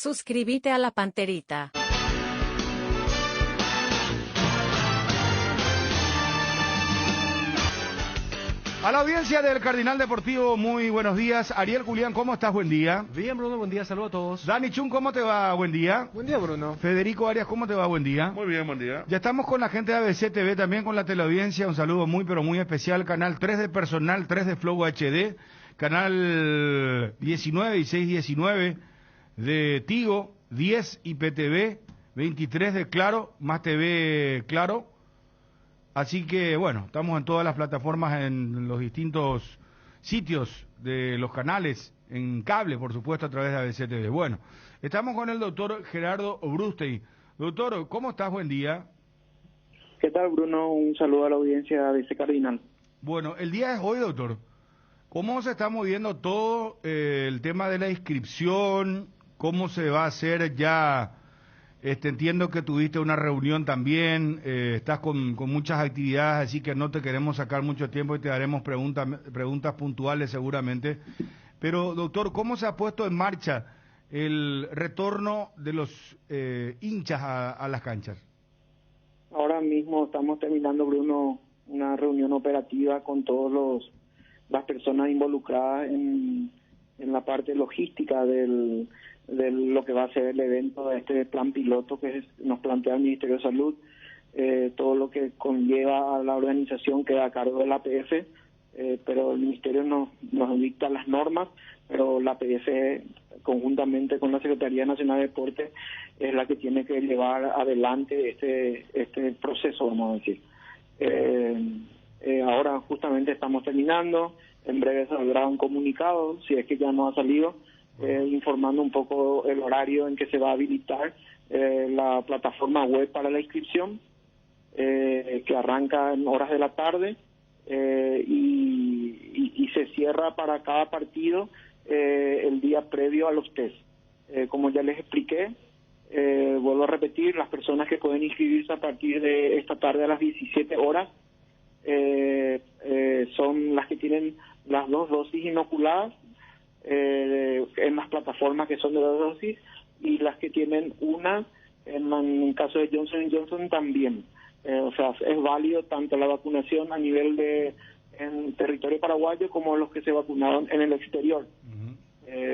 Suscríbete a la Panterita. A la audiencia del Cardinal Deportivo, muy buenos días. Ariel Julián, ¿cómo estás? Buen día. Bien, Bruno, buen día, saludos a todos. Dani Chun, ¿cómo te va? Buen día. Buen día, Bruno. Federico Arias, ¿cómo te va? Buen día. Muy bien, buen día. Ya estamos con la gente de ABC TV, también con la teleaudiencia. Un saludo muy, pero muy especial. Canal 3 de Personal, 3 de Flow HD. Canal 19 y 619 de Tigo, 10 IPTV, 23 de Claro, Más TV Claro. Así que, bueno, estamos en todas las plataformas, en los distintos sitios de los canales, en cable, por supuesto, a través de ABC TV. Bueno, estamos con el doctor Gerardo Obrustey. Doctor, ¿cómo estás? Buen día. ¿Qué tal, Bruno? Un saludo a la audiencia de ese Cardinal. Bueno, el día es hoy, doctor. ¿Cómo se está moviendo todo el tema de la inscripción? ¿Cómo se va a hacer ya? Entiendo que tuviste una reunión también, estás con muchas actividades, así que no te queremos sacar mucho tiempo y te daremos preguntas puntuales seguramente. Pero, doctor, ¿cómo se ha puesto en marcha el retorno de los hinchas a las canchas? Ahora mismo estamos terminando, Bruno, una reunión operativa con todas las personas involucradas en la parte logística de lo que va a ser el evento de este plan piloto que nos plantea el Ministerio de Salud, todo lo que conlleva a la organización queda a cargo de la APF, pero el Ministerio nos dicta las normas, pero la APF conjuntamente con la Secretaría Nacional de Deporte es la que tiene que llevar adelante este proceso, vamos a decir. Ahora justamente estamos terminando, en breve saldrá un comunicado, si es que ya no ha salido, informando un poco el horario en que se va a habilitar la plataforma web para la inscripción, que arranca en horas de la tarde y se cierra para cada partido el día previo a los test. Como ya les expliqué, vuelvo a repetir, las personas que pueden inscribirse a partir de esta tarde a las 17 horas son las que tienen las 2 dosis inoculadas en las plataformas que son de 2 dosis y las que tienen una, en el caso de Johnson & Johnson también. O sea, es válido tanto la vacunación a nivel en territorio paraguayo como los que se vacunaron en el exterior.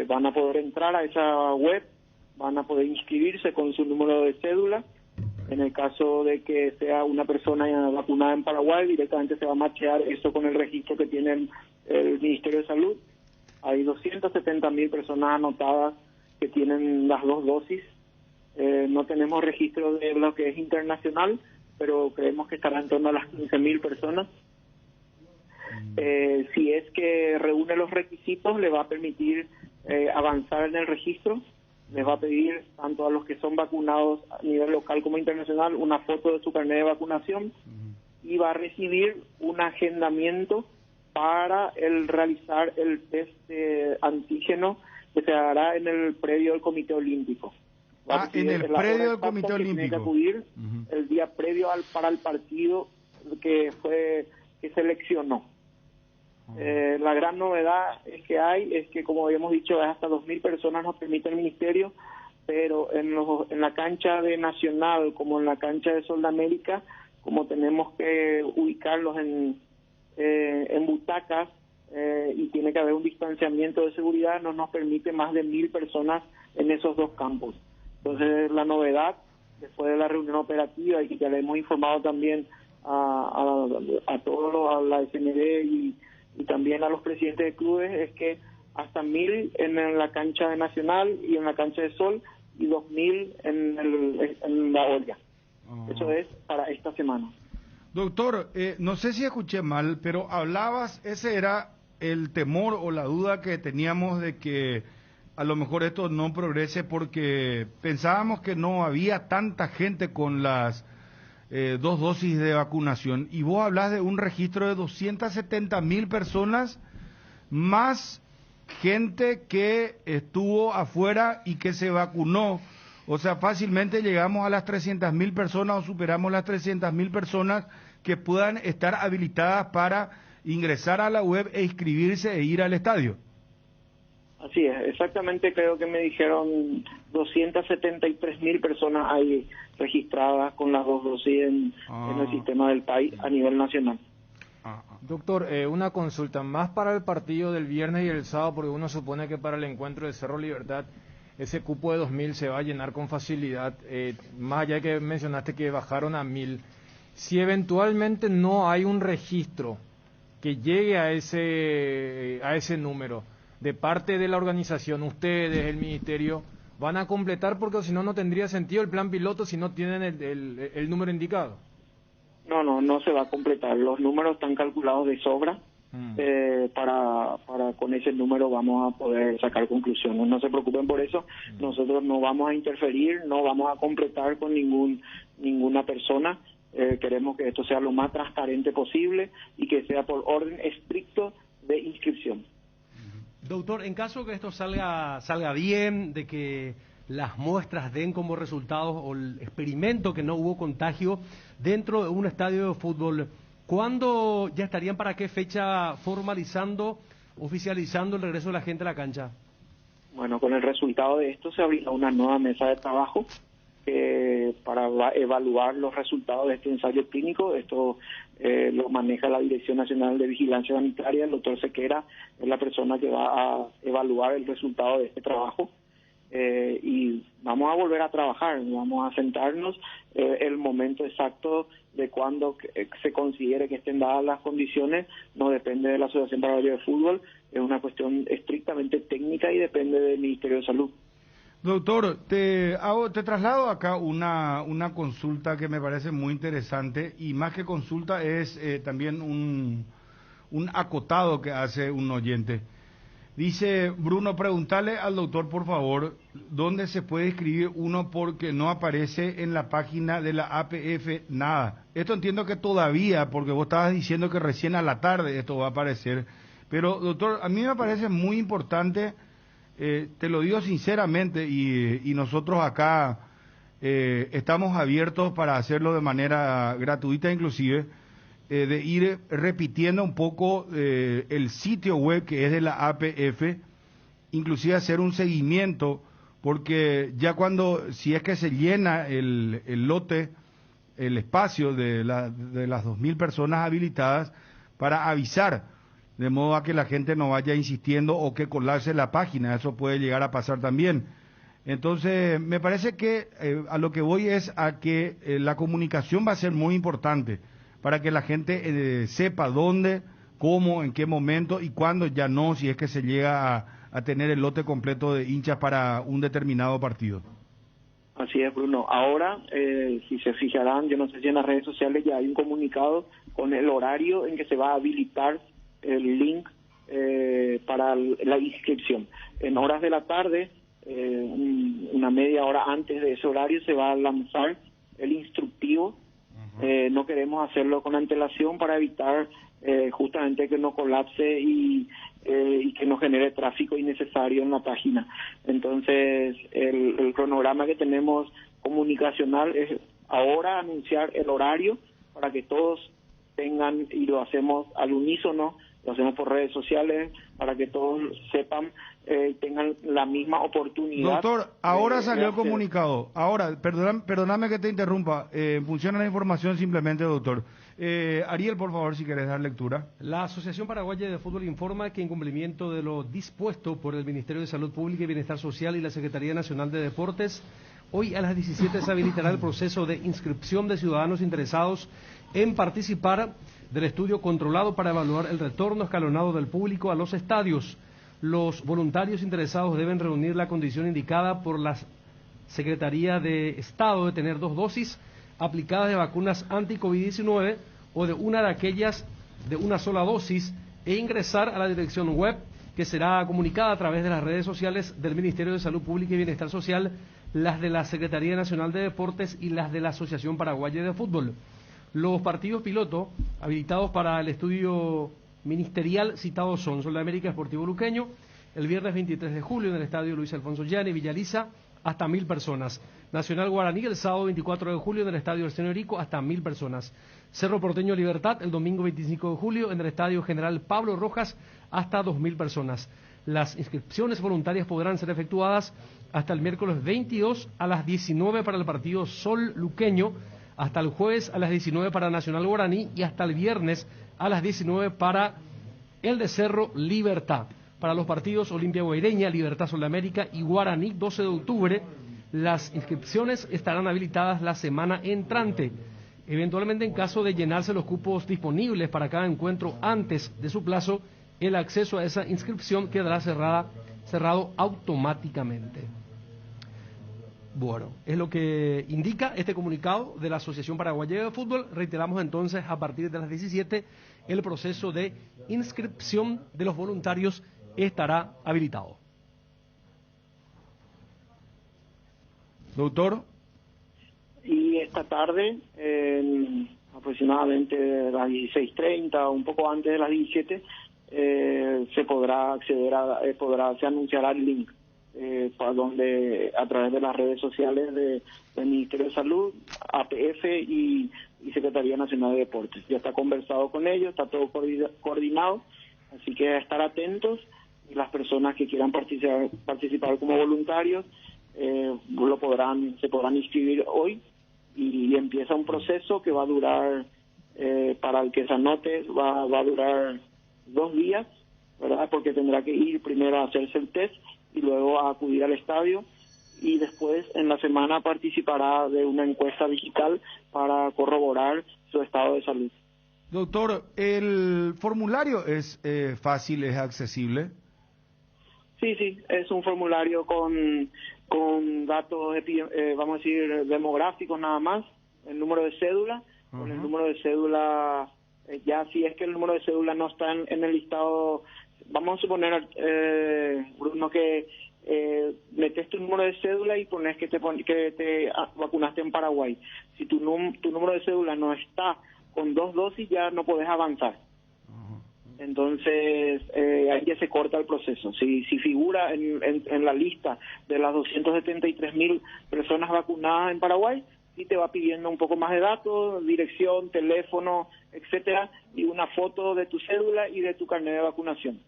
Van a poder entrar a esa web, van a poder inscribirse con su número de cédula. En el caso de que sea una persona vacunada en Paraguay, directamente se va a machear eso con el registro que tiene el Ministerio de Salud. Hay 270.000 personas anotadas que tienen las 2 dosis. No tenemos registro de lo que es internacional, pero creemos que estará en torno a las 15.000 personas. Si es que reúne los requisitos, le va a permitir avanzar en el registro. Les va a pedir, tanto a los que son vacunados a nivel local como internacional, una foto de su carnet de vacunación y va a recibir un agendamiento para realizar el test de antígeno que se hará en el predio del Comité Olímpico. En el predio del Comité Olímpico. Tiene que acudir el día previo para el partido que seleccionó. La gran novedad es que como habíamos dicho, hasta 2.000 personas nos permite el Ministerio, pero en la cancha de Nacional como en la cancha de Sol de América, como tenemos que ubicarlos en butacas y tiene que haber un distanciamiento de seguridad, no nos permite más de 1.000 personas en esos 2 campos. Entonces la novedad, después de la reunión operativa y que ya le hemos informado también a todos, a la SND y también a los presidentes de clubes, es que hasta 1.000 en la cancha de Nacional y en la cancha de Sol y 2.000 en la olla. Eso es para esta semana. Doctor, no sé si escuché mal, pero hablabas, ese era el temor o la duda que teníamos de que a lo mejor esto no progrese porque pensábamos que no había tanta gente con las 2 dosis de vacunación, y vos hablas de un registro de 270.000 personas más gente que estuvo afuera y que se vacunó. O sea, fácilmente llegamos a las 300.000 personas o superamos las 300.000 personas que puedan estar habilitadas para ingresar a la web e inscribirse e ir al estadio. Así es, exactamente creo que me dijeron 273.000 personas hay registradas con las 2 dosis en el sistema del país a nivel nacional. Doctor, una consulta más para el partido del viernes y el sábado, porque uno supone que para el encuentro de Cerro Libertad ese cupo de 2.000 se va a llenar con facilidad, más allá de que mencionaste que bajaron a 1.000. Si eventualmente no hay un registro que llegue a ese número de parte de la organización, ustedes, el ministerio, van a completar, porque si no, no tendría sentido el plan piloto si no tienen el número indicado. No se va a completar. Los números están calculados de sobra. Para con ese número vamos a poder sacar conclusiones. No se preocupen por eso. Nosotros no vamos a interferir, no vamos a completar con ninguna persona. Queremos que esto sea lo más transparente posible y que sea por orden estricto de inscripción. Doctor, en caso que esto salga bien, de que las muestras den como resultados o el experimento que no hubo contagio dentro de un estadio de fútbol, ¿cuándo ya estarían, para qué fecha, oficializando el regreso de la gente a la cancha? Bueno, con el resultado de esto se abrirá una nueva mesa de trabajo para evaluar los resultados de este ensayo clínico. Esto lo maneja la Dirección Nacional de Vigilancia Sanitaria. El doctor Sequera es la persona que va a evaluar el resultado de este trabajo. Y vamos a volver a trabajar, vamos a sentarnos. El momento exacto de cuando se considere que estén dadas las condiciones no depende de la Asociación Paraguaya de Fútbol, es una cuestión estrictamente técnica y depende del Ministerio de Salud. Doctor, te traslado acá una consulta que me parece muy interesante, y más que consulta es también un acotado que hace un oyente. Dice Bruno, preguntarle al doctor, por favor, dónde se puede escribir uno, porque no aparece en la página de la APF nada. Esto entiendo que todavía, porque vos estabas diciendo que recién a la tarde esto va a aparecer. Pero, doctor, a mí me parece muy importante, te lo digo sinceramente, y nosotros acá estamos abiertos para hacerlo de manera gratuita inclusive, de ir repitiendo un poco el sitio web que es de la APF, inclusive hacer un seguimiento, porque ya si es que se llena el lote, el espacio de las 2.000 personas habilitadas, para avisar, de modo a que la gente no vaya insistiendo o que colapse la página. Eso puede llegar a pasar también. Entonces, me parece que a lo que voy es a que la comunicación va a ser muy importante, para que la gente sepa dónde, cómo, en qué momento y cuándo ya no, si es que se llega a tener el lote completo de hinchas para un determinado partido. Así es, Bruno. Ahora, si se fijarán, yo no sé si en las redes sociales ya hay un comunicado con el horario en que se va a habilitar el link para la inscripción. En horas de la tarde, una media hora antes de ese horario, se va a lanzar el instructivo. No queremos hacerlo con antelación para evitar justamente que no colapse y que no genere tráfico innecesario en la página. Entonces, el cronograma que tenemos comunicacional es ahora anunciar el horario para que todos tengan, y lo hacemos al unísono, lo hacemos por redes sociales, para que todos sepan, tengan la misma oportunidad. Doctor, ahora salió el comunicado. Ahora, perdóname que te interrumpa, en función a la información simplemente, doctor. Ariel, por favor, si querés dar lectura. La Asociación Paraguaya de Fútbol informa que, en cumplimiento de lo dispuesto por el Ministerio de Salud Pública y Bienestar Social y la Secretaría Nacional de Deportes, hoy a las 17 se habilitará el proceso de inscripción de ciudadanos interesados en participar del estudio controlado para evaluar el retorno escalonado del público a los estadios. Los voluntarios interesados deben reunir la condición indicada por la Secretaría de Estado de tener 2 dosis aplicadas de vacunas anti-COVID-19 o de una de aquellas de una sola dosis, e ingresar a la dirección web, que será comunicada a través de las redes sociales del Ministerio de Salud Pública y Bienestar Social, las de la Secretaría Nacional de Deportes y las de la Asociación Paraguaya de Fútbol. Los partidos piloto habilitados para el estudio ministerial citados son Sol de América, Sportivo Luqueño, el viernes 23 de julio en el estadio Luis Alfonso Llane, Villaliza, hasta 1.000 personas. Nacional Guaraní el sábado 24 de julio en el estadio del Señorico, hasta 1.000 personas. Cerro Porteño Libertad el domingo 25 de julio en el estadio General Pablo Rojas, hasta 2.000 personas. Las inscripciones voluntarias podrán ser efectuadas hasta el miércoles 22 a las 19 para el partido Sol Luqueño, hasta el jueves a las 19 para Nacional Guaraní y hasta el viernes a las 19 para el de Cerro Libertad. Para los partidos Olimpia Guaireña, Libertad Sol de América y Guaraní 12 de octubre, las inscripciones estarán habilitadas la semana entrante. Eventualmente, en caso de llenarse los cupos disponibles para cada encuentro antes de su plazo, el acceso a esa inscripción quedará cerrado automáticamente. Bueno, es lo que indica este comunicado de la Asociación Paraguaya de Fútbol. Reiteramos entonces, a partir de las 17, el proceso de inscripción de los voluntarios estará habilitado. Doctor. Y esta tarde, aproximadamente a las 16:30, un poco antes de las 17, se podrá acceder se anunciará el link para donde, a través de las redes sociales del Ministerio de Salud, APF y Secretaría Nacional de Deportes. Ya está conversado con ellos, está todo coordinado, así que a estar atentos, y las personas que quieran participar como voluntarios se podrán inscribir hoy, y empieza un proceso que va a durar, para el que se anote, va a durar 2 días, ¿verdad? Porque tendrá que ir primero a hacerse el test y luego a acudir al estadio, y después en la semana participará de una encuesta digital para corroborar su estado de salud. Doctor, ¿el formulario es fácil, es accesible? Sí, es un formulario con datos, vamos a decir, demográficos nada más, el número de cédula. Uh-huh. Con el número de cédula, ya si es que el número de cédula no está en el listado, vamos a suponer, Bruno, que metes tu número de cédula y pones que te vacunaste en Paraguay. Si tu número de cédula no está con 2 dosis, ya no podés avanzar. Entonces, ahí ya se corta el proceso. Si figura en la lista de las 273.000 personas vacunadas en Paraguay, sí te va pidiendo un poco más de datos, dirección, teléfono, etcétera, y una foto de tu cédula y de tu carnet de vacunación.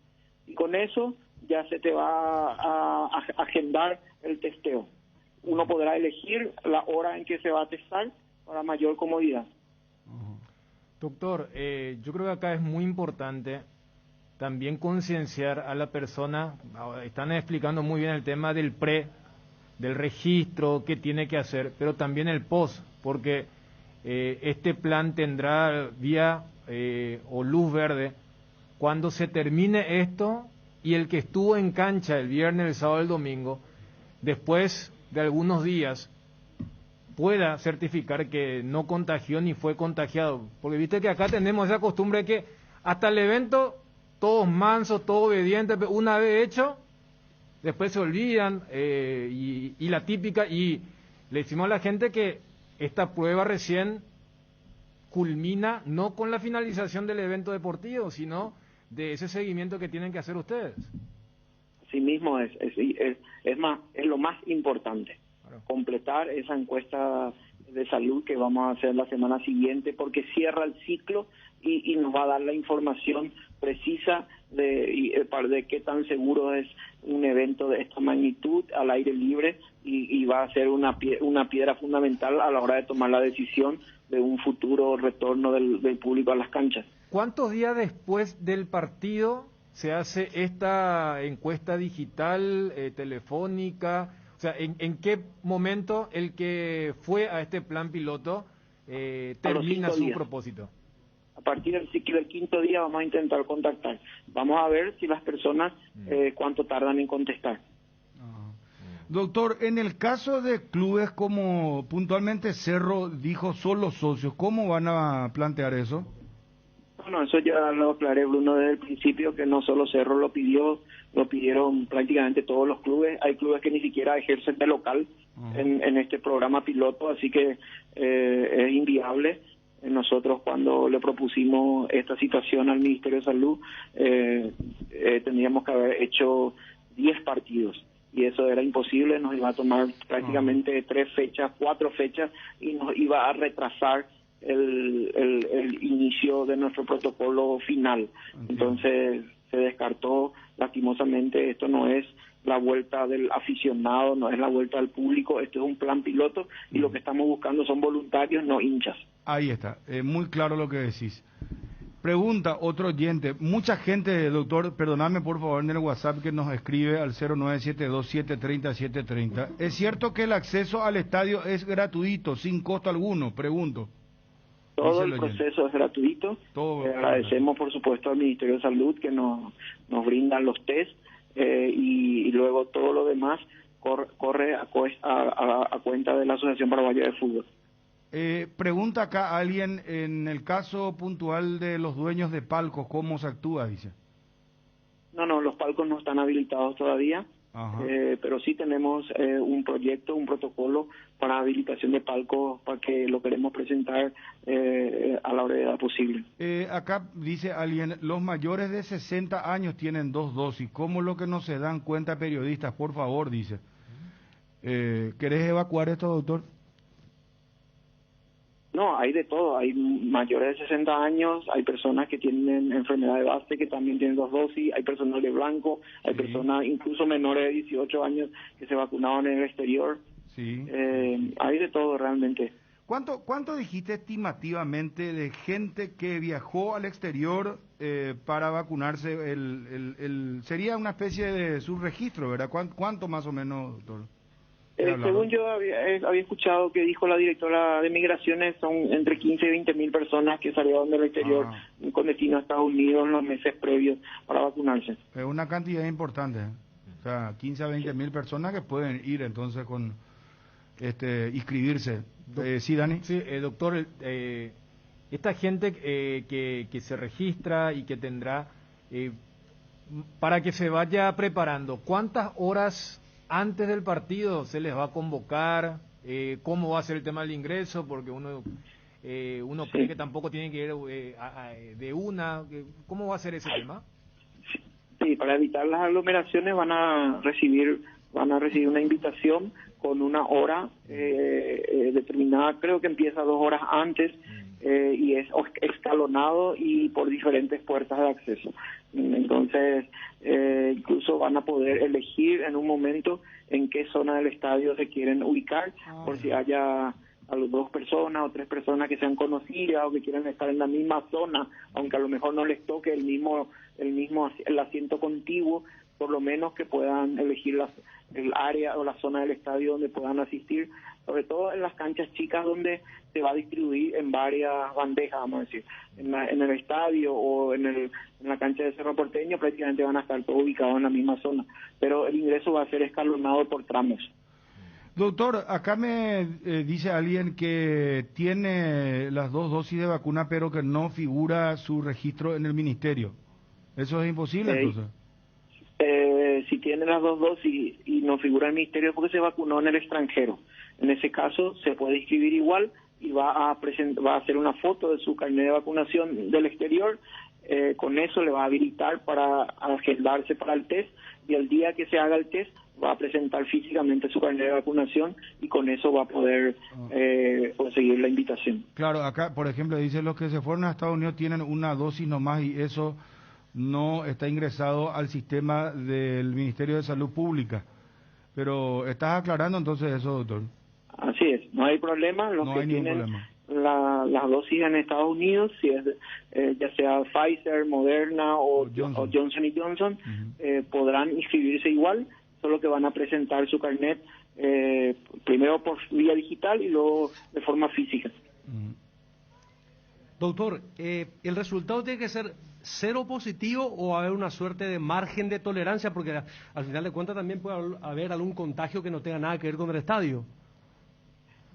Y con eso ya se te va a agendar el testeo. Uno podrá elegir la hora en que se va a testar para mayor comodidad. Doctor, yo creo que acá es muy importante también concienciar a la persona. Están explicando muy bien el tema del del registro, qué tiene que hacer, pero también el post, porque este plan tendrá vía o luz verde cuando se termine esto, y el que estuvo en cancha el viernes, el sábado, el domingo, después de algunos días, pueda certificar que no contagió ni fue contagiado. Porque viste que acá tenemos esa costumbre que hasta el evento todos mansos, todos obedientes, pero una vez hecho, después se olvidan, y la típica, y le decimos a la gente que esta prueba recién culmina no con la finalización del evento deportivo, sino de ese seguimiento que tienen que hacer ustedes. Así mismo es lo más importante. Completar esa encuesta de salud que vamos a hacer la semana siguiente, porque cierra el ciclo y nos va a dar la información precisa de qué tan seguro es un evento de esta magnitud al aire libre, y va a ser una piedra fundamental a la hora de tomar la decisión de un futuro retorno del público a las canchas. ¿Cuántos días después del partido se hace esta encuesta digital, telefónica? O sea, ¿en qué momento el que fue a este plan piloto termina su propósito? A partir del 5º día vamos a intentar contactar. Vamos a ver si las personas cuánto tardan en contestar. Doctor, en el caso de clubes como puntualmente Cerro dijo solo socios, ¿cómo van a plantear eso? Bueno, eso ya lo aclaré, Bruno, desde el principio, que no solo Cerro lo pidieron prácticamente todos los clubes. Hay clubes que ni siquiera ejercen de local en este programa piloto, así que es inviable. Nosotros, cuando le propusimos esta situación al Ministerio de Salud, tendríamos que haber hecho 10 partidos, y eso era imposible. Nos iba a tomar prácticamente 4 fechas, y nos iba a retrasar el inicio de nuestro protocolo final. Entonces se descartó. Lastimosamente esto no es la vuelta del aficionado, no es la vuelta del público, esto es un plan piloto y lo que estamos buscando son voluntarios, no hinchas. Ahí está, muy claro lo que decís. Pregunta otro oyente, mucha gente, doctor, perdonadme por favor en el WhatsApp que nos escribe al 0972-730-730. ¿Es cierto que el acceso al estadio es gratuito, sin costo alguno? Pregunto. Todo el proceso es gratuito. Agradecemos, por supuesto, al Ministerio de Salud que nos brindan los test y luego todo lo demás corre a cuenta de la Asociación Paraguaya de Fútbol. Pregunta acá alguien, en el caso puntual de los dueños de palcos, ¿cómo se actúa? Dice. No, los palcos no están habilitados todavía, pero sí tenemos un proyecto, un protocolo para habilitación de palcos, para que lo queremos presentar a la brevedad posible. Acá dice alguien, los mayores de 60 años tienen 2 dosis, ¿cómo lo que no se dan cuenta periodistas? Por favor, dice. ¿Querés evacuar esto, doctor? No, hay de todo, hay mayores de 60 años, hay personas que tienen enfermedad de base que también tienen 2 dosis, hay personas de blanco, hay personas incluso menores de 18 años que se vacunaron en el exterior. Sí. Hay de todo realmente. ¿Cuánto dijiste estimativamente de gente que viajó al exterior para vacunarse? Sería una especie de subregistro, ¿verdad? ¿Cuánto más o menos, doctor? Según yo había escuchado que dijo la directora de Migraciones, son entre 15 y 20 mil personas que salieron del exterior con destino a Estados Unidos en los meses previos para vacunarse. Es una cantidad importante, o sea, 15 a 20 mil personas que pueden ir entonces con inscribirse. ¿Sí, Dani? Sí, doctor, esta gente que se registra y que tendrá, para que se vaya preparando, ¿cuántas horas antes del partido se les va a convocar? ¿Cómo va a ser el tema del ingreso? Porque uno cree que tampoco tiene que ir de una. ¿Cómo va a ser ese tema? Sí, para evitar las aglomeraciones van a recibir una invitación con una hora determinada, creo que empieza 2 horas antes, y es escalonado y por diferentes puertas de acceso. Entonces, incluso van a poder elegir en un momento en qué zona del estadio se quieren ubicar, por si haya a las 2 personas o 3 personas que sean conocidas o que quieran estar en la misma zona, aunque a lo mejor no les toque el asiento contiguo, por lo menos que puedan elegir el área o la zona del estadio donde puedan asistir, sobre todo en las canchas chicas donde se va a distribuir en varias bandejas, vamos a decir. En el estadio o en la cancha de Cerro Porteño prácticamente van a estar todos ubicados en la misma zona, pero el ingreso va a ser escalonado por tramos. Doctor, acá me dice alguien que tiene las 2 dosis de vacuna pero que no figura su registro en el ministerio. ¿Eso es imposible entonces? Si tiene las 2 dosis y no figura en el ministerio porque se vacunó en el extranjero. En ese caso se puede inscribir igual y va a hacer una foto de su carnet de vacunación del exterior. Con eso le va a habilitar para agendarse para el test, y el día que se haga el test va a presentar físicamente su carnet de vacunación y con eso va a poder conseguir la invitación. Claro, acá por ejemplo dice los que se fueron a Estados Unidos tienen una dosis nomás y eso no está ingresado al sistema del Ministerio de Salud Pública. Pero ¿estás aclarando entonces eso, doctor? Así es, no hay problema. Los que tienen las dosis en Estados Unidos, si es ya sea Pfizer, Moderna o Johnson y Johnson, podrán inscribirse igual, solo que van a presentar su carnet primero por vía digital y luego de forma física. Doctor, ¿el resultado tiene que ser 0 positivo o haber una suerte de margen de tolerancia? Porque al final de cuentas también puede haber algún contagio que no tenga nada que ver con el estadio.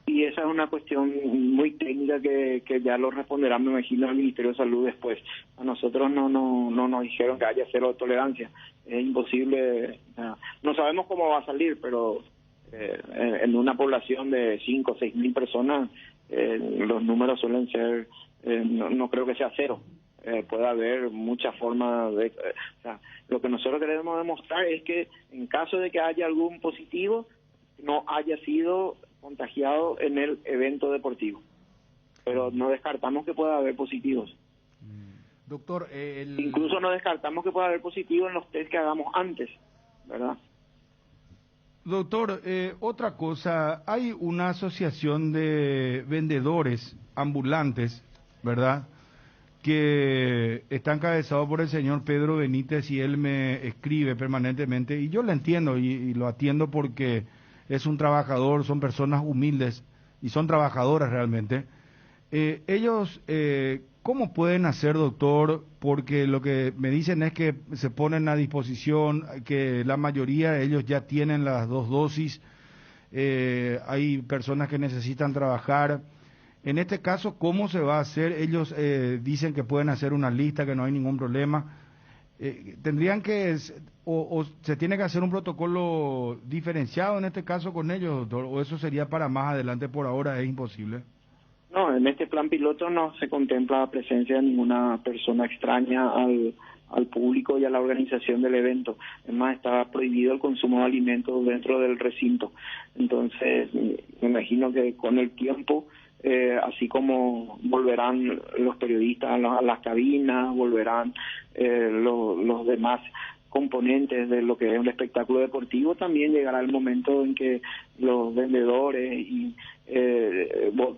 Y esa es una cuestión muy técnica que ya lo responderá, me imagino, al Ministerio de Salud después. A nosotros no nos dijeron que haya 0 tolerancia. Es imposible. No sabemos cómo va a salir, pero en una población de 5 o 6 mil personas, los números suelen ser, no creo que sea 0. Puede haber muchas formas de... lo que nosotros queremos demostrar es que en caso de que haya algún positivo, no haya sido contagiado en el evento deportivo. Pero no descartamos que pueda haber positivos. Doctor, Incluso no descartamos que pueda haber positivo en los test que hagamos antes, ¿verdad? Doctor, otra cosa, hay una asociación de vendedores ambulantes, ¿verdad?, que está encabezado por el señor Pedro Benítez, y él me escribe permanentemente, y yo lo entiendo y lo atiendo porque es un trabajador, son personas humildes y son trabajadoras realmente. Ellos, ¿cómo pueden hacer, doctor? Porque lo que me dicen es que se ponen a disposición, que la mayoría de ellos ya tienen las 2 dosis, hay personas que necesitan trabajar. En este caso, ¿cómo se va a hacer? Ellos dicen que pueden hacer una lista, que no hay ningún problema. ¿Tendrían que, o se tiene que hacer un protocolo diferenciado en este caso con ellos, doctor? ¿O eso sería para más adelante? Por ahora es imposible. No, en este plan piloto no se contempla la presencia de ninguna persona extraña al público y a la organización del evento. Es más, está prohibido el consumo de alimentos dentro del recinto. Entonces, me imagino que con el tiempo, así como volverán los periodistas a las cabinas, volverán los demás componentes de lo que es un espectáculo deportivo, también llegará el momento en que los vendedores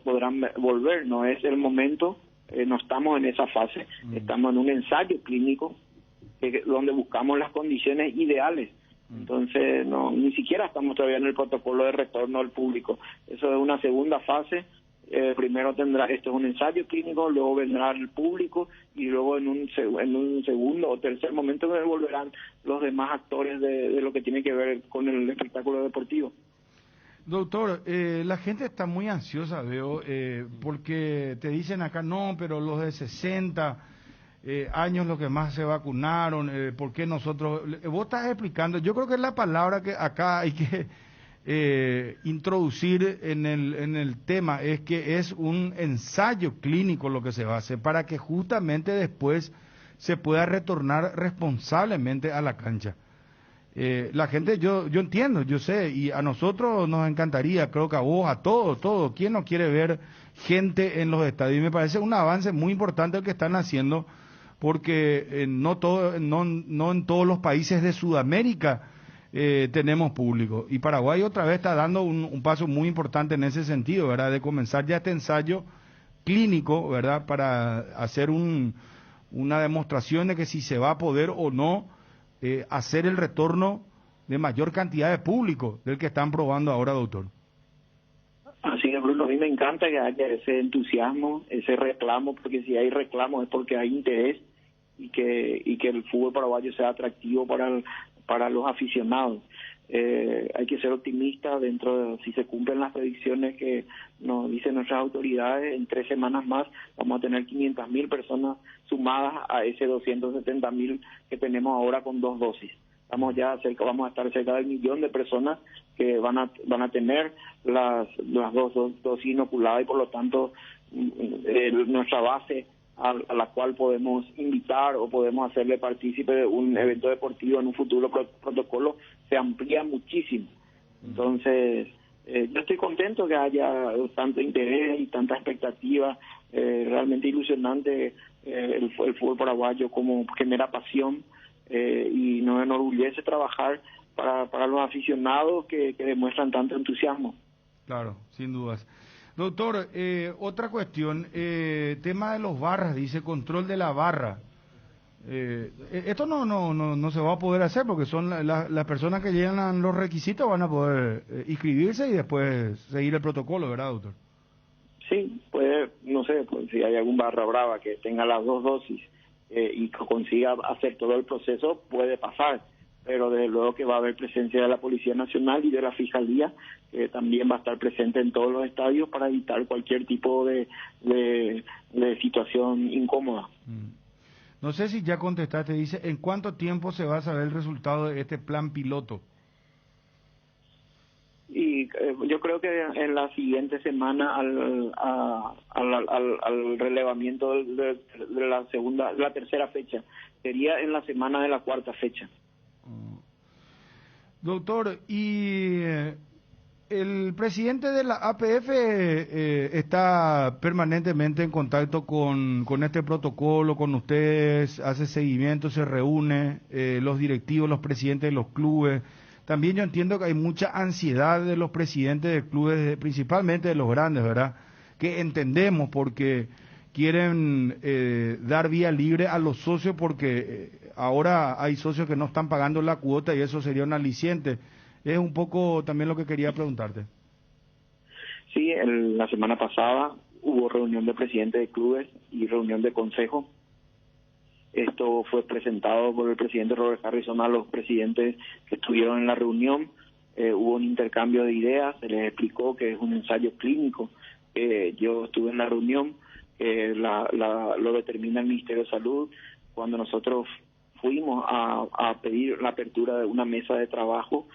podrán volver. No es el momento, no estamos en esa fase, estamos en un ensayo clínico donde buscamos las condiciones ideales. Entonces, no, ni siquiera estamos todavía en el protocolo de retorno al público. Eso es una segunda fase. Primero esto es un ensayo clínico, luego vendrá el público, y luego en un segundo o tercer momento volverán los demás actores de lo que tiene que ver con el espectáculo deportivo. Doctor, la gente está muy ansiosa, veo, porque te dicen acá, no, pero los de 60 años los que más se vacunaron, ¿por qué nosotros? Vos estás explicando, yo creo que es la palabra que acá hay que introducir en el tema, es que es un ensayo clínico lo que se va a hacer para que justamente después se pueda retornar responsablemente a la cancha. La gente, yo entiendo, yo sé, y a nosotros nos encantaría, creo que a vos, a todos, ¿quién no quiere ver gente en los estadios? Y me parece un avance muy importante el que están haciendo, porque no en todos los países de Sudamérica tenemos público, y Paraguay otra vez está dando un paso muy importante en ese sentido, ¿verdad?, de comenzar ya este ensayo clínico, ¿verdad?, para hacer una demostración de que si se va a poder o no hacer el retorno de mayor cantidad de público del que están probando ahora, doctor. Así es, Bruno, a mí me encanta que haya ese entusiasmo, ese reclamo, porque si hay reclamo es porque hay interés, y que el fútbol paraguayo sea atractivo para los aficionados. Hay que ser optimista si se cumplen las predicciones que nos dicen nuestras autoridades. En 3 semanas más vamos a tener 500.000 personas sumadas a ese 270.000 que tenemos ahora con 2 dosis. Vamos a estar cerca del 1.000.000 de personas que van a tener las 2 dosis inoculadas, y por lo tanto nuestra base a la cual podemos invitar o podemos hacerle partícipe de un evento deportivo en un futuro protocolo se amplía muchísimo. Entonces, yo estoy contento que haya tanto interés y tanta expectativa. Realmente ilusionante el fútbol paraguayo, como genera pasión, y nos enorgullece trabajar para los aficionados que demuestran tanto entusiasmo. Claro, sin dudas. Doctor, otra cuestión, tema de los barras, dice control de la barra. Esto no se va a poder hacer, porque son las personas que llenan los requisitos van a poder inscribirse y después seguir el protocolo, ¿verdad, doctor? Sí, no sé, pues, si hay algún barra brava que tenga las 2 dosis y que consiga hacer todo el proceso, puede pasar. Pero desde luego que va a haber presencia de la Policía Nacional y de la Fiscalía, que también va a estar presente en todos los estadios para evitar cualquier tipo de situación incómoda. No sé si ya contestaste, dice, ¿en cuánto tiempo se va a saber el resultado de este plan piloto? Y yo creo que en la siguiente semana al relevamiento de la tercera fecha, sería en la semana de la 4ª fecha. Doctor, y El presidente de la APF está permanentemente en contacto con este protocolo, con ustedes, hace seguimiento, se reúne, los directivos, los presidentes de los clubes. También yo entiendo que hay mucha ansiedad de los presidentes de clubes, principalmente de los grandes, ¿verdad? Que entendemos porque quieren dar vía libre a los socios porque ahora hay socios que no están pagando la cuota y eso sería un aliciente. Es un poco también lo que quería preguntarte. Sí, la semana pasada hubo reunión de presidentes de clubes y reunión de consejo. Esto fue presentado por el presidente Robert Harrison a los presidentes que estuvieron en la reunión. Hubo un intercambio de ideas, se les explicó que es un ensayo clínico. Yo estuve en la reunión, lo determina el Ministerio de Salud. Cuando nosotros fuimos a pedir la apertura de una mesa de trabajo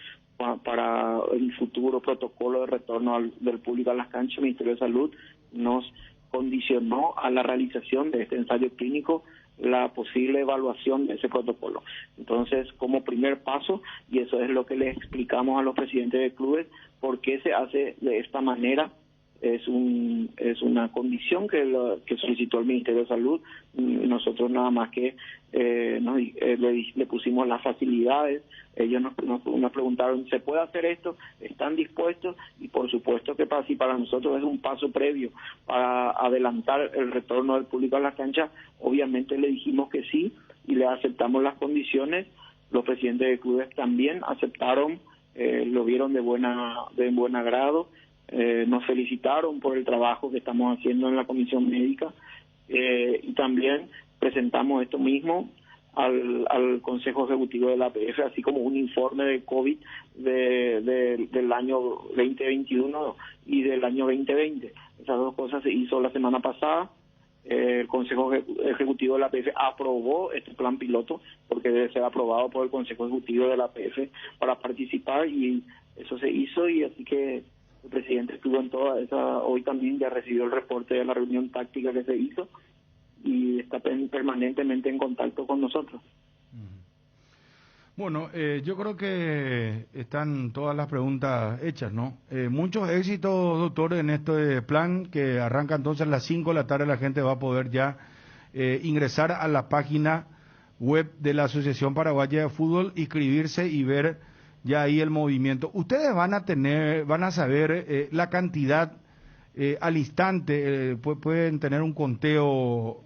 para el futuro protocolo de retorno del público a las canchas, el Ministerio de Salud nos condicionó a la realización de este ensayo clínico la posible evaluación de ese protocolo. Entonces, como primer paso, y eso es lo que les explicamos a los presidentes de clubes, por qué se hace de esta manera, es una condición que solicitó el Ministerio de Salud. Nosotros nada más que le pusimos las facilidades. Ellos nos preguntaron, ¿se puede hacer esto? ¿Están dispuestos? Y por supuesto que para nosotros es un paso previo para adelantar el retorno del público a las canchas. Obviamente le dijimos que sí y le aceptamos las condiciones. Los presidentes de clubes también aceptaron, lo vieron de buen agrado. Nos felicitaron por el trabajo que estamos haciendo en la comisión médica y también presentamos esto mismo al Consejo Ejecutivo de la APF, así como un informe de COVID del año 2021 y del año 2020. Esas dos cosas se hizo la semana pasada. El Consejo Ejecutivo de la APF aprobó este plan piloto porque debe ser aprobado por el Consejo Ejecutivo de la APF para participar, y eso se hizo, y así que el presidente estuvo en toda esa, hoy también ya recibió el reporte de la reunión táctica que se hizo y está permanentemente en contacto con nosotros. Bueno, yo creo que están todas las preguntas hechas, ¿no? Muchos éxitos, doctor, en este plan que arranca entonces a las 5 de la tarde. La gente va a poder ya ingresar a la página web de la Asociación Paraguaya de Fútbol, inscribirse y ver ya ahí el movimiento. Ustedes van a saber la cantidad al instante, pueden tener un conteo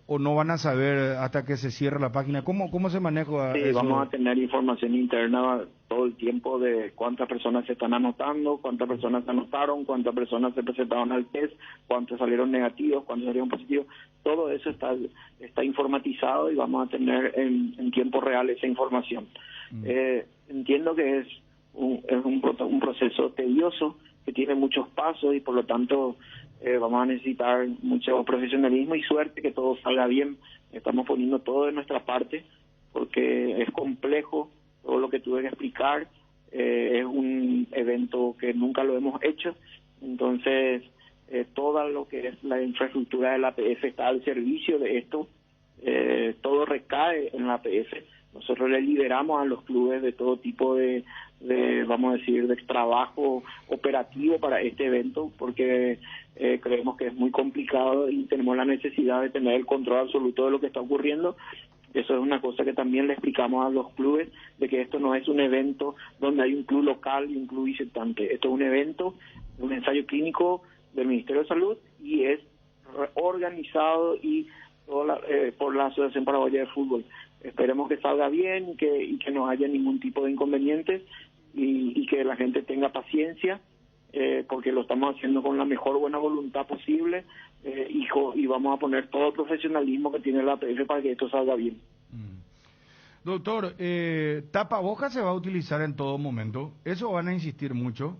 o no van a saber hasta que se cierre la página. ¿Cómo se maneja sí, eso? Vamos a tener información interna todo el tiempo de cuántas personas se están anotando, cuántas personas se anotaron, cuántas personas se presentaron al test, cuántos salieron negativos, cuántos salieron positivos. Todo eso está informatizado y vamos a tener en tiempo real esa información. Entiendo que es un proceso tedioso que tiene muchos pasos y por lo tanto vamos a necesitar mucho profesionalismo y suerte que todo salga bien. Estamos poniendo todo de nuestra parte porque es complejo todo lo que tuve que explicar. Es un evento que nunca lo hemos hecho, entonces todo lo que es la infraestructura de la APF está al servicio de esto. Todo recae en la APF. Nosotros le liberamos a los clubes de todo tipo de vamos a decir, de trabajo operativo para este evento, porque creemos que es muy complicado y tenemos la necesidad de tener el control absoluto de lo que está ocurriendo. Eso es una cosa que también le explicamos a los clubes, de que esto no es un evento donde hay un club local y un club visitante. Esto es un evento, un ensayo clínico del Ministerio de Salud y es organizado y por la Asociación Paraguaya de Fútbol. Esperemos que salga bien y que no haya ningún tipo de inconvenientes y que la gente tenga paciencia, porque lo estamos haciendo con la mejor buena voluntad posible y vamos a poner todo el profesionalismo que tiene la APF para que esto salga bien. Doctor, tapabocas se va a utilizar en todo momento, ¿eso van a insistir mucho?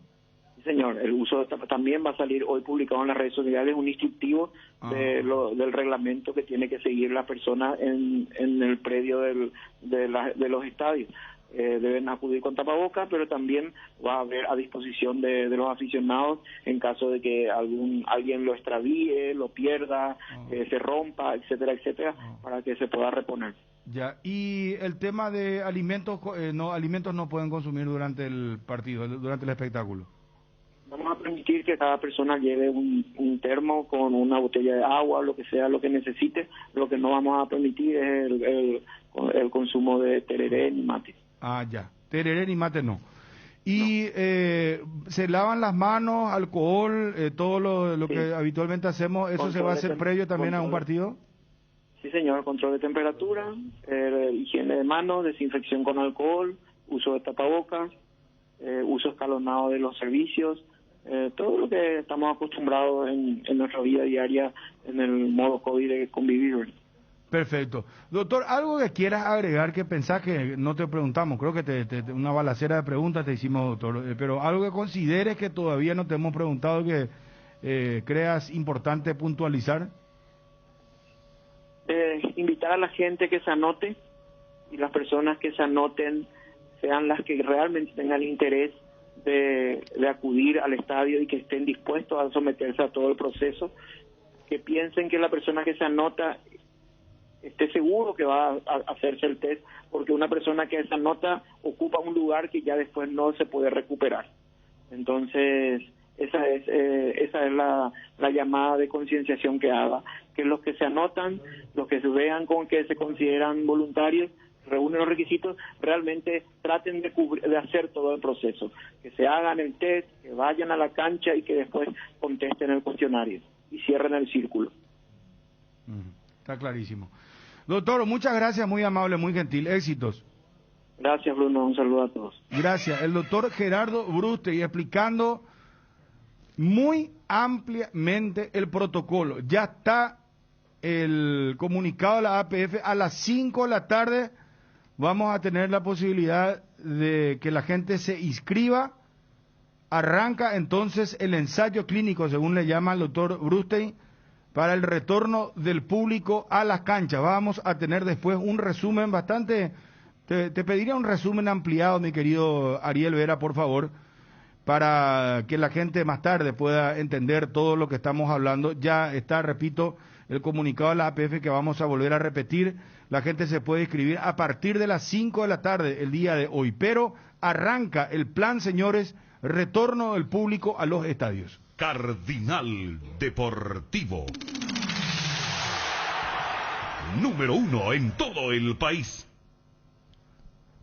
Señor, el uso de también va a salir hoy publicado en las redes sociales un instructivo del reglamento que tiene que seguir la persona en el predio de los estadios. Deben acudir con tapabocas, pero también va a haber a disposición de los aficionados en caso de que alguien lo extravíe, lo pierda, se rompa, etcétera, etcétera, para que se pueda reponer. Ya, y el tema de alimentos, alimentos no pueden consumir durante el partido, durante el espectáculo. Vamos a permitir que cada persona lleve un termo con una botella de agua, lo que sea, lo que necesite. Lo que no vamos a permitir es el consumo de tereré ni mate. Ah, ya. Tereré ni mate no. Y se lavan las manos, alcohol, todo lo Sí. que habitualmente hacemos, ¿eso se va a hacer previo también a un partido? Sí, señor, control de temperatura, higiene de manos, desinfección con alcohol, uso de tapabocas, uso escalonado de los servicios, todo lo que estamos acostumbrados en nuestra vida diaria en el modo COVID de convivir. Perfecto. Doctor, ¿algo que quieras agregar que pensás que no te preguntamos? Creo que una balacera de preguntas te hicimos, doctor, pero algo que consideres que todavía no te hemos preguntado que creas importante puntualizar. Invitar a la gente que se anote y las personas que se anoten sean las que realmente tengan interés de acudir al estadio y que estén dispuestos a someterse a todo el proceso, que piensen que la persona que se anota esté seguro que va a hacerse el test, porque una persona que se anota ocupa un lugar que ya después no se puede recuperar. Entonces, esa es la llamada de concienciación que haga, que los que se anotan, los que se vean con que se consideran voluntarios, reúnen los requisitos, realmente traten de hacer todo el proceso, que se hagan el test, que vayan a la cancha y que después contesten el cuestionario y cierren el círculo. Está clarísimo. Doctor, muchas gracias, muy amable, muy gentil, éxitos. Gracias, Bruno, un saludo a todos. Gracias. El doctor Gerardo Brustey explicando muy ampliamente el protocolo. Ya está el comunicado de la APF. A las 5 de la tarde vamos a tener la posibilidad de que la gente se inscriba. Arranca entonces el ensayo clínico, según le llama el doctor Brustey, para el retorno del público a las canchas. Vamos a tener después un resumen bastante... Te pediría un resumen ampliado, mi querido Ariel Vera, por favor, para que la gente más tarde pueda entender todo lo que estamos hablando. Ya está, repito, el comunicado de la APF que vamos a volver a repetir. La gente se puede inscribir a partir de las 5 de la tarde el día de hoy. Pero arranca el plan, señores, retorno del público a los estadios. Cardinal Deportivo. Número 1 en todo el país.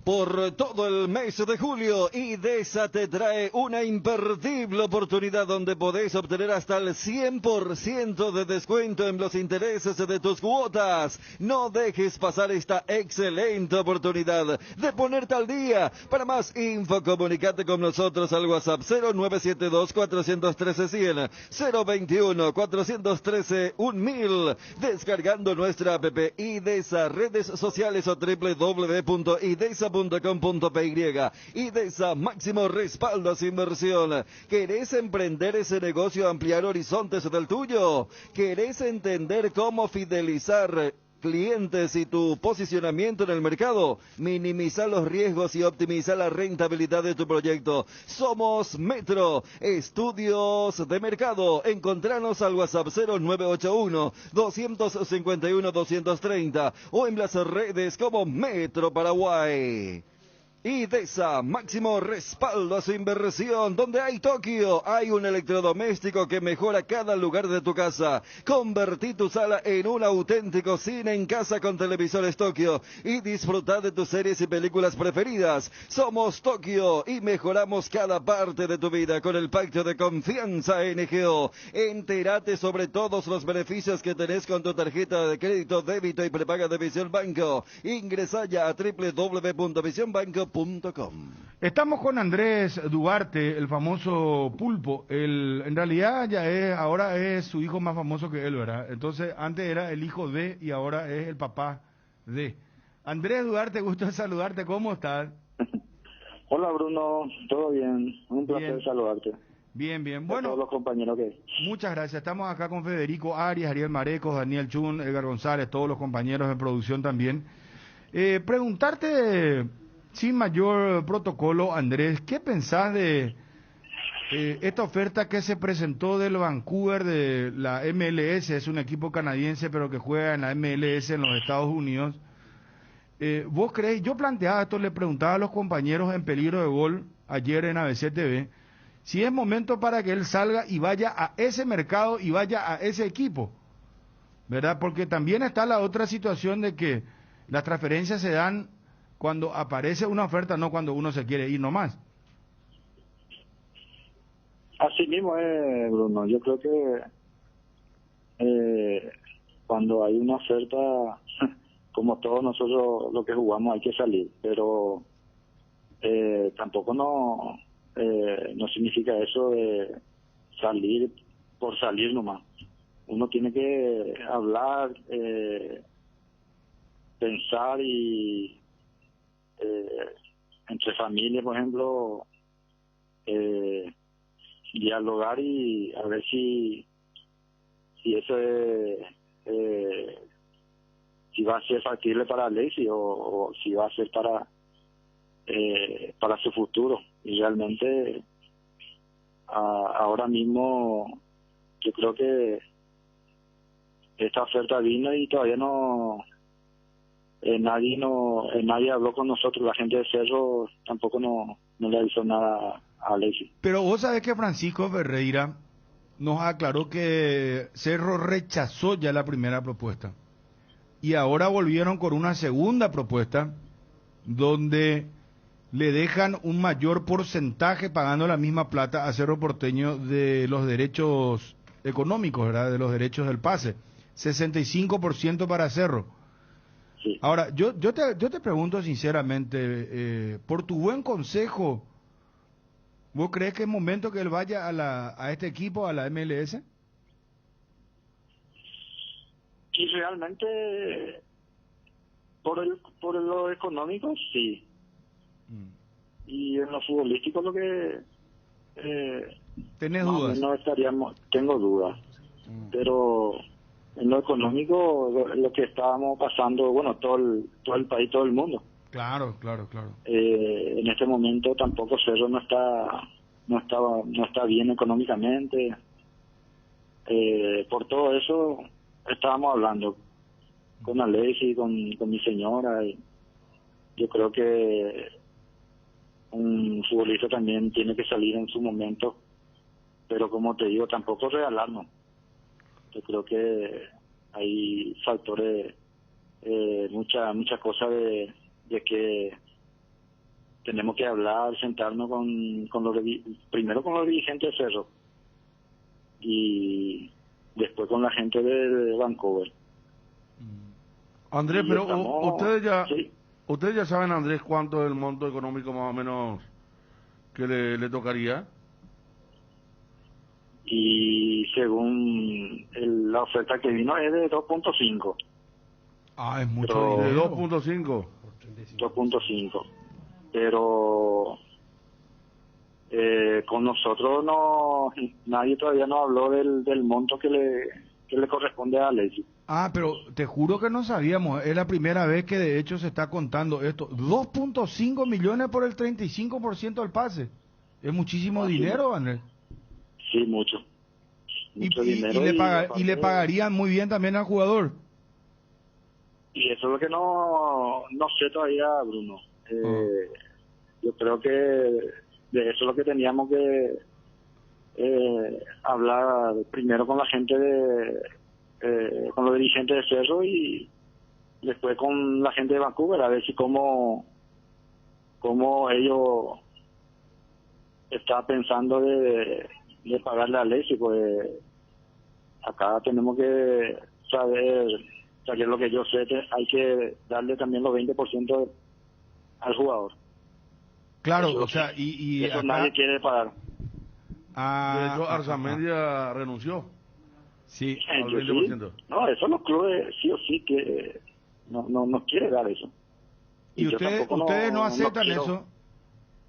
Por todo el mes de julio, IDESA te trae una imperdible oportunidad donde podés obtener hasta el 100% de descuento en los intereses de tus cuotas. No dejes pasar esta excelente oportunidad de ponerte al día. Para más info, comunicate con nosotros al WhatsApp 0972-413-100, 021-413-1000, descargando nuestra app IDESA, redes sociales o www.idesa.com.py. IDESA, máximo respaldo a su inversión. ¿Querés emprender ese negocio, ampliar horizontes del tuyo? ¿Querés entender cómo fidelizar clientes y tu posicionamiento en el mercado? Minimizar los riesgos y optimizar la rentabilidad de tu proyecto. Somos Metro, estudios de mercado. Encontranos al WhatsApp 0981-251-230 o en las redes como Metro Paraguay. IDESA, máximo respaldo a su inversión. Donde hay Tokio, hay un electrodoméstico que mejora cada lugar de tu casa. Convertí tu sala en un auténtico cine en casa con televisores Tokio y disfrutar de tus series y películas preferidas. Somos Tokio y mejoramos cada parte de tu vida con el pacto de confianza NGO. Entérate sobre todos los beneficios que tenés con tu tarjeta de crédito, débito y prepaga de Visión Banco. Ingresa ya a www.visionbanco.com. Estamos con Andrés Duarte, el famoso Pulpo. En realidad ahora es su hijo más famoso que él, ¿verdad? Entonces antes era el hijo de y ahora es el papá de. Andrés Duarte, gusto de saludarte, ¿cómo estás? Hola Bruno, todo bien, un placer Bien. saludarte. Bien, bien. A Bueno, todos los compañeros que... muchas gracias. Estamos acá con Federico Arias, Ariel Marecos, Daniel Chun, Edgar González, todos los compañeros de producción también. Preguntarte, sin mayor protocolo, Andrés, ¿qué pensás de esta oferta que se presentó del Vancouver de la MLS? Es un equipo canadiense pero que juega en la MLS en los Estados Unidos. ¿Vos creés? Yo planteaba esto, le preguntaba a los compañeros en Peligro de Gol ayer en ABC TV, si es momento para que él salga y vaya a ese mercado y vaya a ese equipo, ¿verdad? Porque también está la otra situación de que las transferencias se dan cuando aparece una oferta, no cuando uno se quiere ir nomás. Así mismo es, Bruno. Yo creo que cuando hay una oferta, como todos nosotros lo que jugamos, hay que salir. Pero tampoco no significa eso de salir por salir nomás. Uno tiene que hablar, pensar y entre familia, por ejemplo, dialogar y a ver si eso si va a ser factible para Alexis o si va a ser para su futuro. Y realmente ahora mismo yo creo que esta oferta vino y todavía nadie habló con nosotros. La gente de Cerro tampoco no le avisó nada a Alexis. Pero vos sabés que Francisco Ferreira nos aclaró que Cerro rechazó ya la primera propuesta y ahora volvieron con una segunda propuesta donde le dejan un mayor porcentaje pagando la misma plata a Cerro Porteño de los derechos económicos, ¿verdad? De los derechos del pase, 65% para Cerro. Sí. Ahora, yo te pregunto sinceramente, por tu buen consejo, ¿vos crees que es momento que él vaya a este equipo, a la MLS? Y realmente, por lo económico, sí. Y en lo futbolístico, lo que ¿Tenés más dudas? o menos tengo dudas. Pero en lo económico, lo que estábamos pasando, bueno, todo el país, todo el mundo. Claro. En este momento tampoco Cerro no está bien económicamente. Por todo eso estábamos hablando con Alexis, con mi señora, y yo creo que un futbolista también tiene que salir en su momento, pero como te digo, tampoco regalarnos. Yo creo que hay factores, muchas cosas de que tenemos que hablar, sentarnos primero con los dirigentes de Cerro y después con la gente de Vancouver. Andrés, Y pero estamos- sí. ustedes ya saben, Andrés, cuánto es el monto económico más o menos que le tocaría. Y según la oferta que vino es de 2.5. Ah, es mucho Pero- De dinero. 2.5. 2.5. Pero con nosotros nadie todavía no habló del monto que le corresponde a Alexis. Ah, pero te juro que no sabíamos, es la primera vez que de hecho se está contando esto. 2.5 millones por el 35% del pase. Es muchísimo dinero, Andrés. Sí, mucho. Mucho dinero. Y le pagarían muy bien también al jugador. Y eso es lo que no sé todavía, Bruno. Yo creo que de eso es lo que teníamos que hablar primero con la gente con los dirigentes de Cerro y después con la gente de Vancouver, a ver si cómo ellos están pensando de pagarle a Alexis. Pues acá tenemos que saber, o sea, que es lo que yo sé, que hay que darle también los 20% al jugador. Claro, Eso o sea, y eso acá... nadie quiere pagar. De hecho, Arzamendia renunció Sí. al Yo 20%. sí. No, eso los clubes sí o sí que no quiere dar eso. ¿Y yo ustedes tampoco no aceptan quiero. eso?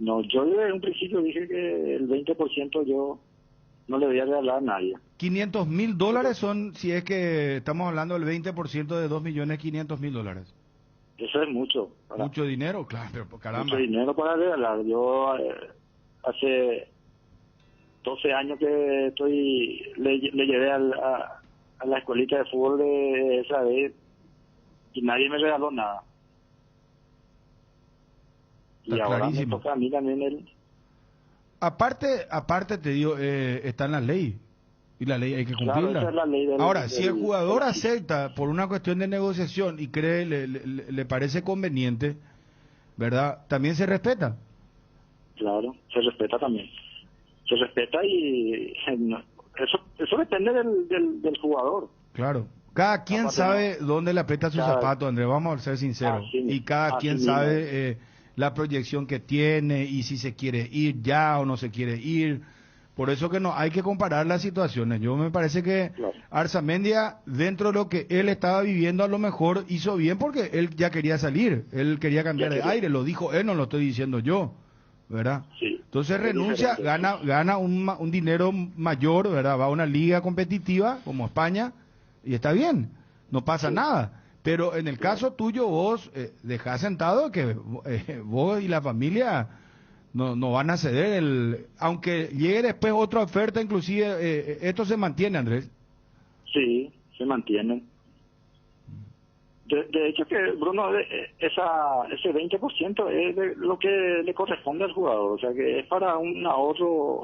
No, yo desde un principio dije que el 20% yo no le voy a regalar a nadie. $500,000 son, si es que estamos hablando del 20% de $2,500,000. Eso es mucho. Mucho dinero, claro, pero caramba. Mucho dinero para regalar. Yo hace 12 años que le llevé a la escuelita de fútbol de esa vez y nadie me regaló nada. Y Está ahora clarísimo. me toca a mí también aparte te digo, está en la ley. Y la ley hay que Claro, cumplirla. esa es la ley Ahora, si el jugador del- acepta por una cuestión de negociación y cree, le parece conveniente, ¿verdad? También se respeta. Claro, se respeta también. Se respeta y eso depende del jugador. Claro. Cada quien Aparte, sabe dónde le aprieta su Cada- zapato, Andrés, vamos a ser sinceros. Así mismo, Y cada así quien mismo. sabe la proyección que tiene y si se quiere ir ya o no se quiere ir. Por eso que no hay que comparar las situaciones. Yo me parece que Claro. Arzamendia, dentro de lo que él estaba viviendo, a lo mejor hizo bien porque él ya quería salir, él quería cambiar Ya de quería. aire, lo dijo él, no lo estoy diciendo yo, ¿verdad? Sí. Entonces Es renuncia, diferente. gana un dinero mayor, ¿verdad? Va a una liga competitiva como España y está bien, no pasa Sí. nada. Pero en el caso tuyo, vos dejás sentado que vos y la familia no van a ceder, aunque llegue después otra oferta, inclusive esto se mantiene, Andrés. Sí, se mantiene. De hecho que, Bruno, ese 20% es lo que le corresponde al jugador. O sea, que es para un ahorro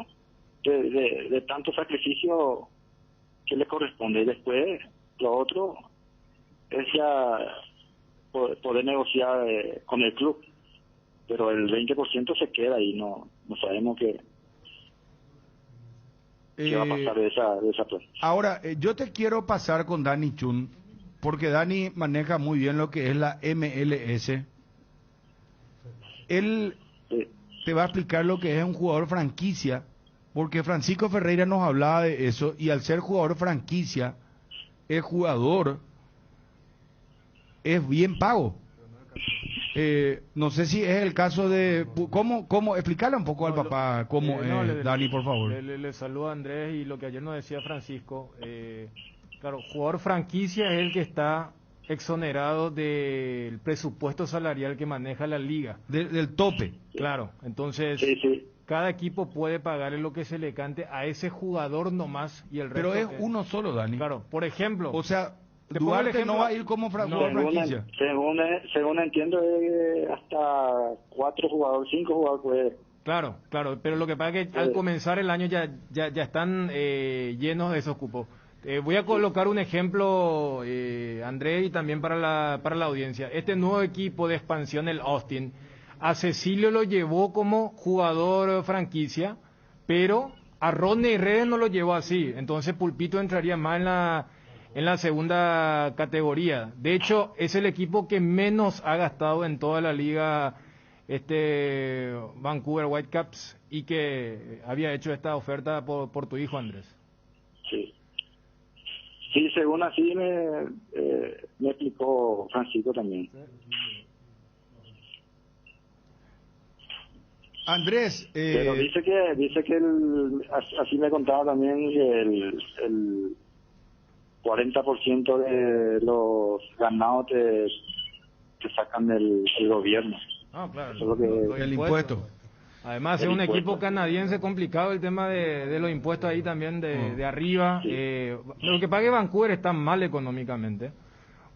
de tanto sacrificio que le corresponde. Y después, lo otro es ya poder negociar con el club. Pero el 20% se queda y no sabemos qué va a pasar de esa plata. Ahora, yo te quiero pasar con Dani Chun, porque Dani maneja muy bien lo que es la MLS. Él Sí. te va a explicar lo que es un jugador franquicia, porque Francisco Ferreira nos hablaba de eso, y al ser jugador franquicia, el jugador es bien pago. No sé si es el caso de... ¿Cómo explicarle un poco al papá cómo es, Dani, por favor? Le saludo a Andrés y lo que ayer nos decía Francisco. Claro, jugador franquicia es el que está exonerado del presupuesto salarial que maneja la liga. Del tope. Claro, entonces Sí. cada equipo puede pagarle lo que se le cante a ese jugador nomás y el resto... Pero es uno solo, Dani. Claro, por ejemplo... O sea, Te pongo el Duarte ejemplo- no va a ir como jugador franquicia. Según entiendo, hasta 5 jugadores puede. Claro, pero lo que pasa es que al comenzar el año ya están llenos de esos cupos. Voy a colocar un ejemplo, André, y también para la audiencia. Este nuevo equipo de expansión, el Austin, a Cecilio lo llevó como jugador franquicia, pero a Rodney Redes no lo llevó así. Entonces Pulpito entraría más en la segunda categoría. De hecho, es el equipo que menos ha gastado en toda la liga Vancouver Whitecaps y que había hecho esta oferta por tu hijo, Andrés. Sí, según así me explicó Francisco también. Andrés, pero dice que así me contaba también que el 40% de los ganados te sacan del gobierno. Ah, claro. Eso es lo que, el impuesto. Además, es El un impuesto. equipo canadiense complicado el tema de los impuestos ahí también de arriba. Sí. Lo que pague Vancouver está mal económicamente,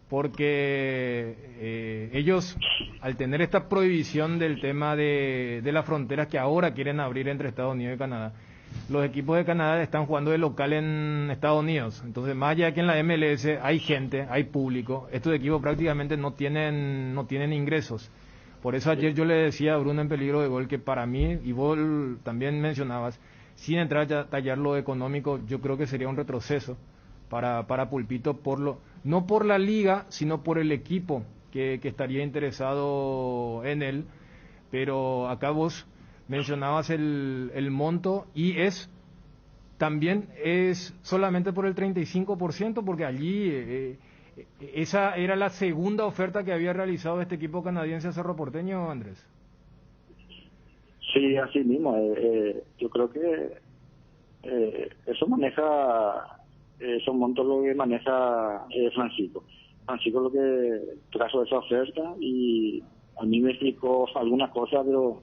porque ellos, al tener esta prohibición del tema de las fronteras que ahora quieren abrir entre Estados Unidos y Canadá, los equipos de Canadá están jugando de local en Estados Unidos. Entonces, más allá que en la MLS hay gente, hay público, estos equipos prácticamente no tienen ingresos. Por eso ayer yo le decía a Bruno en Peligro de Gol que para mí, y vos también mencionabas, sin entrar a tallar lo económico, yo creo que sería un retroceso para Pulpito, no por la liga, sino por el equipo que estaría interesado en él. Pero acá vos mencionabas el monto y también es solamente por el 35%, porque allí esa era la segunda oferta que había realizado este equipo canadiense a Cerro Porteño, Andrés. Sí, así mismo. Yo creo que eso maneja, esos montos lo que maneja Francisco. Francisco lo que trajo esa oferta y a mí me explicó algunas cosas, pero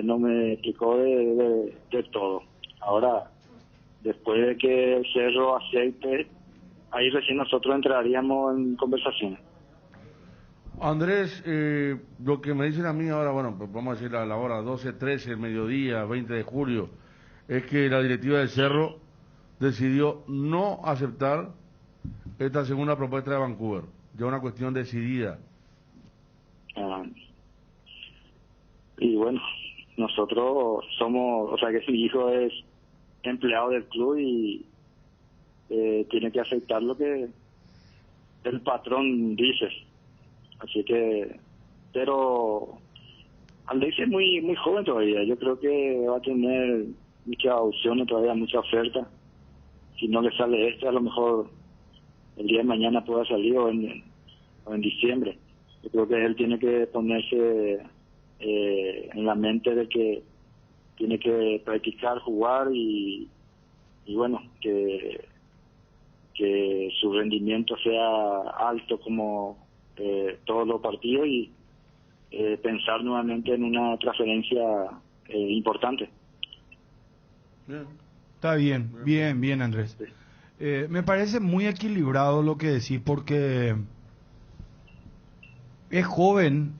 no me explicó de todo. Ahora, después de que el Cerro acepte, ahí recién nosotros entraríamos en conversación. Andrés, lo que me dicen a mí ahora, bueno, pues vamos a decir a la hora 12, 13, el mediodía, 20 de julio, es que la directiva del Cerro decidió no aceptar esta segunda propuesta de Vancouver. Ya una cuestión decidida. Y bueno, nosotros somos, o sea que mi hijo es empleado del club y tiene que aceptar lo que el patrón dice. Así que, pero Alex es muy joven todavía. Yo creo que va a tener muchas opciones todavía, mucha oferta. Si no le sale a lo mejor el día de mañana pueda salir o en diciembre. Yo creo que él tiene que ponerse en la mente de que tiene que practicar, jugar y bueno, que su rendimiento sea alto como todos los partidos y pensar nuevamente en una transferencia importante. Bien. Está bien Andrés. Sí. Me parece muy equilibrado lo que decís porque es joven.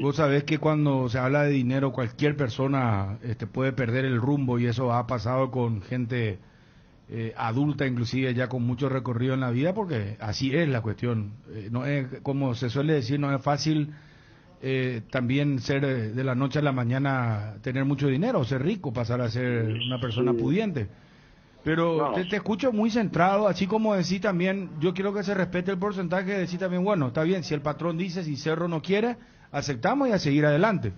Vos sabés que cuando se habla de dinero cualquier persona puede perder el rumbo y eso ha pasado con gente adulta, inclusive ya con mucho recorrido en la vida, porque así es la cuestión. No es, como se suele decir, no es fácil también ser de la noche a la mañana, tener mucho dinero, ser rico, pasar a ser una persona pudiente. Pero te escucho muy centrado, así como decís también, yo quiero que se respete el porcentaje, decir también, bueno, está bien, si el patrón dice, si Cerro no quiere, aceptamos y a seguir adelante.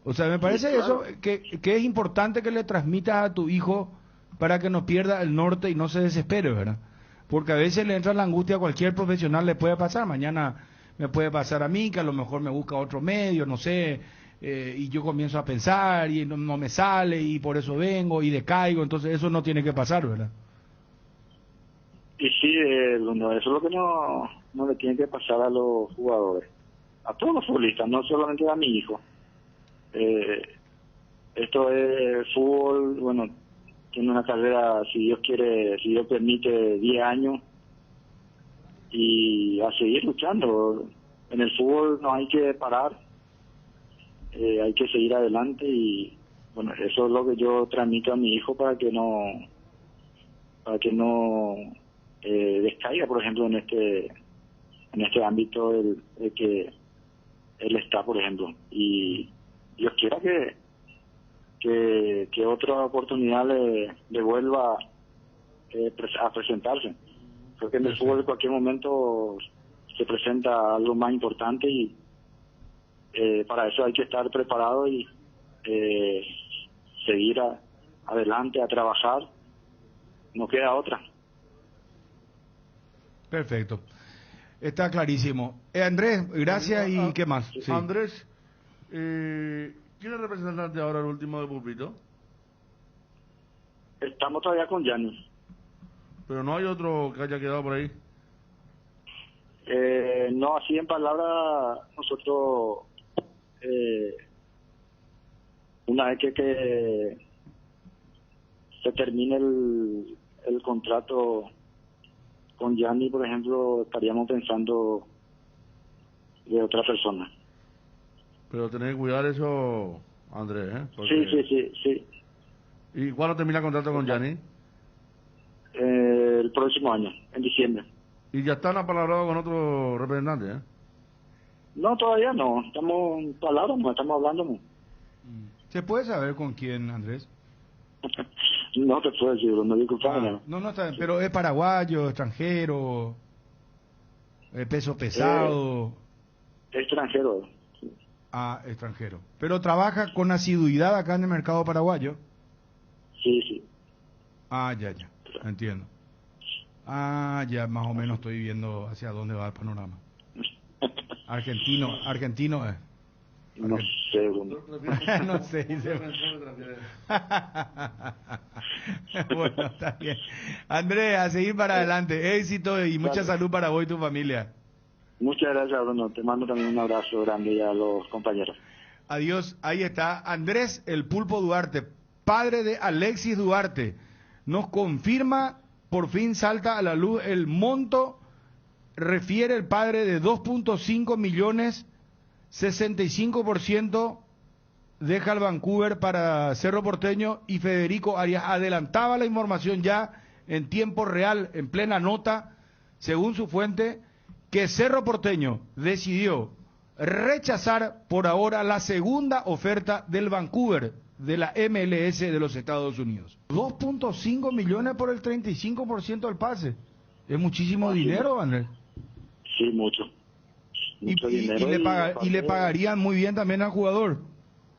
O sea, me parece eso que es importante que le transmitas a tu hijo para que no pierda el norte y no se desespere, ¿verdad? Porque a veces le entra la angustia a cualquier profesional, le puede pasar, mañana me puede pasar a mí, que a lo mejor me busca otro medio, no sé, y yo comienzo a pensar y no me sale y por eso vengo y decaigo, entonces eso no tiene que pasar, ¿verdad? Y sí, eso es lo que no le tiene que pasar a los jugadores, a todos los futbolistas, no solamente a mi hijo. Esto es fútbol, bueno, tiene una carrera, si Dios quiere, si Dios permite, 10 años y a seguir luchando. En el fútbol no hay que parar, hay que seguir adelante y bueno, eso es lo que yo transmito a mi hijo para que no descaiga, por ejemplo, en este ámbito el que él está, por ejemplo, y Dios quiera que otra oportunidad le vuelva a presentarse. Creo que en el fútbol en cualquier momento se presenta algo más importante y para eso hay que estar preparado y seguir adelante, a trabajar. No queda otra. Perfecto. Está clarísimo. Andrés, gracias y ¿qué más? Sí. Andrés, ¿quién es representante ahora, el último de Pulpito? Estamos todavía con Gianni. Pero no hay otro que haya quedado por ahí. No, así en palabras, nosotros una vez que se termine el contrato con Gianni, por ejemplo, estaríamos pensando de otra persona. Pero tenés que cuidar eso, Andrés, ¿eh? Porque... Sí. ¿Y cuándo termina el contrato con Gianni? El próximo año, en diciembre. ¿Y ya están apalabrados con otro representante, eh? No, todavía no. Estamos en palabras, no estamos hablando. ¿Se puede saber con quién, Andrés? No te puedo decir, no disculpame. No está bien, pero es paraguayo, extranjero, peso pesado. Extranjero. Sí. Extranjero. Pero trabaja con asiduidad acá en el mercado paraguayo. Sí. Ya, entiendo. Ya más o menos estoy viendo hacia dónde va el panorama. Argentino es. No sé, Bruno. No sé, dice. Bueno, está bien. Andrés, a seguir para adelante. Éxito y mucha salud para vos y tu familia. Muchas gracias, Bruno. Te mando también un abrazo grande a los compañeros. Adiós. Ahí está Andrés el Pulpo Duarte, padre de Alexis Duarte. Nos confirma, por fin salta a la luz el monto refiere el padre de 2.5 millones, 65% deja el Vancouver para Cerro Porteño, y Federico Arias adelantaba la información ya en tiempo real, en plena nota, según su fuente, que Cerro Porteño decidió rechazar por ahora la segunda oferta del Vancouver de la MLS de los Estados Unidos. 2.5 millones por el 35% del pase. Es muchísimo dinero, Andrés. Sí, mucho. Mucho dinero. Y le pagarían muy bien también al jugador.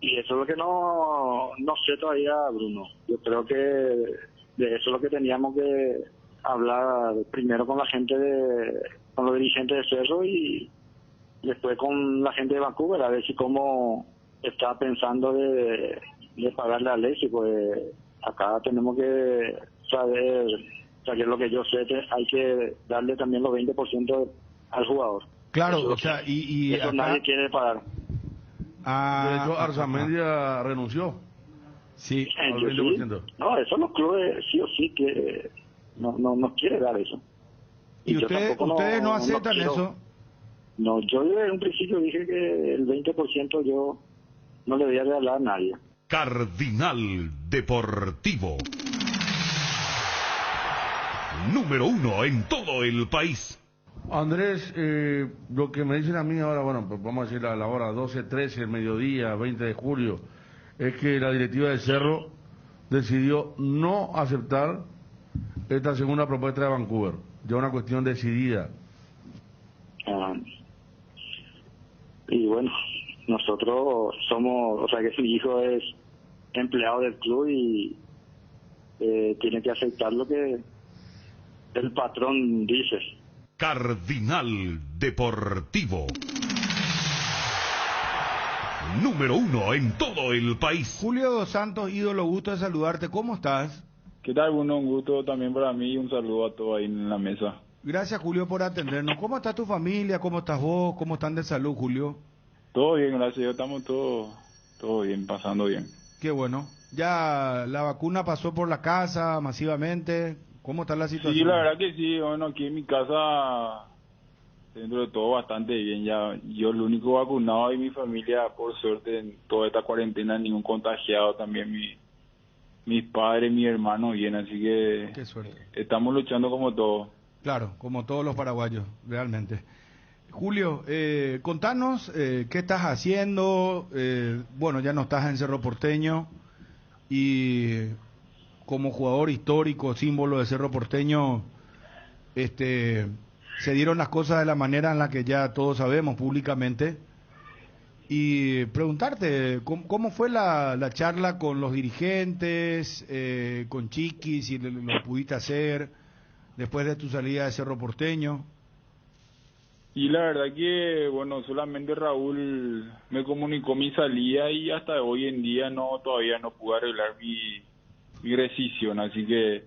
Y eso es lo que no sé todavía, Bruno. Yo creo que de eso es lo que teníamos que hablar primero con la gente con los dirigentes de Cerro y después con la gente de Vancouver, a ver si cómo está pensando de pagarle a Alexis. Pues acá tenemos que saber, o sea, que es lo que yo sé, que hay que darle también los 20% al jugador. Claro, eso, o sea, y eso acá nadie quiere pagar. De hecho, Arzamendia renunció. Sí, al Sí. 20%. No, eso los clubes sí o sí que no quiere dar eso. ¿Y yo ustedes tampoco no aceptan quiero. eso? No, yo desde un principio dije que el 20% yo no le voy a regalar a nadie. Cardinal Deportivo. Número 1 en todo el país. Andrés, lo que me dicen a mí ahora, bueno, pues vamos a decir a la hora 12, 13, el mediodía, 20 de julio, es que la directiva de Cerro decidió no aceptar esta segunda propuesta de Vancouver. Ya una cuestión decidida. Y bueno, nosotros somos, o sea que su hijo es empleado del club y tiene que aceptar lo que el patrón dice. Cardinal Deportivo. Número 1 en todo el país. Julio Dos Santos, ídolo, gusto de saludarte. ¿Cómo estás? ¿Qué tal, Bruno? Un gusto también para mí y un saludo a todos ahí en la mesa. Gracias, Julio, por atendernos. ¿Cómo está tu familia? ¿Cómo estás vos? ¿Cómo están de salud, Julio? Todo bien, gracias a Dios, estamos todo bien, pasando bien. Qué bueno. ¿Ya la vacuna pasó por la casa masivamente? ¿Cómo está la situación? Sí, la verdad que sí. Bueno, aquí en mi casa, dentro de todo, bastante bien. Ya yo el único vacunado y mi familia, por suerte, en toda esta cuarentena, ningún contagiado. También mis padres, mi hermano bien, así que Qué suerte. estamos luchando como todos. Claro, como todos los paraguayos, realmente. Julio, contanos qué estás haciendo. Bueno, ya no estás en Cerro Porteño y como jugador histórico, símbolo de Cerro Porteño, se dieron las cosas de la manera en la que ya todos sabemos públicamente. Y preguntarte, ¿cómo fue la charla con los dirigentes, con Chiqui, si lo pudiste hacer después de tu salida de Cerro Porteño? Y la verdad que, bueno, solamente Raúl me comunicó mi salida y hasta hoy en día todavía no pude arreglar mi rescisión, así que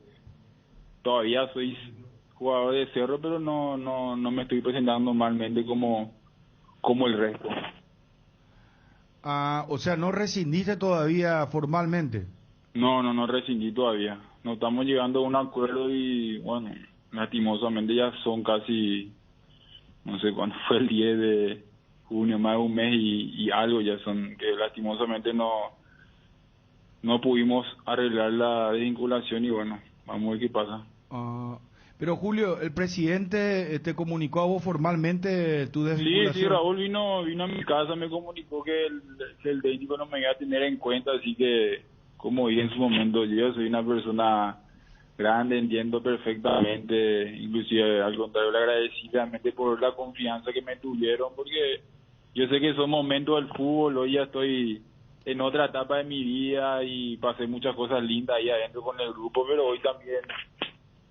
todavía soy jugador de Cerro, pero no me estoy presentando normalmente como el resto. Ah, o sea, ¿no rescindiste todavía formalmente? No rescindí todavía. No estamos llegando a un acuerdo y, bueno, lastimosamente ya son casi, no sé cuándo fue, el 10 de junio, más de un mes y algo ya son, que lastimosamente no pudimos arreglar la desvinculación y bueno, vamos a ver qué pasa. Pero Julio, ¿el presidente te comunicó a vos formalmente tu desvinculación? Sí, Raúl vino a mi casa, me comunicó que el técnico no me iba a tener en cuenta, así que, como dije en su momento, yo soy una persona grande, entiendo perfectamente, inclusive al contrario, le agradecí realmente por la confianza que me tuvieron, porque yo sé que son momentos del fútbol, hoy ya estoy en otra etapa de mi vida y pasé muchas cosas lindas ahí adentro con el grupo, pero hoy también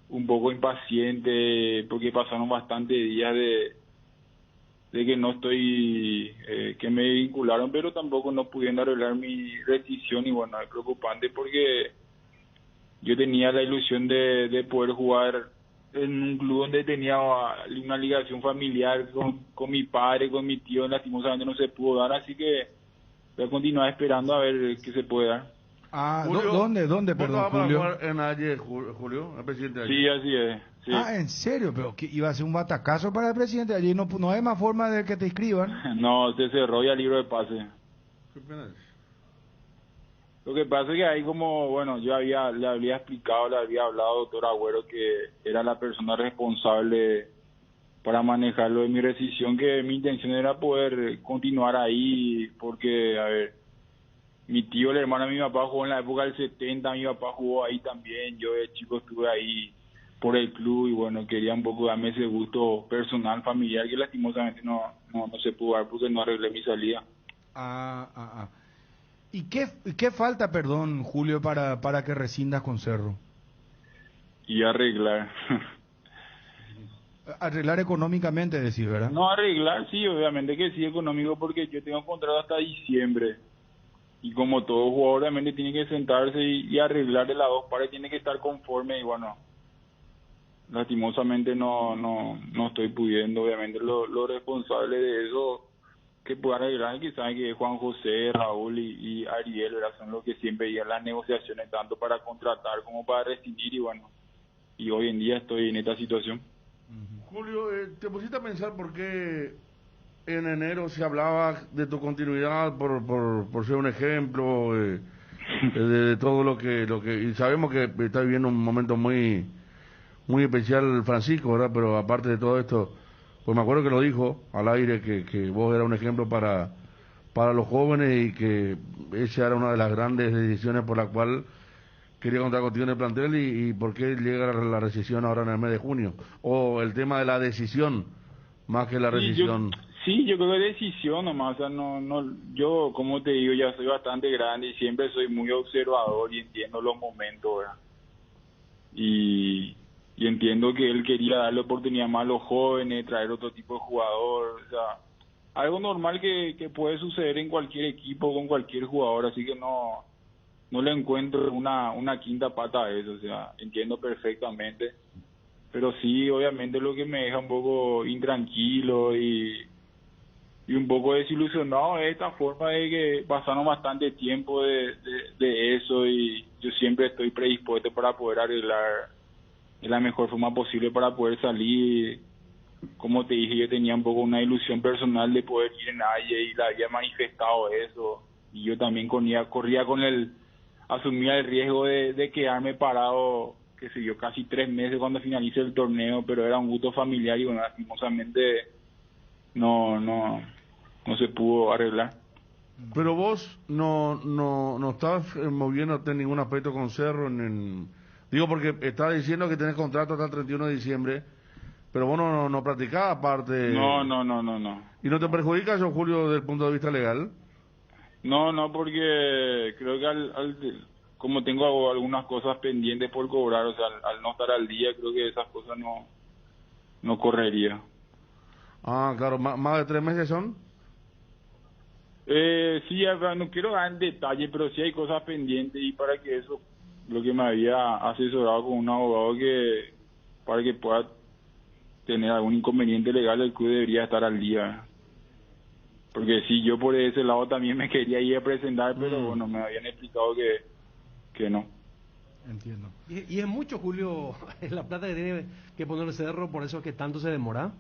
un poco impaciente porque pasaron bastantes días de que no estoy, que me vincularon, pero tampoco no pudiendo arreglar mi rescisión y bueno, es preocupante porque yo tenía la ilusión de poder jugar en un club donde tenía una ligación familiar con mi padre, con mi tío, lastimosamente no se pudo dar, así que voy a continuar esperando a ver qué se puede dar. Ah, Julio, ¿dónde, ¿vos perdón, estabas para Julio? jugar en ayer, Julio, el presidente de ayer? Sí, así es. Sí. Ah, ¿en serio? Pero que iba a ser un batacazo para el presidente. Allí no hay más forma de que te inscriban. No, se cerró ya el libro de pase. ¿Qué pena es? Lo que pasa es que ahí como, bueno, yo le había explicado, le había hablado al doctor Agüero que era la persona responsable para manejar lo de mi rescisión, que mi intención era poder continuar ahí, porque, a ver, mi tío, el hermano de mi papá jugó en la época del 70, mi papá jugó ahí también, yo de chico estuve ahí por el club y bueno, quería un poco darme ese gusto personal, familiar, que lastimosamente no se pudo dar porque no arreglé mi salida. ¿Y qué falta, perdón, Julio, para que rescindas con Cerro? Y arreglar. Arreglar económicamente, decís, ¿verdad? No arreglar, sí, obviamente que sí, económico, porque yo tengo contrato hasta diciembre. Y como todo jugador, obviamente tiene que sentarse y arreglar de las dos partes, tiene que estar conforme y bueno, lastimosamente no estoy pudiendo, obviamente lo responsable de eso que pueda arreglar, que saben que Juan José, Raúl y Ariel, ¿verdad? Son los que siempre llevan las negociaciones tanto para contratar como para rescindir y bueno, y hoy en día estoy en esta situación. Julio, ¿te pusiste a pensar por qué en enero se hablaba de tu continuidad por ser un ejemplo de todo lo que y sabemos que está viviendo un momento muy especial Francisco, ¿verdad? Pero aparte de todo esto, pues me acuerdo que lo dijo al aire que vos eras un ejemplo para los jóvenes y que esa era una de las grandes decisiones por la cual quería contar contigo en el plantel y por qué llega la rescisión ahora en el mes de junio, o el tema de la decisión más que la rescisión. Yo creo que decisión nomás, o sea, yo como te digo ya soy bastante grande y siempre soy muy observador y entiendo los momentos, ¿verdad? Y entiendo que él quería darle oportunidad más a los jóvenes, traer otro tipo de jugador, o sea, algo normal que puede suceder en cualquier equipo con cualquier jugador, así que no le encuentro una quinta pata a eso, o sea, entiendo perfectamente, pero sí, obviamente lo que me deja un poco intranquilo y un poco desilusionado es esta forma de que pasaron bastante tiempo de eso y yo siempre estoy predispuesto para poder arreglar de la mejor forma posible para poder salir. Como te dije, yo tenía un poco una ilusión personal de poder ir en Aye y le había manifestado eso y yo también corría con asumía el riesgo de quedarme parado, qué sé yo, casi 3 meses cuando finalice el torneo, pero era un gusto familiar y bueno, lastimosamente no se pudo arreglar. Pero vos no estás moviéndote en ningún aspecto con Cerro, digo porque estás diciendo que tenés contrato hasta el 31 de diciembre, pero vos no practicás aparte. No. ¿Y no te perjudica eso, Julio, desde el punto de vista legal? No, porque creo que como tengo algunas cosas pendientes por cobrar, o sea, al no estar al día, creo que esas cosas no correría. Ah, claro, ¿más de 3 meses son? Sí, no quiero dar en detalle, pero sí hay cosas pendientes y para que eso, lo que me había asesorado con un abogado que para que pueda tener algún inconveniente legal, el club debería estar al día. Porque sí, yo por ese lado también me quería ir a presentar, pero bueno, me habían explicado que no. Entiendo. ¿Y es mucho, Julio, la plata que tiene que poner el Cerro, por eso es que tanto se demora?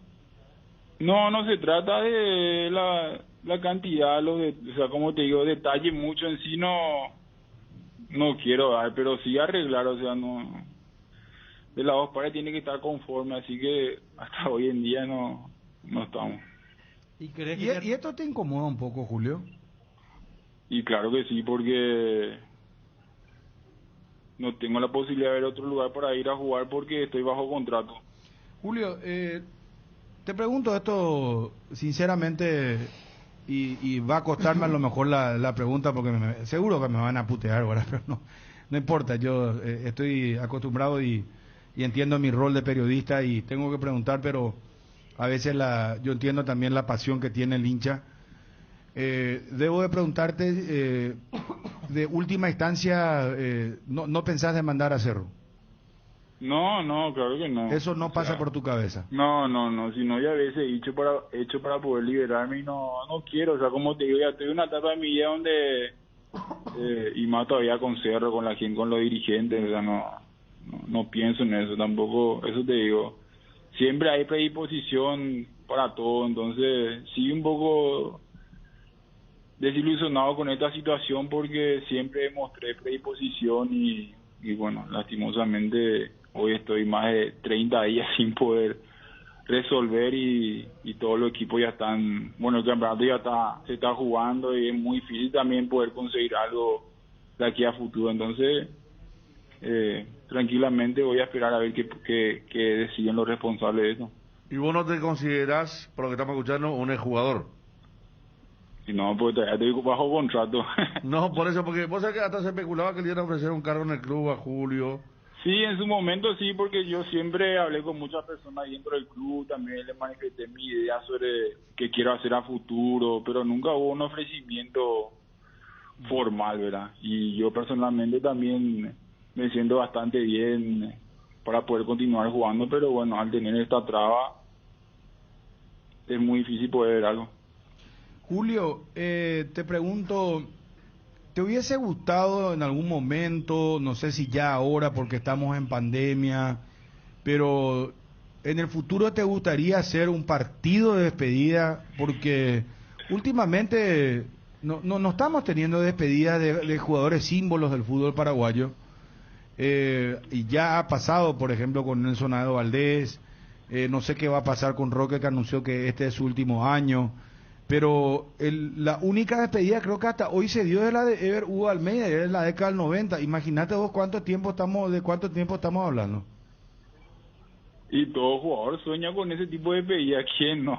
No se trata de la cantidad, o sea, como te digo, detalle mucho en sí no quiero dar, pero sí arreglar, o sea, no, de las dos partes tiene que estar conforme, así que hasta hoy en día no estamos. ¿Y esto te incomoda un poco, Julio? Y claro que sí, porque no tengo la posibilidad de ver otro lugar para ir a jugar porque estoy bajo contrato. Julio, te pregunto esto sinceramente y va a costarme a lo mejor la pregunta porque seguro que me van a putear ahora, pero no importa, yo estoy acostumbrado y entiendo mi rol de periodista y tengo que preguntar, pero a veces yo entiendo también la pasión que tiene el hincha. Debo de preguntarte, de última instancia, ¿no pensás de mandar a Cerro? No, claro que no. Eso no pasa por tu cabeza. No, si no ya hubiese hecho para poder liberarme y no quiero, o sea, como te digo, ya estoy en una etapa de mi vida donde y más todavía con Cerro, con la gente, con los dirigentes, o sea, no pienso en eso tampoco, eso te digo, siempre hay predisposición para todo, entonces sí un poco desilusionado con esta situación porque siempre mostré predisposición y bueno, lastimosamente hoy estoy más de 30 días sin poder resolver y todos los equipos ya están, bueno, el campeonato ya se está jugando y es muy difícil también poder conseguir algo de aquí a futuro, entonces tranquilamente voy a esperar a ver qué deciden los responsables de eso. ¿Y vos no te considerás, por lo que estamos escuchando, un exjugador? Si no, pues todavía estoy bajo contrato. No, por eso, porque vos sabés que hasta se especulaba que le iban a ofrecer un cargo en el club a Julio. Sí, en su momento sí, porque yo siempre hablé con muchas personas dentro del club, también les manifesté mi idea sobre qué quiero hacer a futuro, pero nunca hubo un ofrecimiento formal, ¿verdad? Y yo personalmente también me siento bastante bien para poder continuar jugando, pero bueno, al tener esta traba es muy difícil poder ver algo. Julio, te pregunto, ¿te hubiese gustado en algún momento, no sé si ya ahora porque estamos en pandemia, pero en el futuro te gustaría hacer un partido de despedida? Porque últimamente no estamos teniendo despedidas de jugadores símbolos del fútbol paraguayo. Y ya ha pasado, por ejemplo, con Nelson Aedo Valdés, no sé qué va a pasar con Roque, que anunció que este es su último año, pero la única despedida creo que hasta hoy se dio de la de Ever Hugo Almeida, es la década del 90. Imagínate vos de cuánto tiempo estamos hablando. Y todo jugador sueña con ese tipo de despedida, ¿quién no?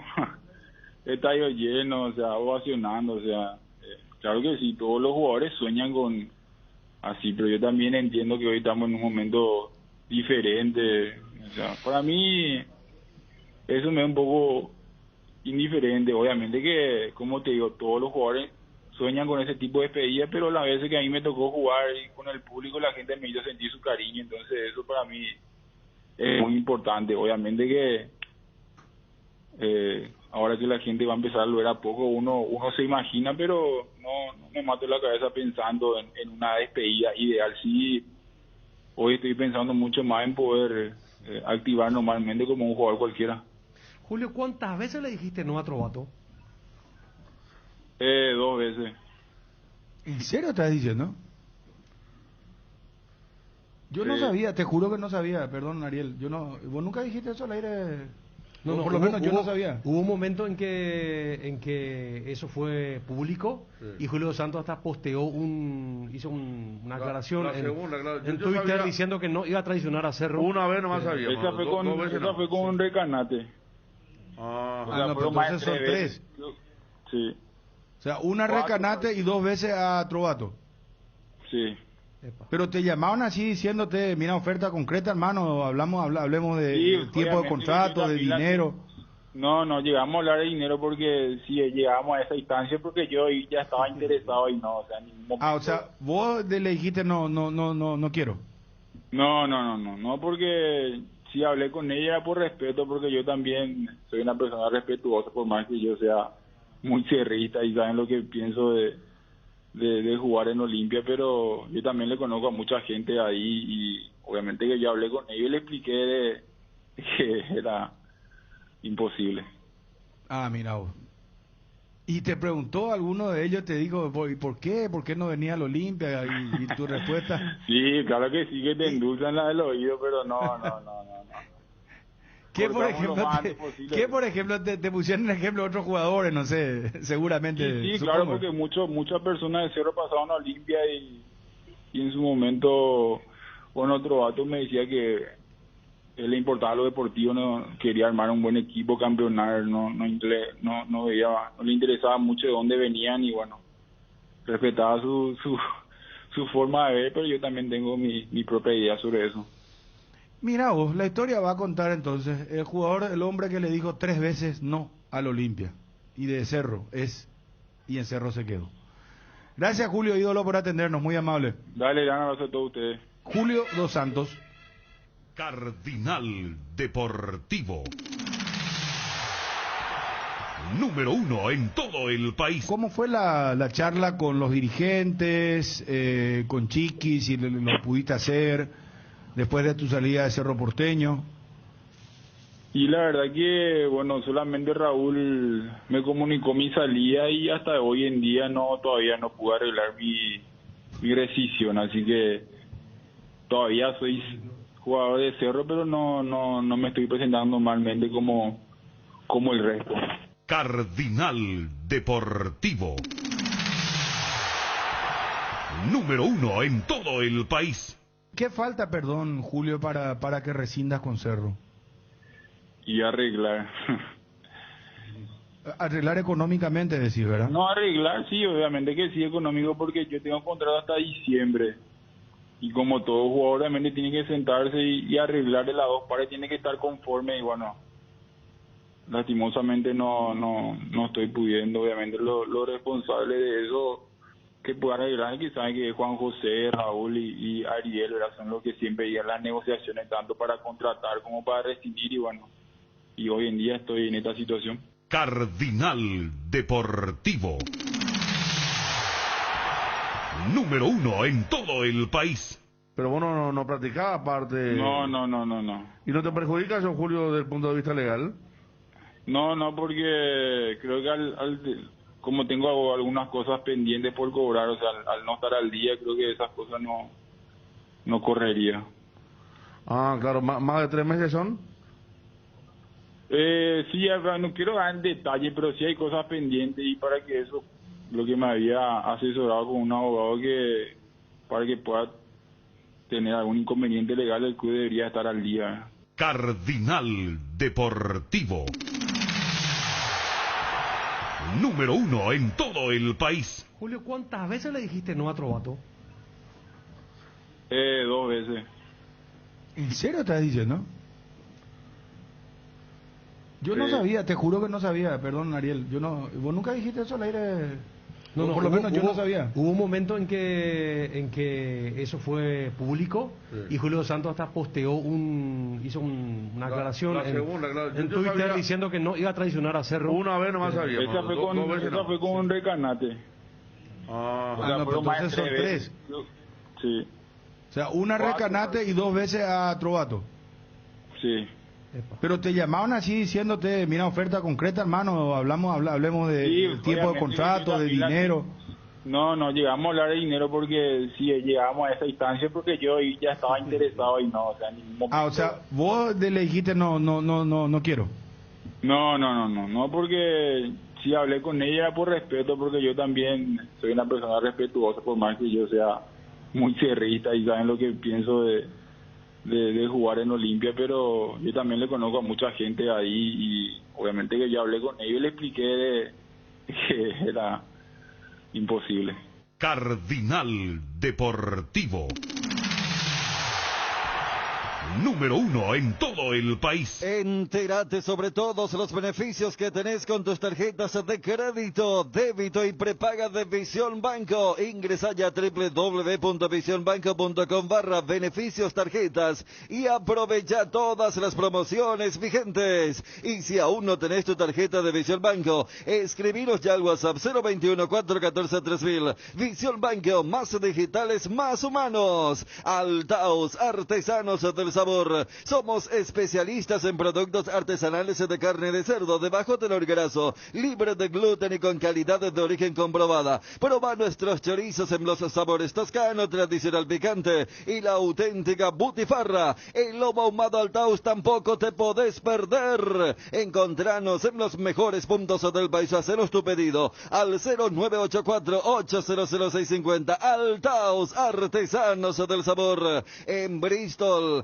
Estadio lleno, o sea, ovacionando, o sea, claro que sí, todos los jugadores sueñan con así, pero yo también entiendo que hoy estamos en un momento diferente, o sea, para mí eso me da un poco indiferente, obviamente que, como te digo, todos los jugadores sueñan con ese tipo de despedida, pero las veces que a mí me tocó jugar con el público, la gente me hizo sentir su cariño, entonces eso para mí es muy importante, obviamente que ahora que la gente va a empezar a volver a poco, uno se imagina, pero no me mato la cabeza pensando en una despedida ideal. Sí, hoy estoy pensando mucho más en poder activar normalmente como un jugador cualquiera. Julio, ¿cuántas veces le dijiste no a Trovato? 2 veces. ¿En serio estás diciendo? Yo no sabía, te juro que no sabía, perdón Ariel, vos nunca dijiste eso al aire. No, por lo menos yo no sabía. Hubo un momento en que eso fue público, y Julio Dos Santos hasta posteó hizo una aclaración en Twitter sabía, diciendo que no iba a traicionar a Cerro. Una vez nomás sabía. Esa fue con un recanate. No, pero entonces son 3. Sí. O sea, una recanate y 2 veces a Trovato. Sí. Pero te llamaban así diciéndote, mira, oferta concreta, hermano, hablemos de tiempo de contrato, de dinero. No llegamos a hablar de dinero porque si llegamos a esa instancia porque yo ya estaba interesado y no, o sea, en ningún momento. O sea, vos le dijiste no quiero. No, porque si hablé con ella era por respeto, porque yo también soy una persona respetuosa, por más que yo sea muy cerrista y saben lo que pienso de jugar en Olimpia, pero yo también le conozco a mucha gente ahí y obviamente que yo hablé con ellos y le expliqué que era imposible. Mira vos. ¿Y te preguntó alguno de ellos, te dijo, ¿por qué? ¿Por qué no venía al Olimpia? Y tu respuesta... Sí, claro que sí, que te endulzan la del oído, pero no. ¿Qué por ejemplo te pusieron en ejemplo otros jugadores, no sé, seguramente? Sí, claro, porque muchas personas de Cerro pasaron a Olimpia y en su momento con otro vato me decía que él le importaba lo deportivo, no quería armar un buen equipo, campeonar, no le interesaba mucho de dónde venían y bueno, respetaba su forma de ver, pero yo también tengo mi propia idea sobre eso. Mira vos, la historia va a contar entonces el hombre que le dijo 3 veces no al Olimpia y de Cerro y en Cerro se quedó. Gracias Julio Ídolo por atendernos, muy amable. Dale, gran abrazo a todos ustedes. Julio Dos Santos. Cardinal Deportivo. Número 1 en todo el país. ¿Cómo fue la charla con los dirigentes, con Chiqui, si lo pudiste hacer después de tu salida de Cerro Porteño? Y la verdad que, bueno, solamente Raúl me comunicó mi salida y hasta hoy en día todavía no pude arreglar mi rescisión, así que todavía soy jugador de Cerro, pero no me estoy presentando normalmente como el resto. Cardinal Deportivo. Número 1 en todo el país. ¿Qué falta, perdón, Julio, para que rescindas con Cerro? Y arreglar. Arreglar económicamente, decís, ¿verdad? No arreglar, sí, obviamente que sí, económico, porque yo tengo contrato hasta diciembre. Y como todo jugador, obviamente tiene que sentarse y arreglar de las dos partes, tiene que estar conforme. Y bueno, lastimosamente no estoy pudiendo. Obviamente lo responsable de eso que pueda arreglar, que saben que Juan José, Raúl y Ariel, ¿verdad? Son los que siempre llegan las negociaciones, tanto para contratar como para rescindir. Y bueno, y hoy en día estoy en esta situación. Cardinal Deportivo. Número 1 en todo el país. Pero vos no practicabas aparte. No. ¿Y no te perjudica eso, Julio, desde el punto de vista legal? No, porque creo que como tengo algunas cosas pendientes por cobrar, o sea, al no estar al día, creo que esas cosas no correría. Ah, claro, ¿más de 3 meses son? Sí, no quiero dar en detalle, pero sí hay cosas pendientes, y para que eso, lo que me había asesorado con un abogado, que para que pueda tener algún inconveniente legal, el club debería estar al día. Cardinal Deportivo. Número 1 en todo el país. Julio, ¿cuántas veces le dijiste no a Trovato? 2 veces. ¿En serio estás diciendo? Yo no sabía, te juro que no sabía, perdón, Ariel. ¿Vos nunca dijiste eso al aire? No, por lo menos yo no sabía. Hubo un momento en que eso fue público, y Julio Santos hasta posteó hizo una aclaración en Twitter diciendo que no iba a traicionar a Cerro. Una vez nomás sabía. Esa fue con un recanate. Pero entonces son 3. Sí. O sea, una recanate y 2 veces a Trovato. Sí. Pero te llamaban así diciéndote, mira, oferta concreta, hermano, hablemos de tiempo de contrato, de dinero. No llegamos a hablar de dinero, porque si llegamos a esa instancia, porque yo ya estaba interesado y no, o sea, en ningún momento. O sea, vos le dijiste no quiero. No, porque si hablé con ella por respeto, porque yo también soy una persona respetuosa, por más que yo sea muy cerrista y saben lo que pienso de jugar en Olimpia, pero yo también le conozco a mucha gente ahí, y obviamente que yo hablé con ellos y le expliqué que era imposible. Cardinal Deportivo. Número 1 en todo el país. Entérate sobre todos los beneficios que tenés con tus tarjetas de crédito, débito y prepaga de Visión Banco. Ingresa ya a www.visionbanco.com/beneficios tarjetas y aprovecha todas las promociones vigentes. Y si aún no tenés tu tarjeta de Visión Banco, escribiros ya al WhatsApp 021-414-3000. Visión Banco, más digitales, más humanos. Altaos, artesanos del sabor. Somos especialistas en productos artesanales de carne de cerdo de bajo tenor graso, libre de gluten y con calidad de origen comprobada. Proba nuestros chorizos en los sabores toscano, tradicional picante y la auténtica butifarra. El lomo ahumado Altaus tampoco te podés perder. Encontranos en los mejores puntos del país. Hacenos tu pedido al 0984-800-650. Altaus, artesanos del sabor. En Bristol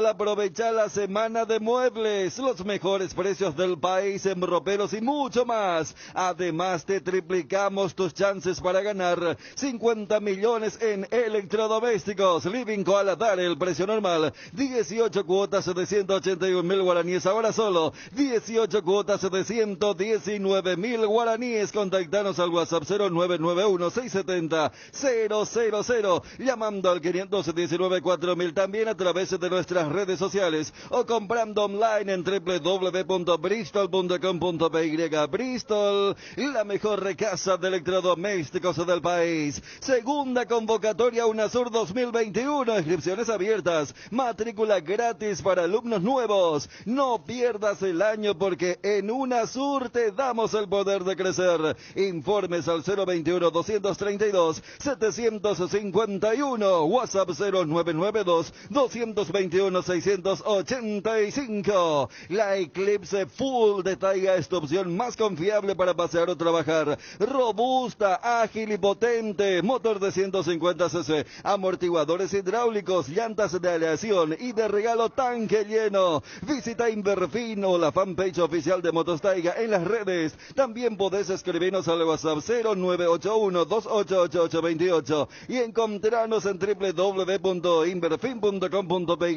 aprovecha la semana de muebles, los mejores precios del país en roperos y mucho más. Además te triplicamos tus chances para ganar 50 millones en electrodomésticos. Living Coaladar, el precio normal 18 cuotas de 181.000 guaraníes, ahora solo 18 cuotas de 119.000 guaraníes. Contactanos al WhatsApp 0991-670-000, llamando al 519-4000, también a través través de nuestras redes sociales o comprando online en www.bristol.com.py. Bristol, la mejor casa de electrodomésticos del país. Segunda convocatoria UNASUR 2021. Inscripciones abiertas. Matrícula gratis para alumnos nuevos. No pierdas el año porque en UNASUR te damos el poder de crecer. Informes al 021-232-751. WhatsApp 0992-221-685. La Eclipse Full de Taiga es tu opción más confiable para pasear o trabajar. Robusta, ágil y potente. Motor de 150 cc. Amortiguadores hidráulicos, llantas de aleación y de regalo tanque lleno. Visita Inverfin o la fanpage oficial de Motos Taiga en las redes. También podés escribirnos al WhatsApp 0981-288828 y encontrarnos en www.inverfin.com.py.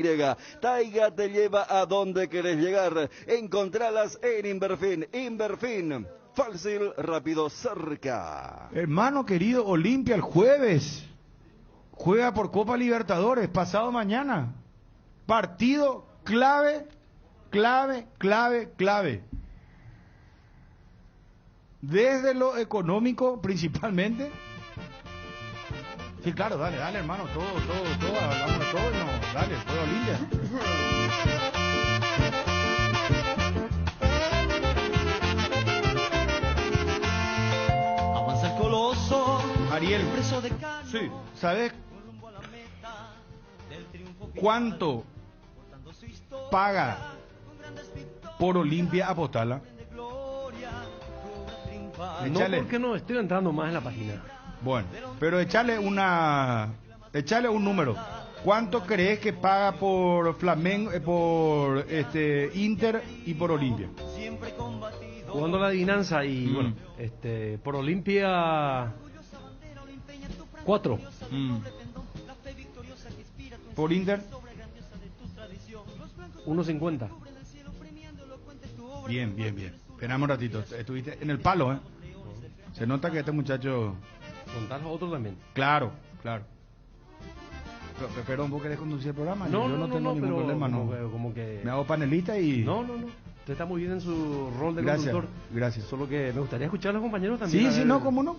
Taiga te lleva a donde querés llegar. Encontralas en Inverfin. Inverfin. Fácil, rápido, cerca. Hermano querido, Olimpia el jueves juega por Copa Libertadores, pasado mañana. Partido clave. Desde lo económico principalmente. Sí, claro, dale, hermano, todo, hablamos de todo, no, dale, juega Olimpia. Avanza el coloso. Ariel, sí, ¿sabes cuánto paga por Olimpia Apostala? No, porque no estoy entrando más en la página. Bueno, pero échale un número. ¿Cuánto crees que paga por Flamengo, por Inter y por Olimpia? Jugando la adivinanza y bueno, por Olimpia 4. Por Inter 1.50. Bien. Esperamos un ratito. Estuviste en el palo, ¿eh? Se nota que este muchacho... Contar los otros también. Claro. Pero vos querés conducir el programa. No, yo no tengo ningún problema, como que... Me hago panelista y... No. Usted está muy bien en su rol de conductor. Gracias. Solo que me gustaría escuchar a los compañeros también. Sí, no, ¿cómo no?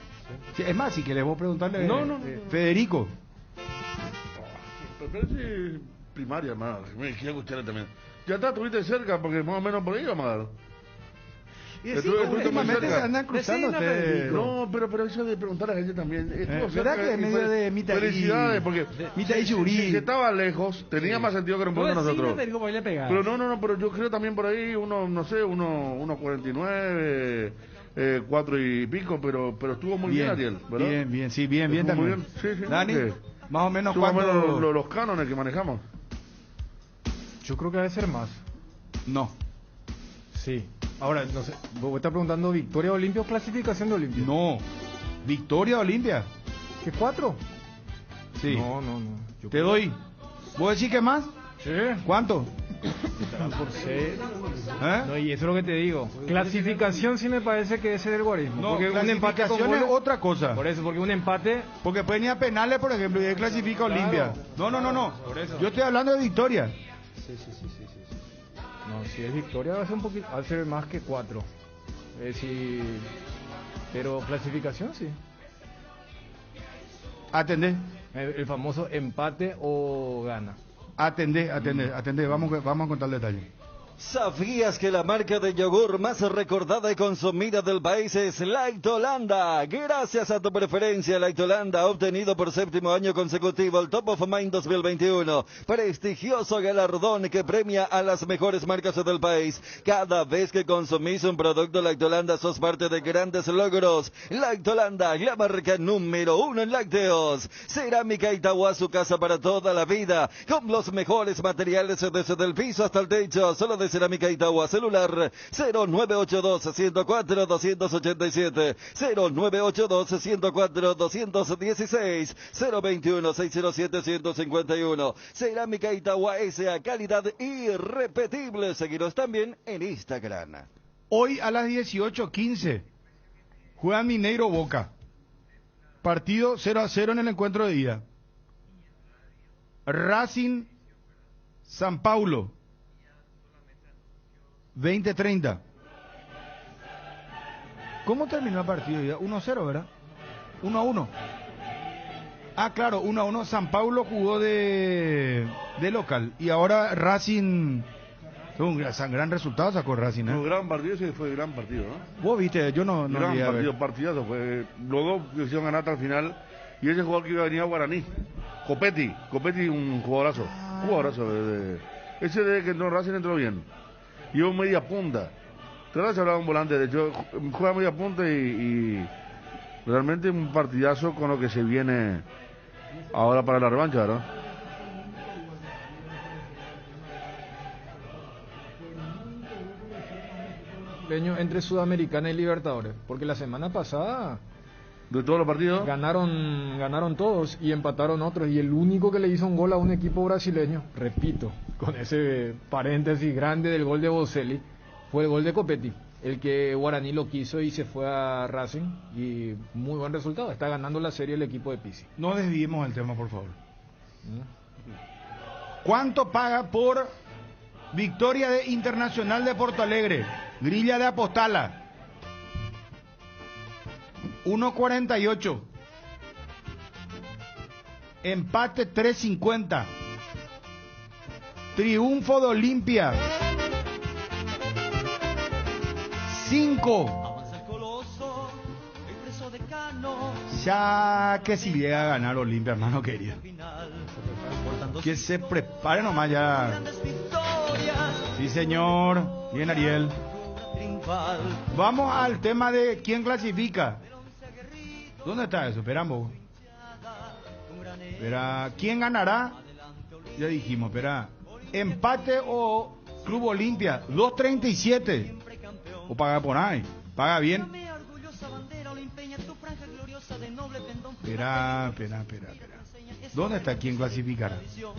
Sí, es más, si querés vos preguntarle... No. Federico. Pero es primaria, hermano. Me quiero escucharle también. Ya está, estuviste cerca porque más o menos por ahí vamos a dar. Y sí, últimamente se andan cruzando ustedes. No, pero eso de preguntar a la gente también. ¿Verdad que en medio de Mitaí? Felicidades, porque Mitaí Yurí. Si estaba lejos, tenía más sentido que era un poco nosotros. Pero no, pero yo creo también por ahí, uno 49, 4 y pico, pero estuvo muy bien, Ariel, ¿verdad? Bien, sí, bien también. Sí, Dani, más o menos cuánto... los cánones que manejamos. Yo creo que debe ser más. No. Sí. Ahora, no sé, vos estás preguntando victoria Olimpia o clasificación de Olimpia. No, victoria Olimpia. ¿Qué 4? Sí. No. Te doy. ¿Vos decís que más? Sí. ¿Cuánto? Por 6. No, y eso es lo que te digo. Clasificación sí me parece que ese es el guarismo. No, porque un empate es otra cosa. Por eso, porque un empate... Porque pueden ir a penales, por ejemplo, y él clasifica Olimpia. No. Por eso. Yo estoy hablando de victoria. Sí. No, si es victoria va a ser un poquito, va a ser más que 4. Pero clasificación sí. Atendé. El famoso empate o gana. Atendé. Vamos a contar el detalle. ¿Sabías que la marca de yogur más recordada y consumida del país es Lactolanda? Gracias a tu preferencia, Lactolanda ha obtenido por 7º año consecutivo el Top of Mind 2021, prestigioso galardón que premia a las mejores marcas del país. Cada vez que consumís un producto Lactolanda sos parte de grandes logros. Lactolanda, la marca número 1 en lácteos. Cerámica Itagua, su casa para toda la vida, con los mejores materiales desde el piso hasta el techo, solo de Cerámica Itagua. Celular 0982-104-287, 0982-104-216, 021-607-151. Cerámica Itagua S.A. calidad irrepetible. Seguiros también en Instagram. Hoy a las 18:15 juega Mineiro Boca. Partido 0-0 en el encuentro de ida. Racing San Paulo. 20:30. ¿Cómo terminó el partido ya? 1-0, ¿verdad? 1-1. Ah, claro, 1-1. San Paulo jugó de local. Y ahora Racing... Un gran resultado sacó Racing, ¿eh? Un gran partido, ese fue gran partido, ¿no? Vos viste, yo no gran llegué a ver. partidazo. Fue, los dos quisieron ganar hasta el final. Y ese jugador que iba a venir a Guaraní, Copetti, un jugadorazo. Ese de que entró Racing entró bien. Y un media punta. Te se hablaba un volante, de hecho, juega media punta y realmente un partidazo con lo que se viene ahora para la revancha, ¿verdad? Entre Sudamericana y Libertadores, porque la semana pasada de todos los partidos ganaron todos y empataron otros, y el único que le hizo un gol a un equipo brasileño, repito, con ese paréntesis grande del gol de Boselli, fue el gol de Copetti, el que Guaraní lo quiso y se fue a Racing, y muy buen resultado, está ganando la serie el equipo de Pizzi. No desviemos el tema, por favor. ¿Cuánto paga por victoria de Internacional de Porto Alegre? Grilla de Apostala. 1.48. Empate 3.50. Triunfo de Olimpia 5. Ya que si llega a ganar Olimpia, hermano querido, que se prepare nomás ya. Sí, señor. Bien, Ariel. Vamos al tema de quién clasifica. ¿Dónde está eso? Esperamos. Espera, ¿quién ganará? Ya dijimos, espera. Empate o Club Olimpia, 2.37. O paga por ahí. Paga bien. Espera. ¿Dónde está quién clasificará?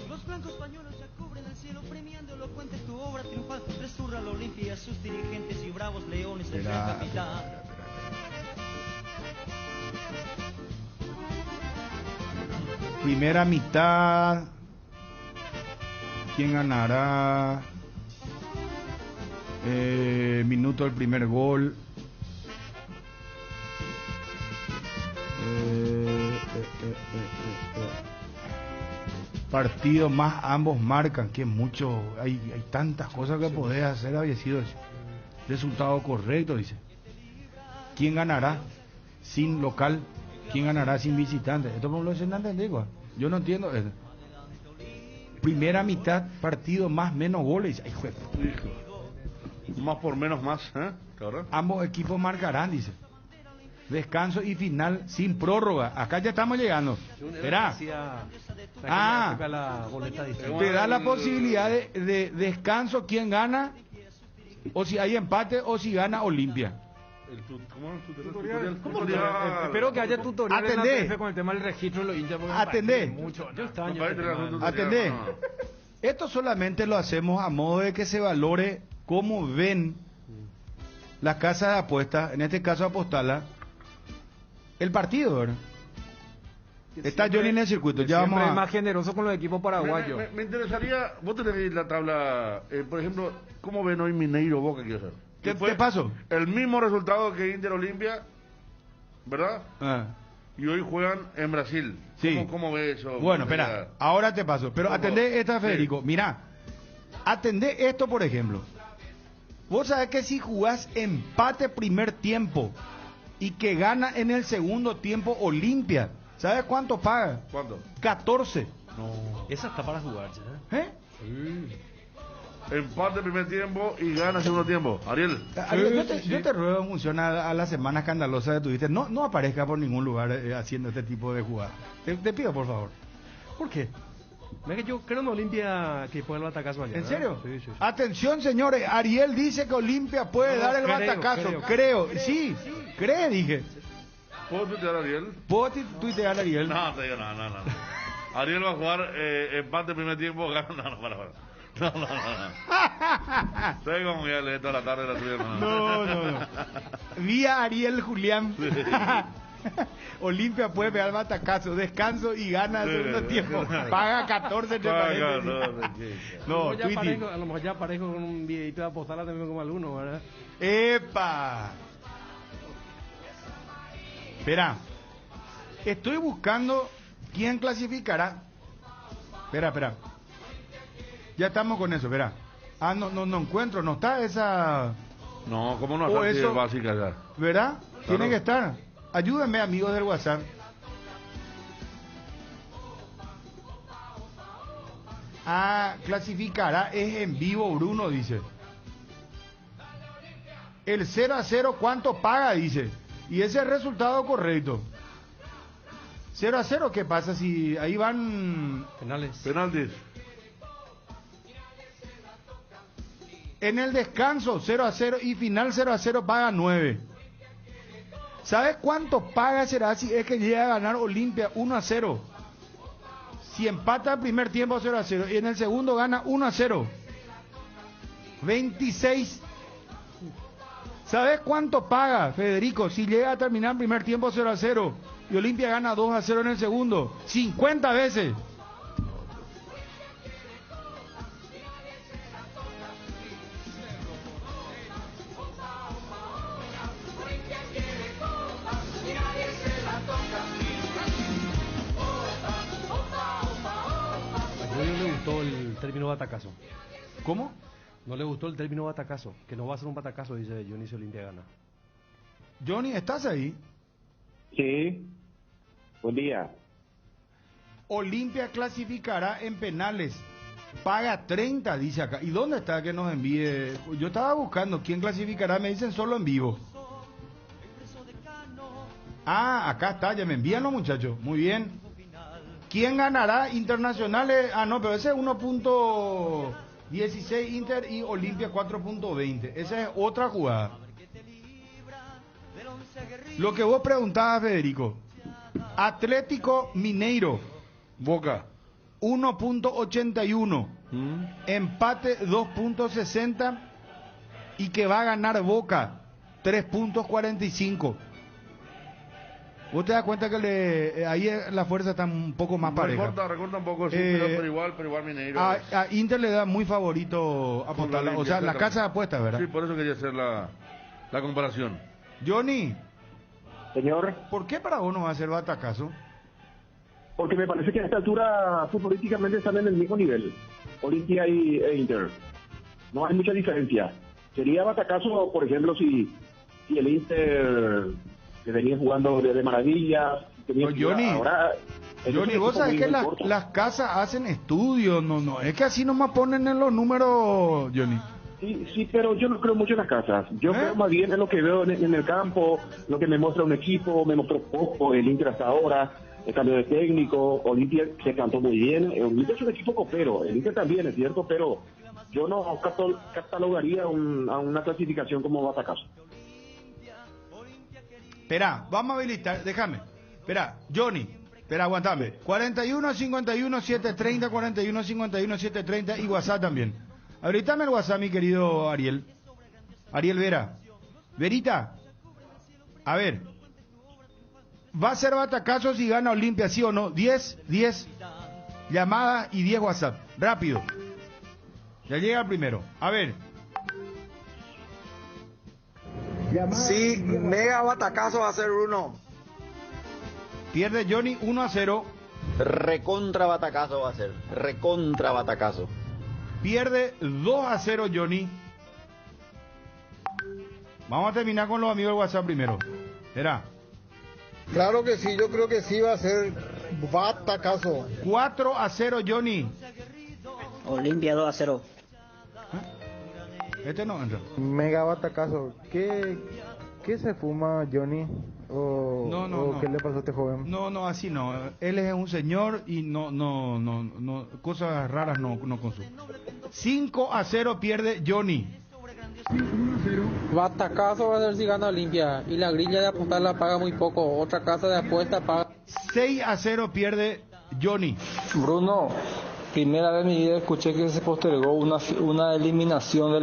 Los blancos pañuelos ya cubren el cielo, premiando elocuentes tu obra triunfal. Resurra la Olimpia, sus dirigentes y bravos leones de la capital. Primera mitad. ¿Quién ganará? Minuto del primer gol. Partido más, ambos marcan, que mucho, hay tantas cosas que podés hacer, había sido resultado correcto, dice. ¿Quién ganará sin local? ¿Quién ganará sin visitante? Esto no lo entendí, yo no entiendo eso. Primera mitad, partido más, menos goles. Ay, juez. Más por menos más, ¿eh? Ambos equipos marcarán, dice. Descanso y final sin prórroga. Acá ya estamos llegando. Espera. Te da la posibilidad de descanso quién gana, o si hay empate, o si gana Olimpia. Espero que haya tutorial en la TF con el tema del registro de los hinchas. Atendé. Esto solamente lo hacemos a modo de que se valore cómo ven las casas de apuestas, en este caso Apostala, el partido, ¿verdad? Está Johnny en el circuito, ya vamos a... más generoso con los equipos paraguayos. Me interesaría, vos tenés la tabla, por ejemplo, ¿cómo ven hoy Mineiro Boca? ¿Qué pasó? El mismo resultado que Inter Olimpia, ¿verdad? Y hoy juegan en Brasil. Sí. ¿Cómo ves eso? Bueno, espera, ahora te paso. Pero atendé esta, Federico. Sí. Mirá, atendé esto, por ejemplo. Vos sabés que si jugás empate primer tiempo y que gana en el segundo tiempo Olimpia, ¿sabes cuánto paga? ¿Cuánto? 14. No. Esa está para jugar, ¿eh? Sí. Empate primer tiempo y gana segundo tiempo. Ariel. Yo te ruego, en función a la semana escandalosa que tuviste, no aparezca por ningún lugar haciendo este tipo de jugadas. Te pido, por favor. ¿Por qué? Es que yo creo en Olimpia que puede el batacazo allá. ¿En serio? Sí. Atención, señores. Ariel dice que Olimpia puede dar el batacazo. Creo. Sí, cree, dije. ¿Puedo tuitear a Ariel? ¿Puedo tuitear a Ariel? No. Ariel va a jugar empate primer tiempo, gana. No. Estoy como ya leí toda la tarde la tuya. No. Vi a Ariel Julián Olimpia puede pegar batacazo, descanso y gana el segundo tiempo. Paga 14 entre paréntesis. No, a lo mejor ya aparezco con un videito de apostarla también como alguno, ¿verdad? ¡Epa! Espera. Estoy buscando quién clasificará. Espera. Ya estamos con eso, espera. No encuentro, no está esa... No, ¿cómo no está eso, básica ya? ¿Verdad? Claro. Tiene que estar. Ayúdenme, amigos del WhatsApp. Clasificará, es en vivo, Bruno, dice. El 0-0, ¿cuánto paga? Dice. Y ese es el resultado correcto. 0-0, ¿qué pasa si ahí van... Penaltis. En el descanso 0-0 y final 0-0 paga 9. ¿Sabes cuánto paga será si es que llega a ganar Olimpia 1-0? Si empata el primer tiempo 0-0 y en el segundo gana 1-0. 26. ¿Sabes cuánto paga, Federico, si llega a terminar el primer tiempo 0-0 y Olimpia gana 2-0 en el segundo? 50 veces. El término batacazo. ¿Cómo? No le gustó el término batacazo, que no va a ser un batacazo, dice Johnny, si Olimpia gana. Johnny, ¿estás ahí? Sí. Buen día. Olimpia clasificará en penales. Paga 30, dice acá. ¿Y dónde está que nos envíe? Yo estaba buscando quién clasificará, me dicen solo en vivo. Acá está, ya me envían los muchachos. Muy bien. ¿Quién ganará internacionales? No, pero ese es 1.16 Inter y Olimpia 4.20. Esa es otra jugada. Lo que vos preguntabas, Federico. Atlético Mineiro. Boca. 1.81. Empate 2.60. Y que va a ganar Boca 3.45. ¿Vos te das cuenta que ahí la fuerza está un poco más pareja? Recorta un poco, sí, pero igual Mineiro. A Inter le da muy favorito apostarla, o sea, la casa de apuestas, ¿verdad? Sí, por eso quería hacer la comparación. Johnny. Señor. ¿Por qué para vos no va a ser batacazo? Porque me parece que a esta altura futbolísticamente están en el mismo nivel, Olimpia e Inter. No hay mucha diferencia. Sería batacazo, por ejemplo, si el Inter... que venía jugando de maravilla. Johnny, vos sabés que las casas hacen estudios, no, es que así nomás ponen en los números, Johnny. Sí, pero yo no creo mucho en las casas. Yo creo más bien en lo que veo en el campo, lo que me muestra un equipo, me mostró poco el Inter hasta ahora, el cambio de técnico, Olimpia se cantó muy bien, el Inter es un equipo copero, el Inter también es cierto, pero yo no catalogaría a una clasificación como batacazo. Espera, vamos a habilitar, déjame. Espera, Johnny, aguantame. 41-51-730, 41-51-730 y WhatsApp también. Habilitame el WhatsApp, mi querido Ariel. Ariel Vera. Verita, a ver. ¿Va a ser batacazo si gana Olimpia, sí o no? 10 llamadas y 10 WhatsApp. Rápido. Ya llega el primero. A ver. Sí, mega batacazo va a ser Bruno. Pierde Johnny 1-0. Recontra batacazo va a ser. Recontra batacazo. Pierde 2-0 Johnny. Vamos a terminar con los amigos del WhatsApp primero. Era. Claro que sí, yo creo que sí va a ser batacazo. 4-0 Johnny. Olimpia 2-0. Este no entra. Mega batacazo. ¿Qué se fuma Johnny? ¿O qué le pasó a este joven? No, así no. Él es un señor y no cosas raras no consume. 5-0 pierde Johnny. Batacazo va a ser si gana Olimpia. Y la grilla de apostar la paga muy poco. Otra casa de apuesta paga. 6-0 pierde Johnny. Bruno, primera vez en mi vida escuché que se postergó una eliminación de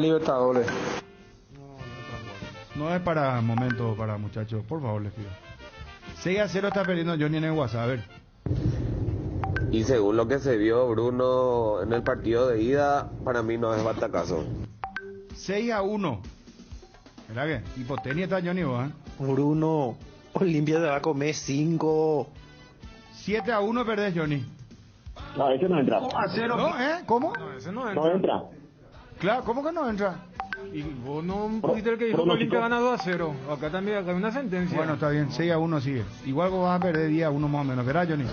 6-0 está perdiendo Johnny en el WhatsApp, a ver. Y según lo que se vio Bruno en el partido de ida, para mí no es batacazo. 6-1. ¿Verdad que? Hipotenia está Johnny vos, ¿eh? Bruno, Olimpia se va a comer 5. 7-1 perdés, Johnny. No, ese no entra. ¿No? ¿Cómo? No, ese no entra. No entra. Claro, ¿cómo que no entra? Y vos no pusiste el que dijo que Olimpia gana 2-0. Acá también acá hay una sentencia. Bueno, está bien, 6-1 sigue. Igual vos vas a perder 10-1 más o menos, ¿verdad, Johnny?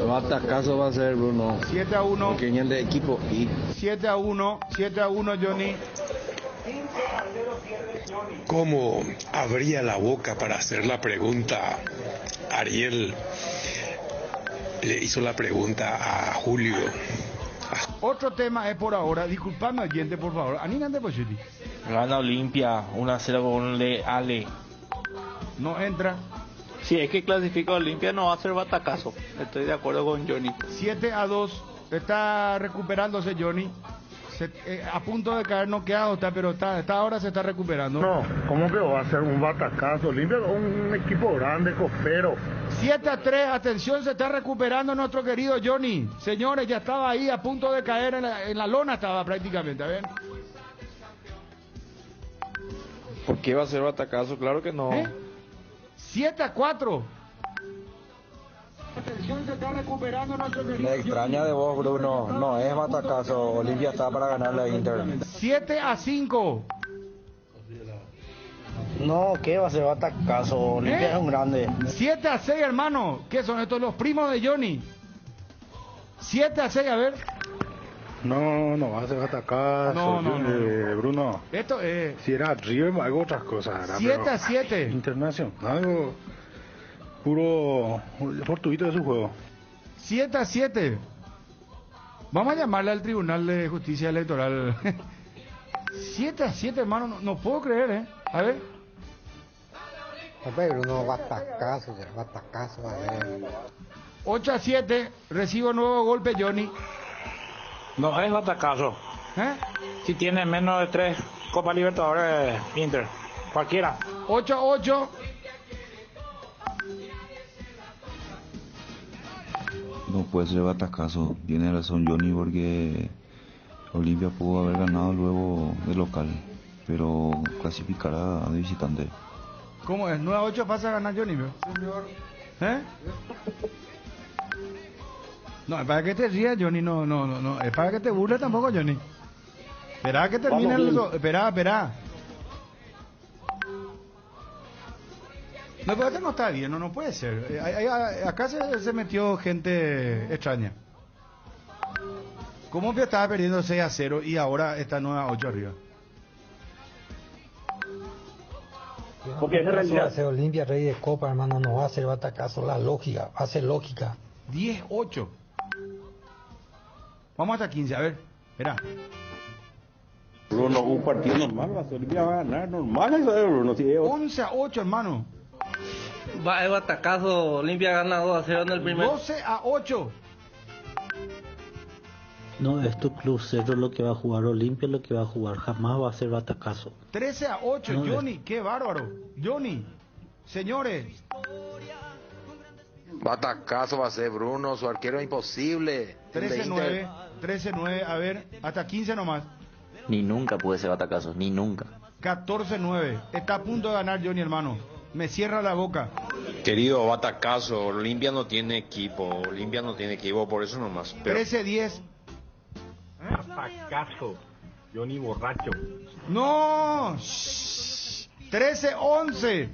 Batacazo va a ser, Bruno. 7-1. Porque vienen de equipo y 7-1, Johnny. ¿Cómo abría la boca para hacer la pregunta? Ariel le hizo la pregunta a Julio. Otro tema es por ahora, disculpadme oyente, por favor. Anina de Pochetti. Gana Olimpia 1-0 con Ale. No entra. Si es que clasifica Olimpia no va a ser batacazo. Estoy de acuerdo con Johnny. 7-2. Está recuperándose Johnny. A punto de caer noqueado está, pero está ahora se está recuperando. No, ¿cómo que va a ser un batacazo? Olimpia es un equipo grande, copero. 7-3, atención, se está recuperando nuestro querido Johnny. Señores, ya estaba ahí a punto de caer en la lona, estaba prácticamente, a ver. ¿por qué va a ser batacazo? Claro que no. 7-4. Atención, se está recuperando nuestro querido. Me extraña de vos, Bruno. No es batacazo. Olimpia está para ganarle a Inter. 7-5. No, ¿qué va a ser batacazo? Olimpia es un grande. 7-6, hermano. ¿Qué son estos? Los primos de Johnny. 7-6, a ver. No va a ser batacazo. No. Bruno. Esto es. Si era River, algo otras cosas. 7-7. Internacional, algo puro fortuito de su juego. 7-7. Vamos a llamarle al Tribunal de Justicia Electoral. 7-7, hermano. No puedo creer, A ver. Bruno, batacazo. A ver. 8-7. Recibo nuevo golpe, Johnny. No es batacazo. Si tiene menos de 3 Copa Libertadores, Inter. Cualquiera. 8-8. No puede ser batacazo. Tiene razón Johnny porque Olimpia pudo haber ganado luego de local, pero clasificará de visitante. ¿Cómo es? 9-8 pasa a ganar Johnny, ¿no? Señor. No, es para que te rías, Johnny, no. Es para que te burles tampoco, Johnny. Espera que termine el... Espera. No, pero esto no está bien, no puede ser. Acá se metió gente extraña. ¿Cómo que estaba perdiendo 6-0 y ahora está 9-8 arriba? Porque es realidad. Se Olimpia, rey de Copa, hermano, no va a ser batacazo. La lógica, hace lógica. 10-8. Vamos hasta 15, a ver. Espera. Bruno, un partido normal, Olimpia va a ganar normal, eso es, Bruno. 11-8, hermano. Va el batacazo, Olimpia gana 2-0 en el primer. 12-8. No, es tu club cero lo que va a jugar, Olimpia lo que va a jugar, jamás va a ser batacazo. 13-8, no, Johnny, qué bárbaro. Johnny, señores. Batacazo va a ser Bruno, su arquero es imposible. 13-9, a ver, hasta 15 nomás. Ni nunca puede ser batacazo, ni nunca. 14-9, está a punto de ganar Johnny, hermano. Me cierra la boca. Querido batacazo, Olimpia no tiene equipo, por eso nomás. Pero... 13-10. Batacazo, Johnny borracho. No, 13-11.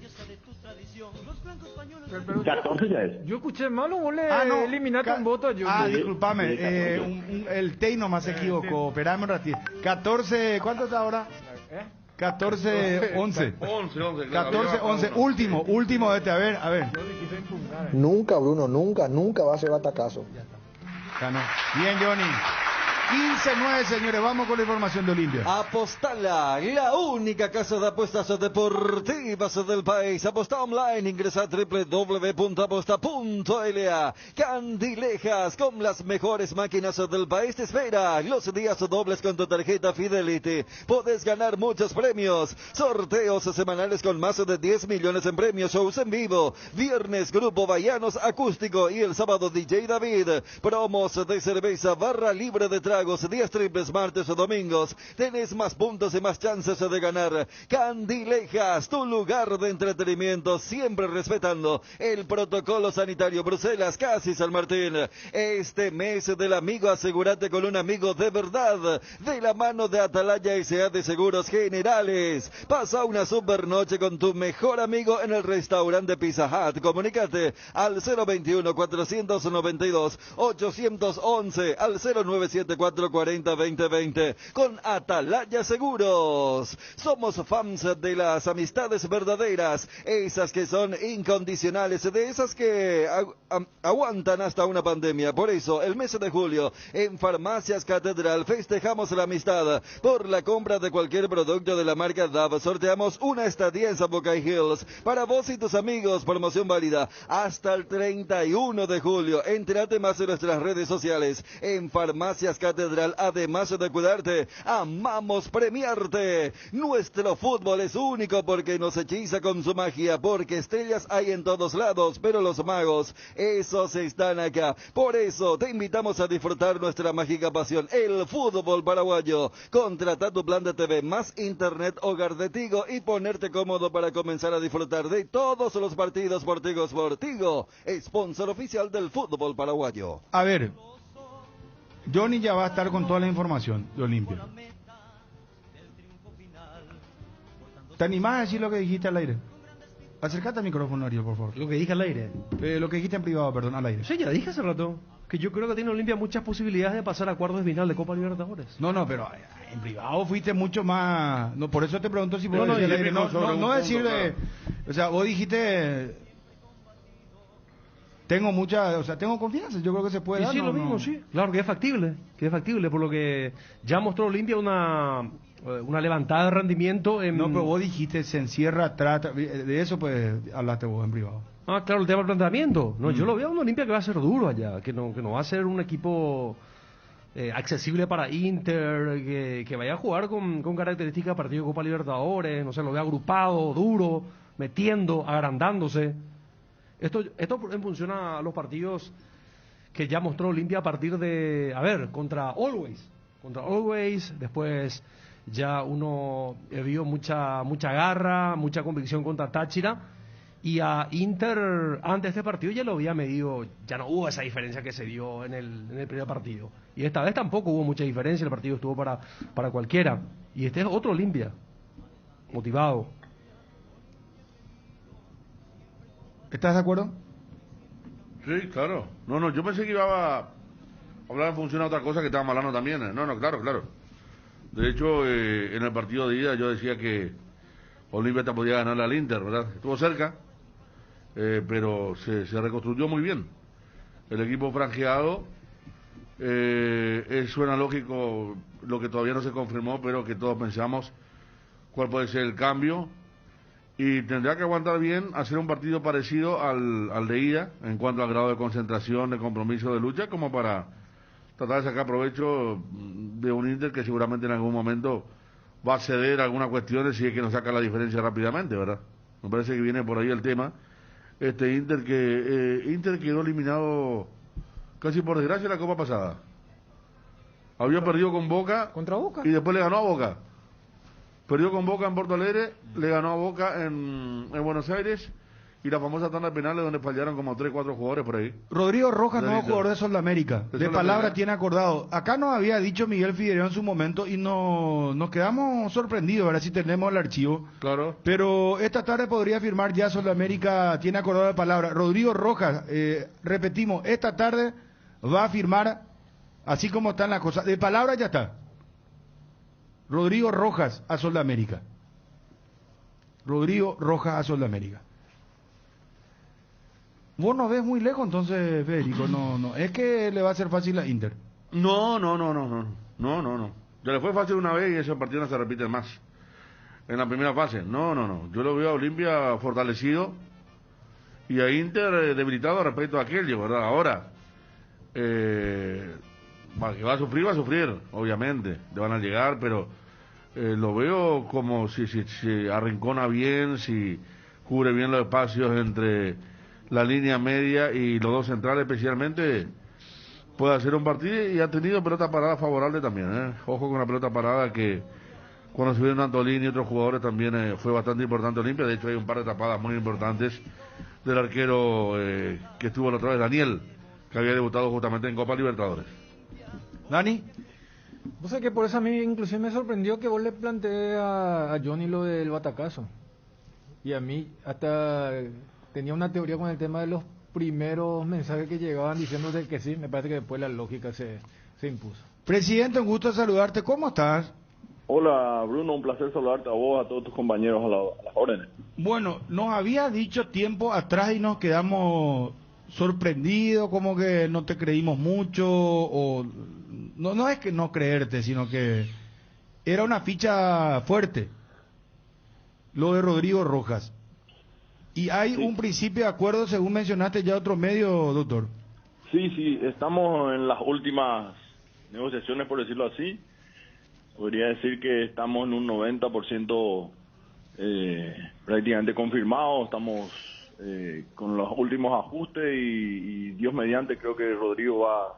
14 ya es. Yo escuché mal, vos le eliminaste un voto a Johnny. Disculpame, el Tey nomás se equivocó. Esperame un ratito. 14, ¿cuánto está ahora? 14-11. 14-11, último de este, a ver. Nunca, Bruno, nunca va a ser batacazo. Ganó. Bien, Johnny. 15-9, señores, vamos con la información de Olimpia. Apostala, la única casa de apuestas deportivas del país. Aposta online, ingresa a www.aposta.la. Candilejas, con las mejores máquinas del país, te espera los días dobles con tu tarjeta Fidelity. Podés ganar muchos premios, sorteos semanales con más de 10 millones en premios, shows en vivo, viernes Grupo Bahianos Acústico y el sábado DJ David. Promos de cerveza, barra libre de tragos, días triples, martes o domingos. Tenés más puntos y más chances de ganar. Candilejas, tu lugar de entretenimiento, siempre respetando el protocolo sanitario. Bruselas, casi San Martín. Este mes del amigo, asegúrate con un amigo de verdad, de la mano de Atalaya S.A. de Seguros Generales. Pasa una super noche con tu mejor amigo en el restaurante Pizza Hut. Comunícate al 021-492-811, al 0974-40-2020 con Atalaya Seguros. Somos fans de las amistades verdaderas, esas que son incondicionales, de esas que aguantan hasta una pandemia. Por eso, el mes de julio, en Farmacias Catedral, festejamos la amistad. Por la compra de cualquier producto de la marca DAV, sorteamos una estadía en Sabucay Hills para vos y tus amigos. Promoción válida hasta el 31 de julio. Entérate más en nuestras redes sociales. En Farmacias Catedral, además de cuidarte, amamos premiarte. Nuestro fútbol es único porque nos hechiza con su magia, porque estrellas hay en todos lados, pero los magos, esos están acá. Por eso te invitamos a disfrutar nuestra mágica pasión, el fútbol paraguayo. Contrata tu plan de TV más internet hogar de Tigo y ponerte cómodo para comenzar a disfrutar de todos los partidos por Tigo Sport. Tigo, sponsor oficial del fútbol paraguayo. A ver, Johnny ya va a estar con toda la información de Olimpia. ¿Te animás a decir lo que dijiste al aire? Acércate al micrófono, Ariel, por favor. Lo que dije al aire. Lo que dijiste en privado, perdón, al aire. Sí, ya dije hace rato que yo creo que tiene Olimpia muchas posibilidades de pasar a cuartos de final de Copa Libertadores. No, pero en privado fuiste mucho más... No, por eso te pregunto si puedo decir al aire. No decirle... O sea, vos dijiste... Tengo confianza, yo creo que se puede dar. Sí, lo mismo, sí. Claro que es factible, por lo que ya mostró Olimpia una levantada de rendimiento en... No, pero vos dijiste, se encierra, trata, de eso pues hablaste vos en privado. Ah, claro, el tema del planteamiento. No, yo lo veo a un Olimpia que va a ser duro allá, que no va a ser un equipo accesible para Inter, que vaya a jugar con características de partido de Copa Libertadores, no sé, lo veo agrupado, duro, metiendo, agrandándose. Esto en función a los partidos que ya mostró Olimpia a partir de, contra Always, después ya uno vio mucha garra, mucha convicción contra Táchira, y a Inter antes de este partido ya lo había medido, ya no hubo esa diferencia que se dio en el primer partido, y esta vez tampoco hubo mucha diferencia, el partido estuvo para cualquiera, y este es otro Olimpia, motivado. ¿Estás de acuerdo? Sí, claro. No, yo pensé que iba a hablar en función a otra cosa que estábamos hablando también. No, claro. De hecho, en el partido de ida yo decía que Olimpia te podía ganar al Inter, ¿verdad? Estuvo cerca, pero se reconstruyó muy bien. El equipo franjeado, suena lógico lo que todavía no se confirmó, pero que todos pensamos cuál puede ser el cambio. Y tendrá que aguantar bien, hacer un partido parecido al de ida, en cuanto al grado de concentración, de compromiso, de lucha, como para tratar de sacar provecho de un Inter que seguramente en algún momento va a ceder a algunas cuestiones si es que nos saca la diferencia rápidamente, ¿verdad? Me parece que viene por ahí el tema. Inter quedó eliminado casi por desgracia en la Copa pasada. Había perdido con Boca. ¿Contra Boca? Y después le ganó a Boca. Perdió con Boca en Porto Alegre, le ganó a Boca en Buenos Aires, y la famosa tanda de penales donde fallaron como 3-4 jugadores por ahí. Rodrigo Rojas, nuevo jugador de Sudamérica. De palabra tiene acordado. Acá nos había dicho Miguel Figueroa en su momento y nos quedamos sorprendidos, ¿verdad? Si tenemos el archivo. Claro. Pero esta tarde podría firmar ya Sudamérica, tiene acordado de palabra. Rodrigo Rojas, repetimos, esta tarde va a firmar, así como están las cosas. De palabra ya está. Rodrigo Rojas a Sudamérica. Rodrigo Rojas a Sudamérica. Vos no ves muy lejos entonces, Federico. No, es que le va a ser fácil a Inter. No. Ya le fue fácil una vez y ese partido no se repite más. En la primera fase, no. Yo lo veo a Olimpia fortalecido y a Inter debilitado respecto a aquello, ¿verdad? Ahora, que va a sufrir, obviamente, le van a llegar, pero lo veo como si arrincona bien, si cubre bien los espacios entre la línea media y los dos centrales especialmente, puede hacer un partido y ha tenido pelota parada favorable también, ¿eh? Ojo con la pelota parada que cuando se vieron Antolini y otros jugadores también fue bastante importante Olimpia. De hecho hay un par de tapadas muy importantes del arquero que estuvo la otra vez, Daniel, que había debutado justamente en Copa Libertadores. Dani. Vos sabés que por eso a mí inclusive me sorprendió que vos le planteé a Johnny lo del batacazo. Y a mí hasta tenía una teoría con el tema de los primeros mensajes que llegaban diciendo de que sí. Me parece que después la lógica se impuso. Presidente, un gusto saludarte. ¿Cómo estás? Hola Bruno, un placer saludarte a vos, a todos tus compañeros, a las órdenes. Bueno, nos había dicho tiempo atrás y nos quedamos sorprendidos, como que no te creímos mucho, o no es que no creerte, sino que era una ficha fuerte, lo de Rodrigo Rojas. Y hay un principio de acuerdo, según mencionaste ya otro medio, doctor. Sí, estamos en las últimas negociaciones, por decirlo así. Podría decir que estamos en un 90% prácticamente confirmado, estamos con los últimos ajustes y Dios mediante creo que Rodrigo va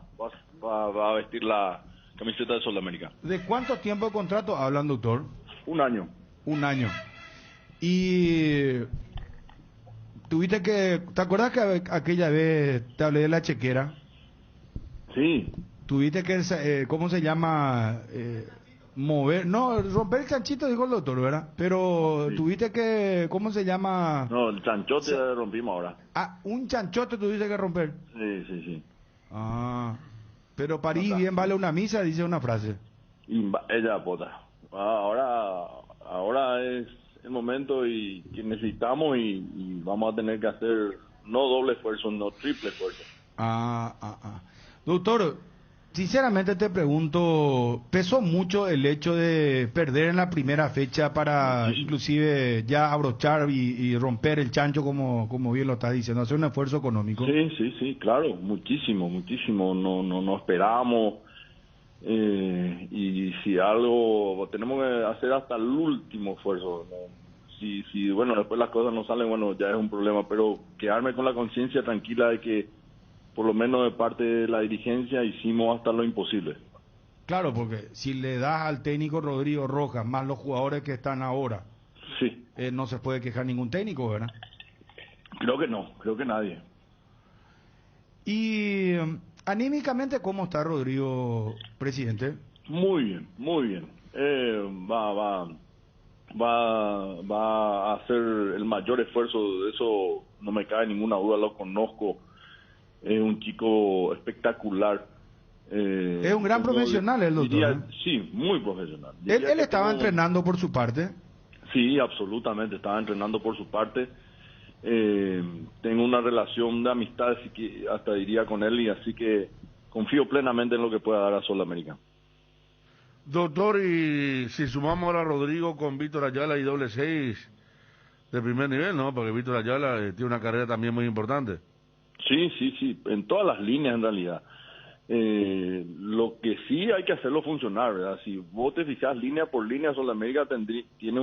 a vestir la camiseta de Sudamérica. ¿De cuánto tiempo de contrato hablan, doctor? Un año. Y tuviste que, ¿te acuerdas que aquella vez te hablé de la chequera? Sí. Tuviste que, ¿cómo se llama? Romper el chanchito, dijo el doctor, ¿verdad? Pero sí. Tuviste que, ¿cómo se llama? No, el chanchote rompimos ahora. Ah, un chanchote tuviste que romper. Sí. Ah, pero París bien vale una misa, dice una frase. Ella pota. Ahora es el momento y que necesitamos y vamos a tener que hacer no doble esfuerzo, no triple esfuerzo. Doctor, sinceramente te pregunto, ¿pesó mucho el hecho de perder en la primera fecha para inclusive ya abrochar y romper el chancho como bien lo estás diciendo, hacer un esfuerzo económico? Sí, claro, muchísimo, no esperábamos y si algo tenemos que hacer hasta el último esfuerzo, ¿no? Si bueno, después las cosas no salen, bueno, ya es un problema, pero quedarme con la conciencia tranquila de que por lo menos de parte de la dirigencia hicimos hasta lo imposible. Claro, porque si le das al técnico Rodrigo Rojas más los jugadores que están ahora, sí, no se puede quejar ningún técnico, ¿verdad? Creo que nadie. Y anímicamente, ¿cómo está Rodrigo, presidente? Muy bien. Va a hacer el mayor esfuerzo, de eso no me cabe ninguna duda, lo conozco. Es un chico espectacular. Es un gran profesional el doctor. Sí, muy profesional. ¿Él estaba entrenando por su parte? Sí, absolutamente, estaba entrenando por su parte. Tengo una relación de amistad, así que hasta diría con él, y así que confío plenamente en lo que pueda dar a Sudamérica. Doctor, y si sumamos ahora a Rodrigo con Víctor Ayala y doble 6 de primer nivel, ¿no? Porque Víctor Ayala tiene una carrera también muy importante. Sí, en todas las líneas en realidad. Lo que sí hay que hacerlo funcionar, ¿verdad? Si vos te fijas línea por línea, Sudamérica tiene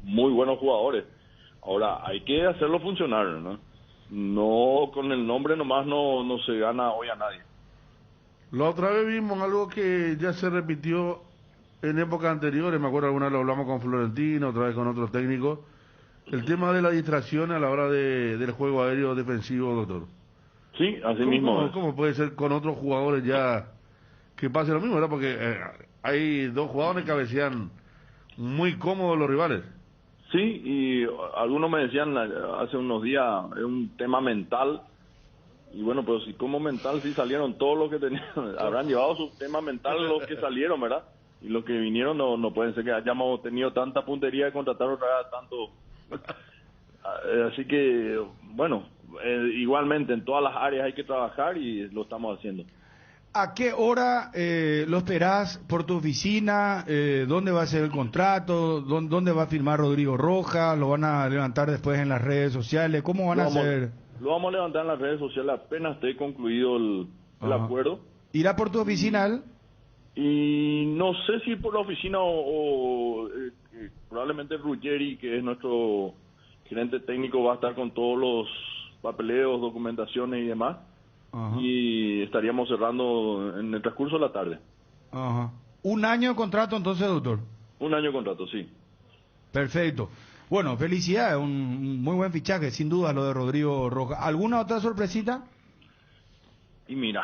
muy buenos jugadores. Ahora, hay que hacerlo funcionar, ¿no? No con el nombre nomás no se gana hoy a nadie. La otra vez vimos algo que ya se repitió en épocas anteriores, me acuerdo alguna vez lo hablamos con Florentino, otra vez con otros técnicos, el tema de la distracción a la hora del juego aéreo defensivo, doctor. Sí, así mismo. ¿Cómo puede ser con otros jugadores ya que pase lo mismo, verdad? Porque hay dos jugadores que cabecean muy cómodos los rivales. Sí, y algunos me decían hace unos días, es un tema mental. Y bueno, pero si como mental sí salieron todos los que tenían, habrán llevado su tema mental los que salieron, ¿verdad? Y los que vinieron no pueden ser que hayamos tenido tanta puntería de contratar otra vez tanto. Así que, bueno, igualmente en todas las áreas hay que trabajar y lo estamos haciendo. ¿A qué hora lo esperás por tu oficina? ¿Dónde va a ser el contrato? ¿Dónde va a firmar Rodrigo Rojas? ¿Lo van a levantar después en las redes sociales? ¿Cómo van a hacer? Lo vamos a levantar en las redes sociales apenas esté concluido el acuerdo. ¿Irá por tu oficina él? Y no sé si por la oficina o probablemente Ruggeri, que es nuestro gerente técnico, va a estar con todos los papeleos, documentaciones y demás. Ajá. Y estaríamos cerrando en el transcurso de la tarde. Ajá. ¿Un año de contrato entonces, doctor? Un año de contrato, sí. Perfecto. Bueno, felicidades, un muy buen fichaje, sin duda, lo de Rodrigo Rojas. ¿Alguna otra sorpresita? Y mira,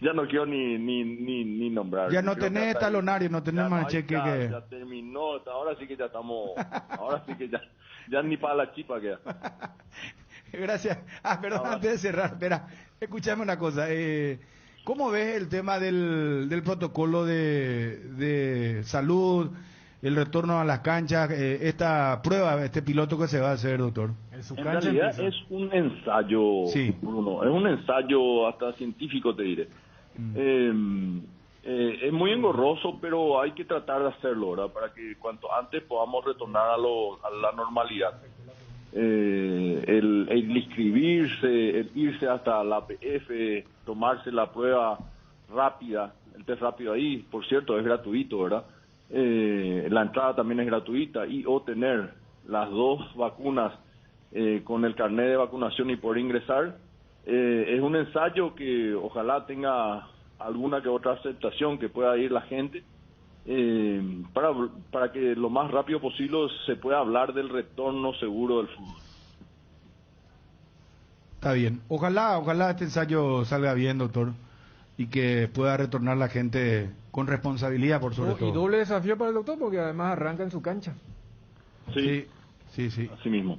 ya no quiero ni nombrar. Ya no tenés talonario, no tenés más cheque que... Ya terminó, ahora sí que ya estamos... ahora sí que ya ni para la chipa queda. Gracias. Perdón, antes de cerrar, espera, escúchame una cosa. ¿Cómo ves el tema del protocolo de salud, el retorno a las canchas, esta prueba, este piloto que se va a hahacer, doctor? En realidad es un ensayo, sí. Bruno, es un ensayo hasta científico, te diré. Es muy engorroso, pero hay que tratar de hacerlo, ¿verdad? Para que cuanto antes podamos retornar a la normalidad. El inscribirse, el irse hasta la APF, tomarse la prueba rápida, el test rápido ahí, por cierto, es gratuito, ¿verdad? La entrada también es gratuita y obtener las 2 vacunas con el carnet de vacunación y poder ingresar, es un ensayo que ojalá tenga alguna que otra aceptación, que pueda ir la gente, para que lo más rápido posible se pueda hablar del retorno seguro del fútbol. Está bien. Ojalá este ensayo salga bien, doctor, y que pueda retornar la gente con responsabilidad, por sobre todo. Y doble desafío para el doctor, porque además arranca en su cancha. Sí. Así mismo.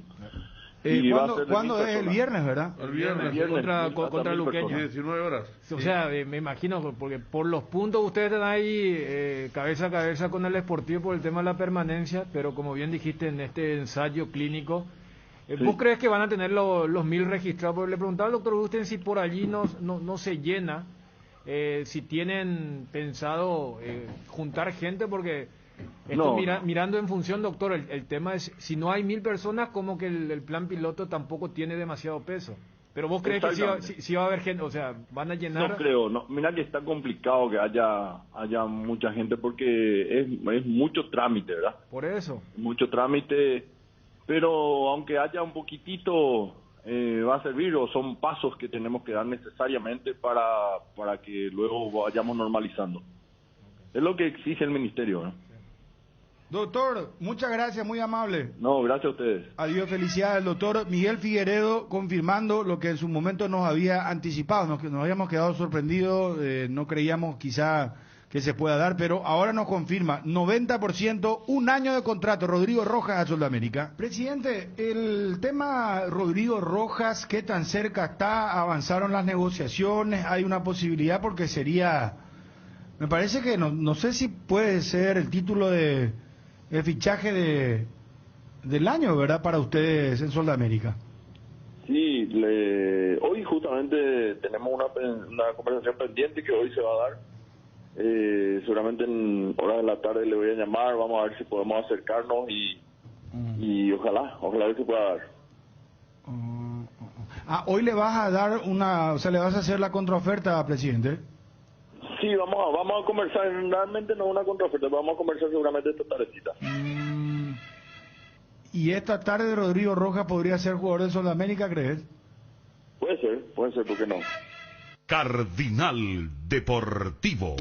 ¿Cuándo es? El viernes, ¿verdad? El viernes. Contra Luqueño. 19 horas. O sea, me imagino, porque por los puntos ustedes están ahí cabeza a cabeza con el Sportivo por el tema de la permanencia, pero como bien dijiste en este ensayo clínico, ¿vos crees que van a tener los 1000 registrados? Porque le preguntaba al doctor Gusten si por allí no se llena, si tienen pensado juntar gente, porque... Esto mirando en función, doctor, el tema es, si no hay 1000 personas, como que el plan piloto tampoco tiene demasiado peso. Pero vos crees que sí va a haber gente, o sea, van a llenar... No creo, mira que está complicado que haya mucha gente, porque es mucho trámite, ¿verdad? Por eso. Mucho trámite, pero aunque haya un poquitito, va a servir, o son pasos que tenemos que dar necesariamente para que luego vayamos normalizando. Es lo que exige el ministerio, ¿no? Doctor, muchas gracias, muy amable. No, gracias a ustedes. Adiós, felicidades, doctor Miguel Figueredo, confirmando lo que en su momento nos había anticipado, nos habíamos quedado sorprendidos, no creíamos quizá que se pueda dar, pero ahora nos confirma, 90%, un año de contrato, Rodrigo Rojas a Sudamérica. Presidente, el tema Rodrigo Rojas, ¿qué tan cerca está? ¿Avanzaron las negociaciones? ¿Hay una posibilidad? Porque sería, me parece que no sé si puede ser el título de el fichaje del año, ¿verdad? Para ustedes en Sudamérica. Sí, hoy justamente tenemos una conversación pendiente que hoy se va a dar. Seguramente en horas de la tarde le voy a llamar, vamos a ver si podemos acercarnos y ojalá que se pueda dar. Hoy le vas a dar le vas a hacer la contraoferta, presidente. Sí, vamos a conversar, realmente no una contraoferta, vamos a conversar seguramente esta tardecita. ¿Y esta tarde Rodrigo Rojas podría ser jugador de Sudamérica, crees? Puede ser, ¿por qué no? Cardinal Deportivo.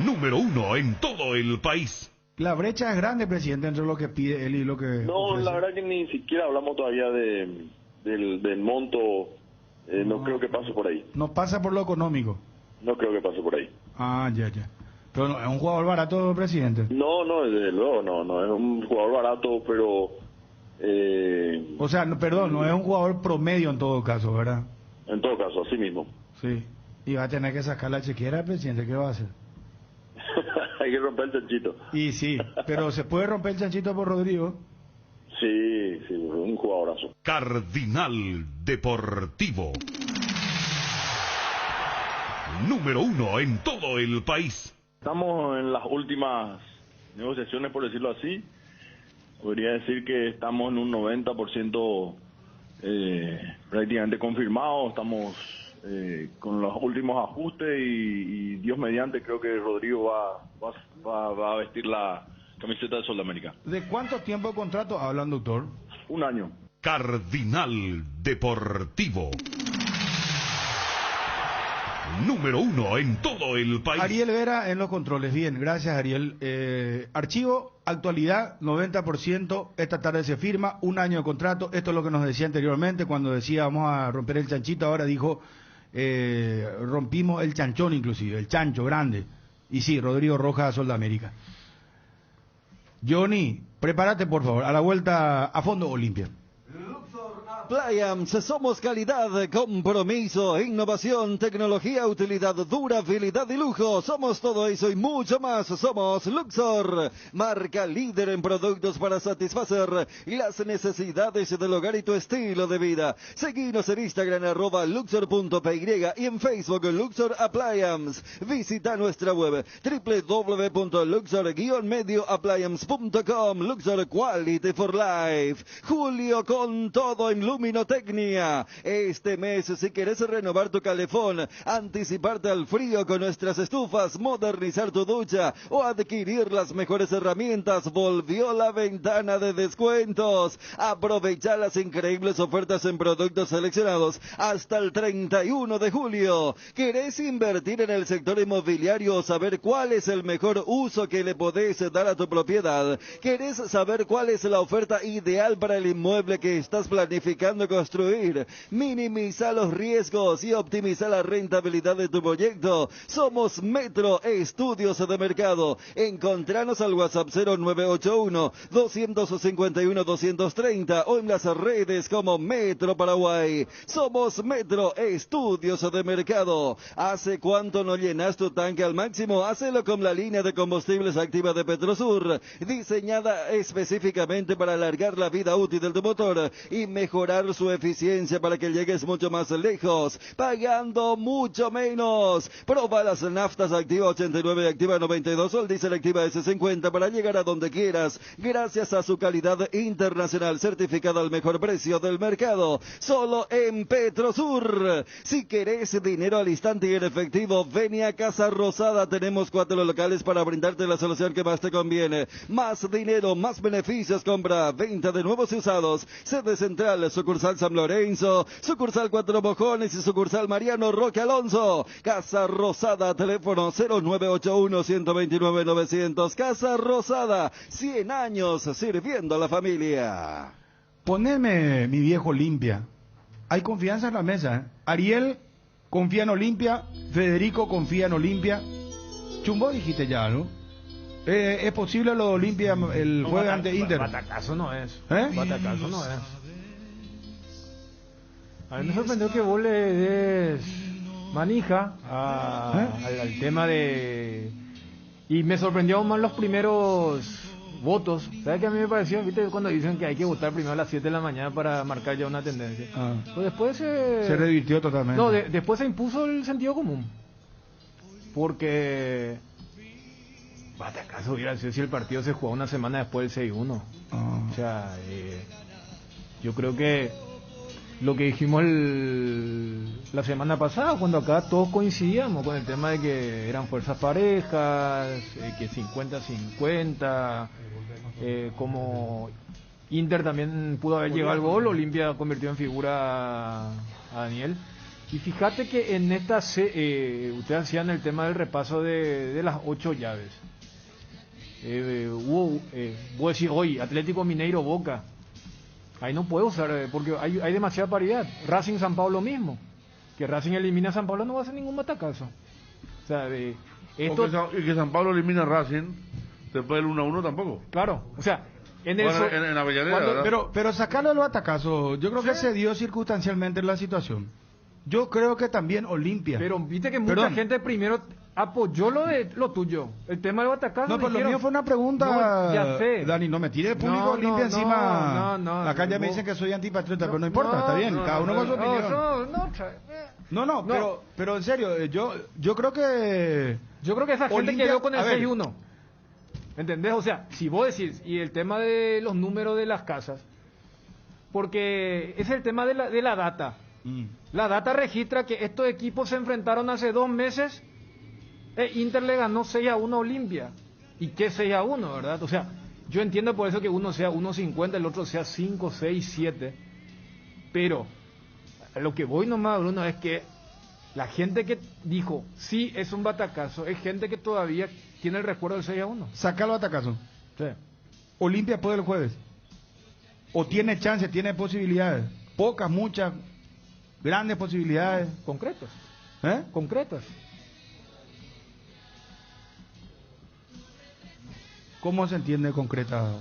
Número 1 en todo el país. La brecha es grande, presidente, entre lo que pide él y lo que... No, ofrece. La verdad que ni siquiera hablamos todavía del monto. No creo que pase por ahí. ¿No pasa por lo económico? No creo que pase por ahí. Ya. Pero no, ¿es un jugador barato, presidente? No, desde luego no es un jugador barato, pero... O sea, no es un jugador promedio en todo caso, ¿verdad? En todo caso, así mismo. Sí. Y va a tener que sacar la chequera, presidente, ¿qué va a hacer? Hay que romper el chanchito. Y sí, pero ¿se puede romper el chanchito por Rodrigo? Sí, un jugadorazo. Cardinal Deportivo. número 1 en todo el país. Estamos en las últimas negociaciones, por decirlo así. Podría decir que estamos en un 90% prácticamente confirmado. Estamos con los últimos ajustes y Dios mediante creo que Rodrigo va a vestir la camiseta de Sol de América. ¿De cuánto tiempo de contrato hablan, doctor? Un año. Cardinal Deportivo. Número 1 en todo el país. Ariel Vera en los controles. Bien, gracias Ariel. Archivo, actualidad, 90%. Esta tarde se firma, un año de contrato. Esto es lo que nos decía anteriormente cuando decía vamos a romper el chanchito. Ahora dijo rompimos el chanchón inclusive, el chancho grande. Y sí, Rodrigo Rojas, Sol de América. Johnny, prepárate por favor. A la vuelta a fondo Olimpia. Appliance, somos calidad, compromiso, innovación, tecnología, utilidad, durabilidad y lujo. Somos todo eso y mucho más. Somos Luxor, marca líder en productos para satisfacer las necesidades del hogar y tu estilo de vida. Seguinos en Instagram @luxor.py y en Facebook Luxor Appliance. Visita nuestra web www.luxor-medioappliance.com. Luxor Quality for Life. Julio con todo en Luminotecnia. Este mes, si querés renovar tu calefón, anticiparte al frío con nuestras estufas, modernizar tu ducha o adquirir las mejores herramientas, volvió la ventana de descuentos. Aprovecha las increíbles ofertas en productos seleccionados hasta el 31 de julio. ¿Querés invertir en el sector inmobiliario o saber cuál es el mejor uso que le podés dar a tu propiedad? ¿Querés saber cuál es la oferta ideal para el inmueble que estás planificando construir? Minimiza los riesgos y optimiza la rentabilidad de tu proyecto. Somos Metro Estudios de Mercado. Encontranos al WhatsApp 0981-251-230 o en las redes como Metro Paraguay. Somos Metro Estudios de Mercado. ¿Hace cuánto no llenas tu tanque al máximo? Hacelo con la línea de combustibles activa de Petrosur, diseñada específicamente para alargar la vida útil de tu motor y mejorar su eficiencia para que llegues mucho más lejos, pagando mucho menos. Proba las naftas Activa 89 y Activa 92 o el diésel Activa S50 para llegar a donde quieras, gracias a su calidad internacional certificada al mejor precio del mercado, solo en Petrosur. Si querés dinero al instante y en efectivo, ven a Casa Rosada. Tenemos 4 locales para brindarte la solución que más te conviene. Más dinero, más beneficios, compra, venta de nuevos y usados. Sede central, sucursal San Lorenzo, sucursal Cuatro Mojones y sucursal Mariano Roque Alonso. Casa Rosada, teléfono 0981-129-900. Casa Rosada, 100 años sirviendo a la familia. Poneme mi viejo Olimpia. Hay confianza en la mesa, ¿eh? Ariel confía en Olimpia, Federico confía en Olimpia. Chumbo dijiste ya, ¿no? ¿Es posible lo de Olimpia el jueves ante Inter? Batacazo no es. Batacazo no es. A mí me sorprendió que vos le des manija al tema de... Y me sorprendió más los primeros votos. ¿Sabes qué a mí me pareció? ¿Viste? Cuando dicen que hay que votar primero a las 7 de la mañana para marcar ya una tendencia. Pues después se revirtió totalmente. No, después se impuso el sentido común. Porque... ¿Acaso hubiera sido si el partido se jugó una semana después del 6-1? O sea, yo creo que lo que dijimos la semana pasada, cuando acá todos coincidíamos con el tema de que eran fuerzas parejas, que 50-50, como Inter también pudo haber llegado al gol, Olimpia convirtió en figura a Daniel. Y fíjate que en esta, ustedes hacían el tema del repaso de las 8 llaves. Voy a decir hoy, Atlético Mineiro Boca. Ahí no puedo usar, porque hay demasiada paridad. Racing San Pablo mismo. Que Racing elimina a San Pablo no va a hacer ningún batacazo. O sea, esto... Y que San Pablo elimina a Racing después del 1-1 tampoco. Claro, o sea, en Avellaneda, pero sacarlo del batacazo, yo creo que se dio circunstancialmente la situación. Yo creo que también Olimpia. Pero viste que mucha gente primero apoyó lo tuyo. El tema del batacazo. No, pero lo mío fue una pregunta. No, ya sé. Dani, no me tire el público Olimpia encima. Acá ya me dicen que soy antipatriota, pero no importa, está bien. Cada uno con su opinión. Pero en serio, yo creo que... Yo creo que esa gente quedó con el 6-1. ¿Entendés? O sea, si vos decís, y el tema de los números de las casas, porque es el tema de la data. La data registra que estos equipos se enfrentaron hace 2 meses e Inter le ganó 6-1 a Olimpia. ¿Y qué 6-1, verdad? O sea, yo entiendo por eso que uno sea 1.50, el otro sea 5, 6, 7. Pero a lo que voy nomás, Bruno, es que la gente que dijo, sí, es un batacazo, es gente que todavía tiene el recuerdo del 6-1. Saca el batacazo. Sí. Olimpia puede el jueves. O tiene chance, tiene posibilidades. Pocas, muchas, grandes posibilidades. Concretas. ¿Eh? Concretas. ¿Cómo se entiende concreta?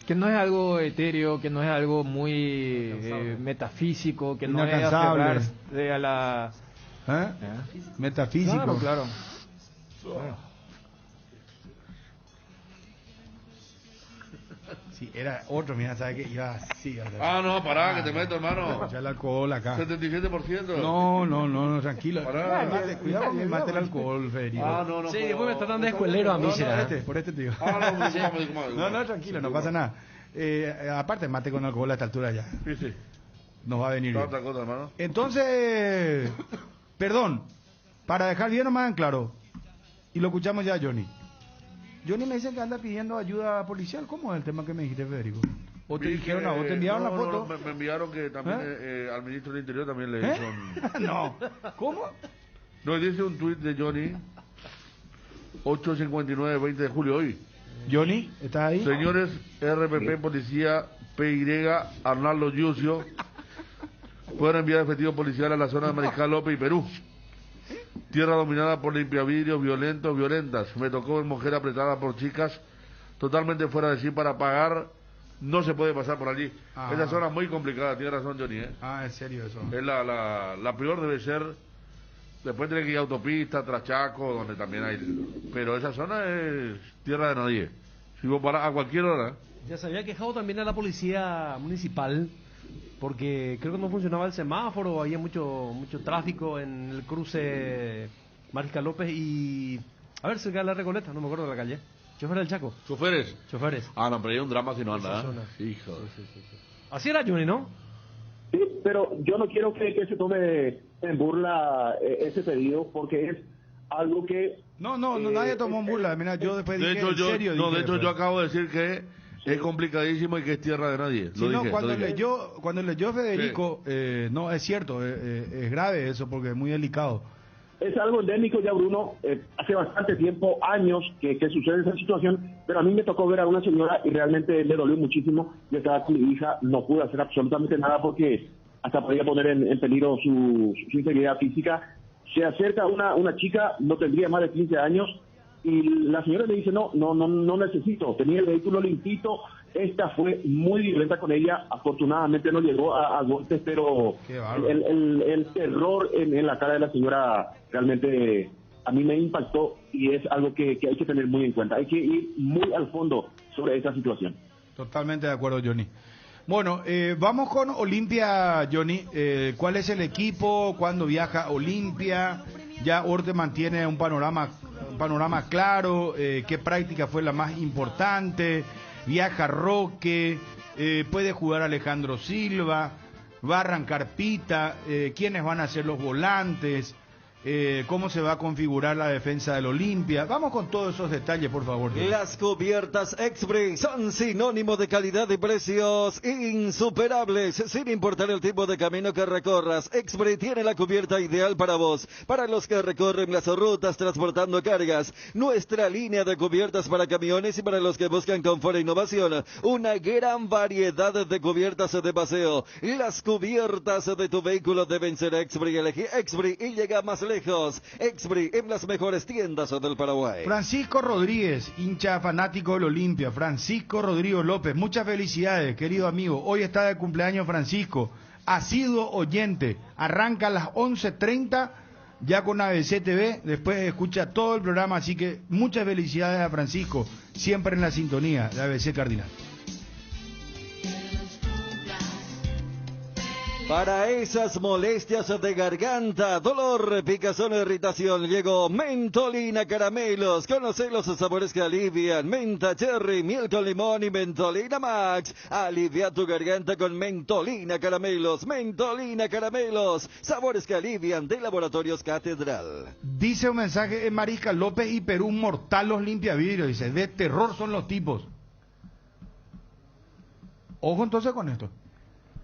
Que no es algo etéreo, que no es algo muy metafísico, que no es aferrarse a la... Metafísico. Claro. Sí, era otro, mira, ¿sabes qué? Iba así. No, pará, que te meto, hermano. Ya el alcohol acá. 77%. No, tranquilo. Pará. Cuidado con que mate el alcohol, Federico. No. Sí, después me tratan de escuelero a mí, por este tío. No, tranquilo, no pasa nada. Aparte, mate con alcohol a esta altura ya. Sí. Nos va a venir bien. Otra cosa, hermano. Entonces, perdón, para dejar bien nomás en claro, y lo escuchamos ya, Johnny me dicen que anda pidiendo ayuda policial. ¿Cómo es el tema que me dijiste, Federico? ¿O te dijeron a vos? ¿Te enviaron la foto? Me enviaron que también al ministro del Interior también le hizo No. ¿Cómo? No, dice un tuit de Johnny 8:59, 20 de julio hoy. Johnny, ¿estás ahí? Señores RPP, Policía PY, Arnaldo Yucio, fueron enviar efectivo policial a la zona de Mariscal López y Perú. Tierra dominada por limpiavidrios violentos, violentas. Me tocó ver mujer apretada por chicas totalmente fuera de sí para pagar. No se puede pasar por allí. Esa zona es muy complicada, tiene razón Johnny. ¿Es serio eso? Es la peor debe ser. Después tiene que ir a autopista, tras Chaco, donde también hay... Pero esa zona es tierra de nadie. Si vos parás a cualquier hora... Ya se había quejado también a la policía municipal, porque creo que no funcionaba el semáforo, había mucho tráfico en el cruce Mariscal López y... A ver, cerca de la Recoleta, no me acuerdo de la calle. ¿Chofer del Chaco? ¿Choferes? Choferes. No, pero hay un drama si no anda, Hijo. Sí. Así era, Johnny, ¿no? Sí, pero yo no quiero que se tome en burla ese pedido, porque es algo que... No, nadie tomó en burla. Mira, yo después dije, en serio. De hecho, yo acabo de decir que es complicadísimo y que es tierra de nadie. Cuando leyó Federico, no, es cierto, es grave eso, porque es muy delicado. Es algo endémico ya, Bruno. Hace bastante tiempo, años, que sucede esa situación, pero a mí me tocó ver a una señora y realmente le dolió muchísimo. Yo estaba con mi hija, no pude hacer absolutamente nada porque hasta podía poner en peligro su integridad física. Se acerca una chica, no tendría más de 15 años, y la señora le dice, no necesito, tenía el vehículo limpito. Esta fue muy violenta con ella, afortunadamente no llegó a golpes, pero el terror en la cara de la señora realmente a mí me impactó, y es algo que hay que tener muy en cuenta. Hay que ir muy al fondo sobre esta situación. Totalmente de acuerdo, Johnny. Bueno, vamos con Olimpia, Johnny. ¿Cuál es el equipo? ¿Cuándo viaja Olimpia? Ya Orteman tiene un panorama claro. ¿Qué práctica fue la más importante? Viaja Roque, puede jugar Alejandro Silva, va a arrancar Pita, quiénes van a ser los volantes, cómo se va a configurar la defensa del Olimpia. Vamos con todos esos detalles, por favor. Las cubiertas Expri son sinónimo de calidad y precios insuperables, sin importar el tipo de camino que recorras. Expri tiene la cubierta ideal para vos, para los que recorren las rutas transportando cargas. Nuestra línea de cubiertas para camiones y para los que buscan confort e innovación. Una gran variedad de cubiertas de paseo. Las cubiertas de tu vehículo deben ser Expri. Elegí Expri y llega más lejos. Expri en las mejores tiendas del Paraguay. Francisco Rodríguez, hincha fanático del Olimpia. Francisco Rodrigo López, muchas felicidades, querido amigo. Hoy está de cumpleaños Francisco, asiduo oyente. Arranca a las 11:30 ya con ABC TV, después escucha todo el programa, así que muchas felicidades a Francisco, siempre en la sintonía de ABC Cardinal. Para esas molestias de garganta, dolor, picazón, irritación, llegó Mentolina Caramelos. Conoce los sabores que alivian: menta, cherry, miel con limón y Mentolina Max. Alivia tu garganta con Mentolina Caramelos. Mentolina Caramelos, sabores que alivian, de Laboratorios Catedral. Dice un mensaje en Mariscal López y Perú, mortal los limpiavidrios. Dice, de terror son los tipos. Ojo entonces con esto.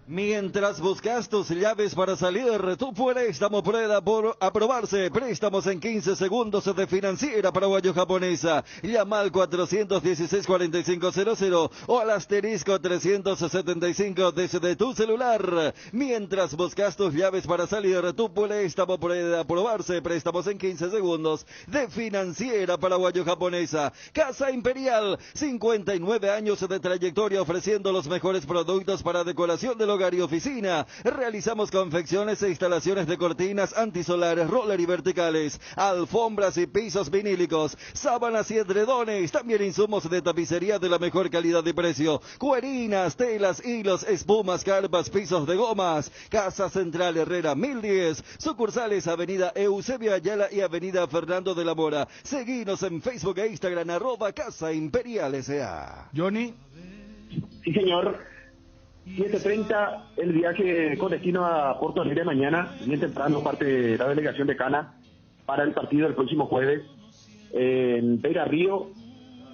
Mientras buscas tus llaves para salir, tu préstamo pueda por aprobarse. Préstamos en 15 segundos de Financiera Paraguayo-Japonesa. Llama al 416-4500 o al asterisco 375 desde tu celular. Mientras buscas tus llaves para salir, tu préstamo puede aprobarse. Préstamos en 15 segundos de Financiera Paraguayo-Japonesa. Casa Imperial, 59 años de trayectoria ofreciendo los mejores productos para decoración del hogar y oficina. Realizamos confecciones e instalaciones de cortinas antisolares, roller y verticales, alfombras y pisos vinílicos, sábanas y edredones, también insumos de tapicería de la mejor calidad y precio, cuerinas, telas, hilos, espumas, carpas, pisos de gomas. Casa Central Herrera 1010, sucursales Avenida Eusebio Ayala y Avenida Fernando de la Mora. Seguinos en Facebook e Instagram @Casa Imperial S.A. Johnny. Sí, señor. 7:30, el viaje con destino a Porto Alegre mañana, bien temprano, parte de la delegación de Cana, para el partido del próximo jueves en Beira Río,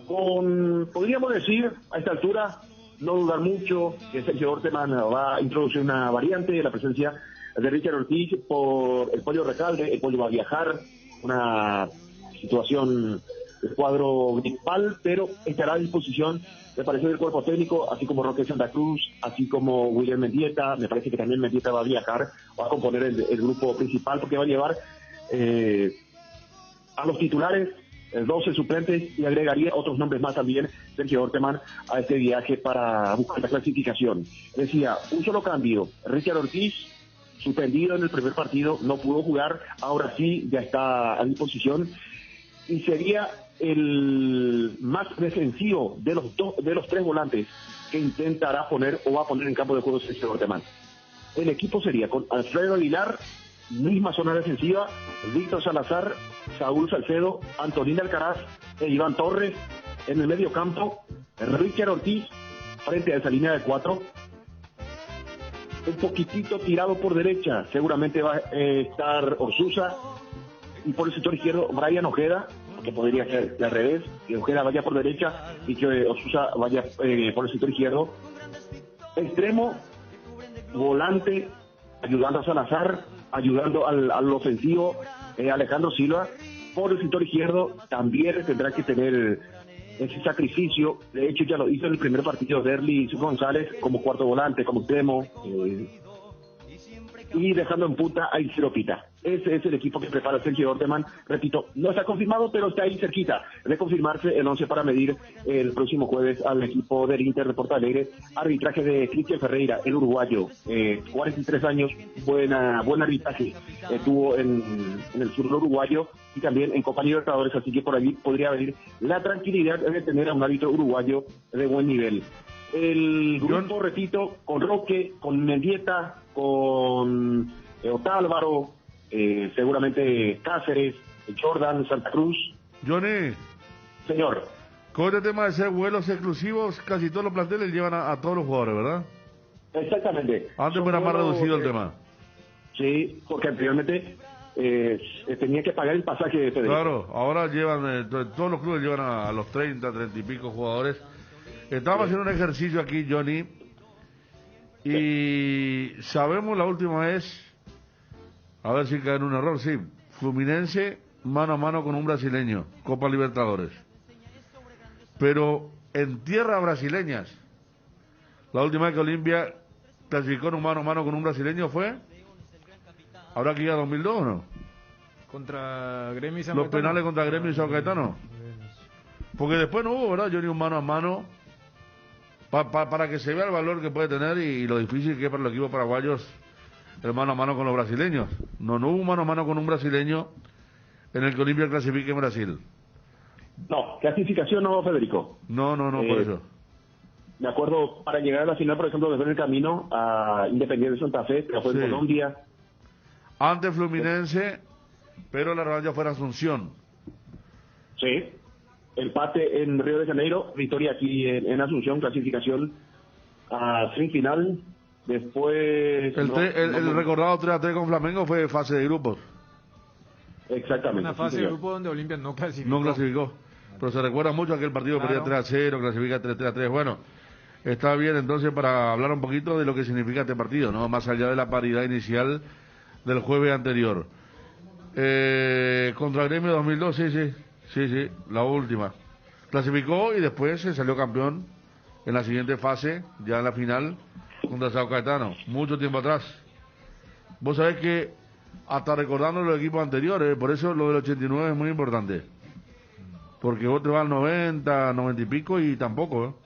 con, podríamos decir, a esta altura, no dudar mucho que Sergio Orteman va a introducir una variante, la presencia de Richard Ortiz por el Pollo Recalde. El Pollo va a viajar, una situación de cuadro gripal, pero estará a disposición, me parece, del cuerpo técnico, así como Roque Santa Cruz, así como William Mendieta. Me parece que también Mendieta va a viajar, va a componer el grupo principal, porque va a llevar a los titulares, 12 suplentes, y agregaría otros nombres más también, Sergio Orteman, a este viaje para buscar la clasificación. Decía, un solo cambio: Richard Ortiz, suspendido en el primer partido, no pudo jugar, ahora sí ya está a disposición, y sería el más defensivo de los tres volantes que intentará poner o va a poner en campo de juego Sergio Orteman. El equipo sería con Alfredo Aguilar, misma zona defensiva, Víctor Salazar, Saúl Salcedo, Antonina Alcaraz e Iván Torres en el medio campo, Richard Ortiz frente a esa línea de 4, un poquitito tirado por derecha, seguramente va a estar Orsusa, y por el sector izquierdo Brian Ojeda, que podría ser al revés, que Ojeda vaya por derecha y que Orsusa vaya por el sector izquierdo. Extremo, volante, ayudando a Salazar, ayudando al ofensivo Alejandro Silva. Por el sector izquierdo también tendrá que tener ese sacrificio. De hecho, ya lo hizo en el primer partido Derly González como cuarto volante, como extremo, y dejando en punta a Isidro Pita. Ese es el equipo que prepara Sergio Orteman. Repito, no está confirmado, pero está ahí cerquita de confirmarse el 11 para medir el próximo jueves al equipo del Inter de Porto Alegre. Arbitraje de Cristian Ferreira, el uruguayo, 43 años, buen arbitraje tuvo en el sur uruguayo y también en Copa Libertadores, así que por allí podría venir la tranquilidad de tener a un árbitro uruguayo de buen nivel. El grupo, repito, con Roque, con Mendieta, con Otálvaro, seguramente Cáceres, Jordan, Santa Cruz. Johnny. Señor. Con este tema de ser vuelos exclusivos, casi todos los planteles llevan a todos los jugadores, ¿verdad? Exactamente. Antes era más reducido el tema. Sí, porque anteriormente tenía que pagar el pasaje de Federico. Claro, ahora llevan, todos los clubes llevan a los 30 y pico jugadores. Estamos haciendo un ejercicio aquí, Johnny, y sabemos la última vez, a ver si cae en un error, sí, Fluminense mano a mano con un brasileño, Copa Libertadores. Pero en tierras brasileñas, la última vez que Olimpia clasificó en un mano a mano con un brasileño fue, ¿habrá que ir a 2002 o no? Contra Gremio y San Los Cayetano. penales contra Gremio y San Cayetano. Porque después no hubo, ¿verdad, Johnny, un mano a mano? Para que se vea el valor que puede tener y lo difícil que es para los equipos paraguayos el mano a mano con los brasileños. No hubo mano a mano con un brasileño en el que Olimpia clasifique en Brasil. No, clasificación no, Federico. No, por eso. Me acuerdo, para llegar a la final, por ejemplo, dejó en el camino a Independiente de Santa Fe, que fue en Colombia. Antes Fluminense, pero la revancha fue en Asunción. Sí. Empate en Río de Janeiro, victoria aquí en Asunción, clasificación a semifinal. Después... El recordado 3-3 con Flamengo fue fase de grupos. Exactamente. Una fase de grupo donde Olimpia no clasificó. No clasificó. Pero se recuerda mucho aquel partido, claro. Perdía 3-0, clasifica 3-3. Bueno, está bien entonces para hablar un poquito de lo que significa este partido, ¿no? Más allá de la paridad inicial del jueves anterior. Contra Gremio 2002, sí, la última. Clasificó y después se salió campeón en la siguiente fase, ya en la final, contra Sao Caetano, mucho tiempo atrás. Vos sabés que hasta recordando los equipos anteriores, por eso lo del 89 es muy importante. Porque vos te vas al 90, 90 y pico y tampoco,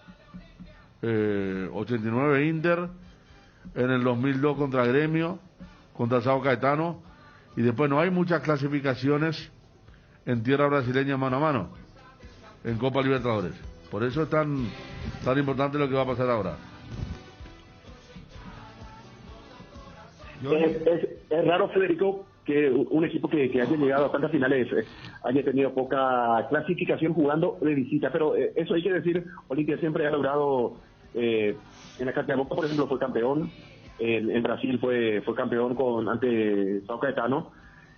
89 Inter, en el 2002 contra Gremio, contra Sao Caetano, y después no hay muchas clasificaciones en tierra brasileña mano a mano, en Copa Libertadores. Por eso es tan importante lo que va a pasar ahora. Es raro, Federico, que un equipo que haya llegado a tantas finales haya tenido poca clasificación jugando de visita, pero eso hay que decir, Olimpia siempre ha logrado, en la Cataboca, por ejemplo, fue campeón, en Brasil fue campeón ante Sao Caetano,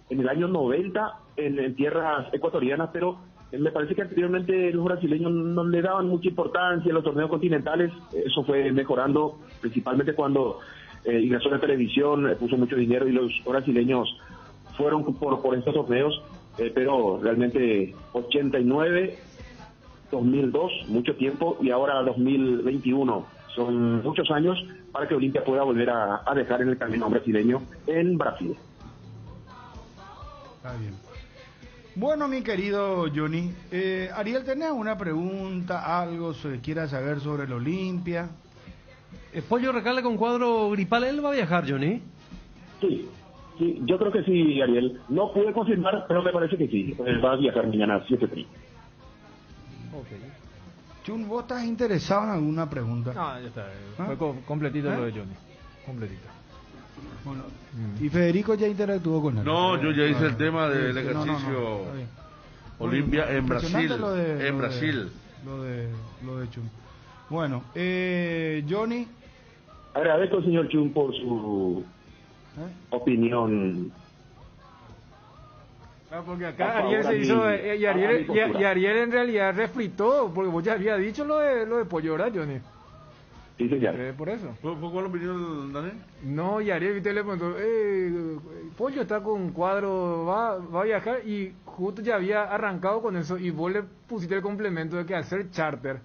en el año 90 en tierras ecuatorianas, pero me parece que anteriormente los brasileños no le daban mucha importancia a los torneos continentales. Eso fue mejorando, principalmente cuando ingresó en la televisión, puso mucho dinero y los brasileños fueron por estos torneos, pero realmente 89, 2002, mucho tiempo, y ahora 2021, son muchos años para que Olimpia pueda volver a dejar en el camino brasileño en Brasil. Está bien. Bueno, mi querido Johnny, Ariel, ¿tenés una pregunta, algo que quieras saber sobre el Olimpia? Pollo Recalde con cuadro gripal, ¿él va a viajar, Johnny? Sí, yo creo que sí, Ariel. No pude confirmar, pero me parece que sí. Va a viajar mañana a 7:30. Chun, ¿vos estás interesado en alguna pregunta? No, ya está. Fue completito lo de Johnny. Completito. Bueno, ¿y Federico ya interactuó con él? No, yo ya hice el tema del ejercicio Olimpia en Brasil. Lo de Chun. Bueno, Johnny. Agradezco, señor Chun, por su opinión. Porque acá Ariel se hizo, y Ariel en realidad refritó, porque vos ya había dicho lo de Pollo, ¿verdad, Johnny? Sí, señor. Por eso. ¿Fue cuál opinión, Daniel? No, y Ariel le preguntó, Pollo está con cuadro, va a viajar, y justo ya había arrancado con eso, y vos le pusiste el complemento de que hacer charter,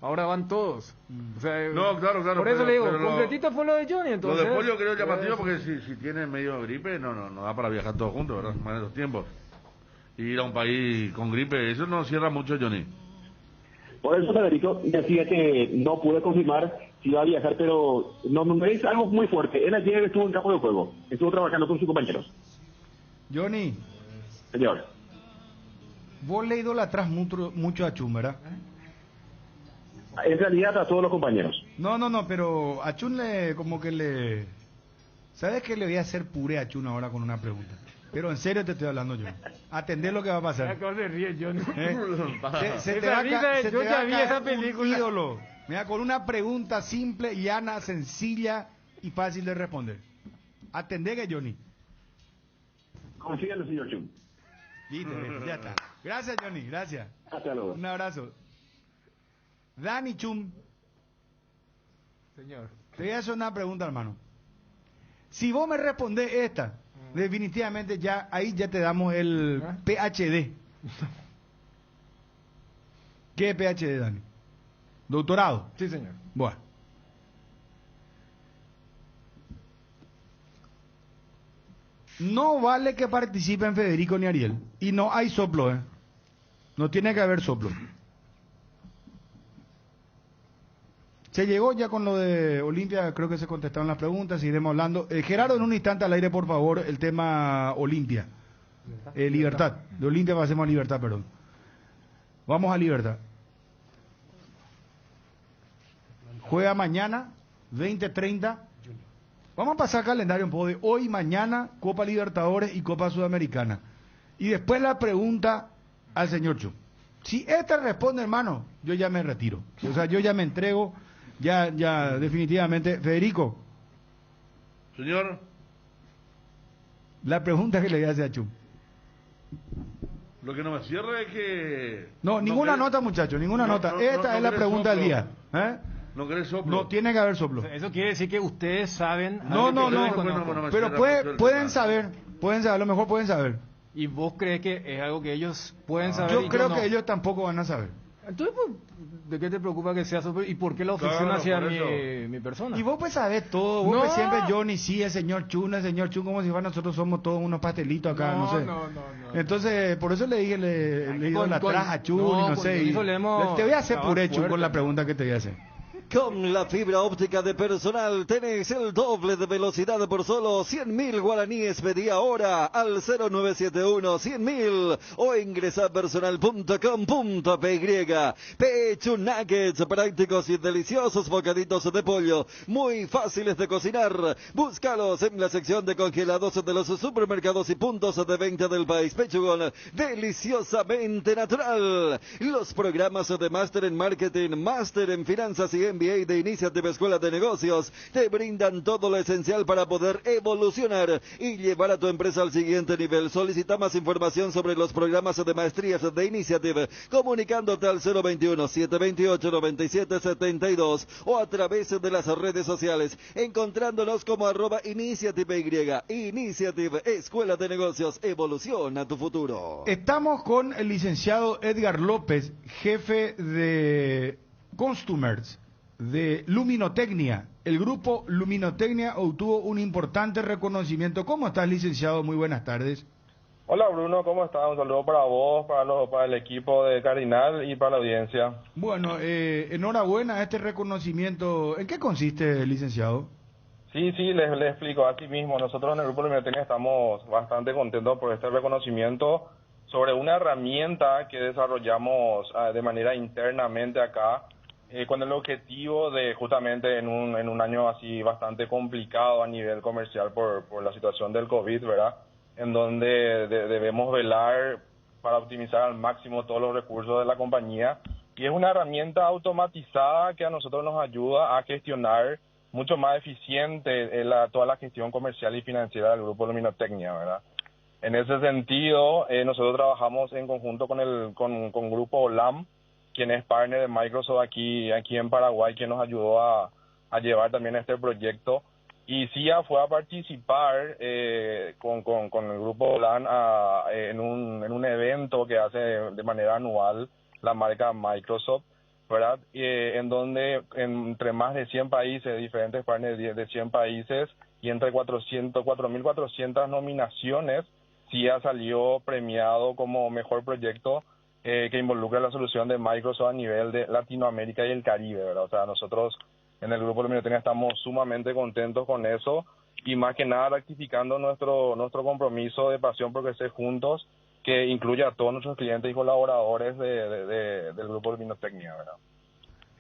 ahora van todos. O sea, no, claro. Por eso le digo, completito fue lo de Johnny, entonces. Lo de Pollo creo llamativo porque si tiene medio gripe, no da para viajar todos juntos, ¿verdad? Más en esos tiempos. Ir a un país con gripe, eso no cierra mucho, Johnny. Por eso, Federico, decía que no pude confirmar si iba a viajar, pero no es algo muy fuerte. Él ayer estuvo en campo de juego, estuvo trabajando con sus compañeros. Johnny. Señor. Vos le idolatrás mucho a Chun, ¿verdad? En realidad a todos los compañeros. No, pero a Chun ¿Sabes qué le voy a hacer puré a Chun ahora con una pregunta? Pero en serio te estoy hablando yo. Atendé lo que va a pasar. Se ríe, Johnny. Se te va a caer un ídolo. Mira, con una pregunta simple, llana, sencilla y fácil de responder. Atendé que Johnny. Confíalo, señor Chun. Listo, ya está. Gracias, Johnny, gracias. Hasta luego. Un abrazo. Dani Chum. Señor. Te voy a hacer una pregunta, hermano. Si vos me respondés esta, definitivamente ahí ya te damos el PhD. ¿Qué es PhD, Dani? ¿Doctorado? Sí, señor. Bueno. No vale que participen Federico ni Ariel. Y no hay soplo, No tiene que haber soplo. Se llegó ya con lo de Olimpia, creo que se contestaron las preguntas, iremos hablando. Gerardo, en un instante al aire, por favor, el tema Olimpia. Libertad. De Olimpia pasemos a Libertad, perdón. Vamos a Libertad. Juega mañana, 20:30. Vamos a pasar calendario un poco de hoy, mañana, Copa Libertadores y Copa Sudamericana. Y después la pregunta al señor Chu. Si esta responde, hermano, yo ya me retiro. O sea, yo ya me entrego, ya definitivamente. Federico. Señor. La pregunta que le voy a hacer a Chu. Lo que no me cierra es que... No, ninguna nota, muchachos, ninguna nota. Esta es la pregunta del día. ¿No querés soplo? No, tiene que haber soplo. Eso quiere decir que ustedes saben... No, pero pueden saber, a lo mejor pueden saber. ¿Y vos crees que es algo que ellos pueden saber? Yo creo que ellos tampoco van a saber. Entonces, pues, ¿de qué te preocupa que sea soplo? ¿Y por qué la oficina hacia mi persona? Y vos pues sabés todo. Vos pues siempre Johnny, sí, el señor Chun, como si fuera nosotros somos todos unos pastelitos acá, no sé. No. Entonces, por eso le dije, le digo la traja a Chun y no sé. Y te voy a hacer puré, Chun, con la pregunta que te voy a hacer. Con la fibra óptica de Personal tenés el doble de velocidad por solo 100.000 guaraníes media hora al 0971-100.000 o ingresa a personal.com.py. Pecho Nuggets, prácticos y deliciosos bocaditos de pollo, muy fáciles de cocinar. Búscalos en la sección de congelados de los supermercados y puntos de venta del país. Pechugón, deliciosamente natural. Los programas de Máster en Marketing, Máster en Finanzas y MBA de Iniciative Escuela de Negocios te brindan todo lo esencial para poder evolucionar y llevar a tu empresa al siguiente nivel. Solicita más información sobre los programas de maestrías de Iniciative comunicándote al 021-728-9772 o a través de las redes sociales encontrándonos como @Iniciative Y. Iniciative Escuela de Negocios, evoluciona tu futuro. Estamos con el licenciado Edgar López, jefe de Customers de Luminotecnia. El grupo Luminotecnia obtuvo un importante reconocimiento. ¿Cómo estás, licenciado? Muy buenas tardes. Hola, Bruno, ¿cómo estás? Un saludo para vos, para el equipo de Cardinal y para la audiencia. Bueno, enhorabuena a este reconocimiento. ¿En qué consiste, licenciado? Sí, les explico. Así mismo, nosotros en el grupo Luminotecnia estamos bastante contentos por este reconocimiento sobre una herramienta que desarrollamos de manera internamente acá, con el objetivo de justamente en un año así bastante complicado a nivel comercial por la situación del COVID, ¿verdad? En donde debemos velar para optimizar al máximo todos los recursos de la compañía. Y es una herramienta automatizada que a nosotros nos ayuda a gestionar mucho más eficiente toda la gestión comercial y financiera del grupo Luminotecnia, ¿verdad? En ese sentido, nosotros trabajamos en conjunto con Grupo LAM, quien es partner de Microsoft aquí en Paraguay, quien nos ayudó a llevar también este proyecto. Y CIA fue a participar con el Grupo LAN en un evento que hace de manera anual la marca Microsoft, ¿verdad? En donde entre más de 100 países, diferentes partners de 100 países, y entre 4.400 nominaciones, CIA salió premiado como mejor proyecto que involucra la solución de Microsoft a nivel de Latinoamérica y el Caribe, ¿verdad? O sea, nosotros en el grupo Luminotecnia estamos sumamente contentos con eso y más que nada rectificando nuestro compromiso de pasión por crecer juntos, que incluye a todos nuestros clientes y colaboradores del grupo Luminotecnia, ¿verdad?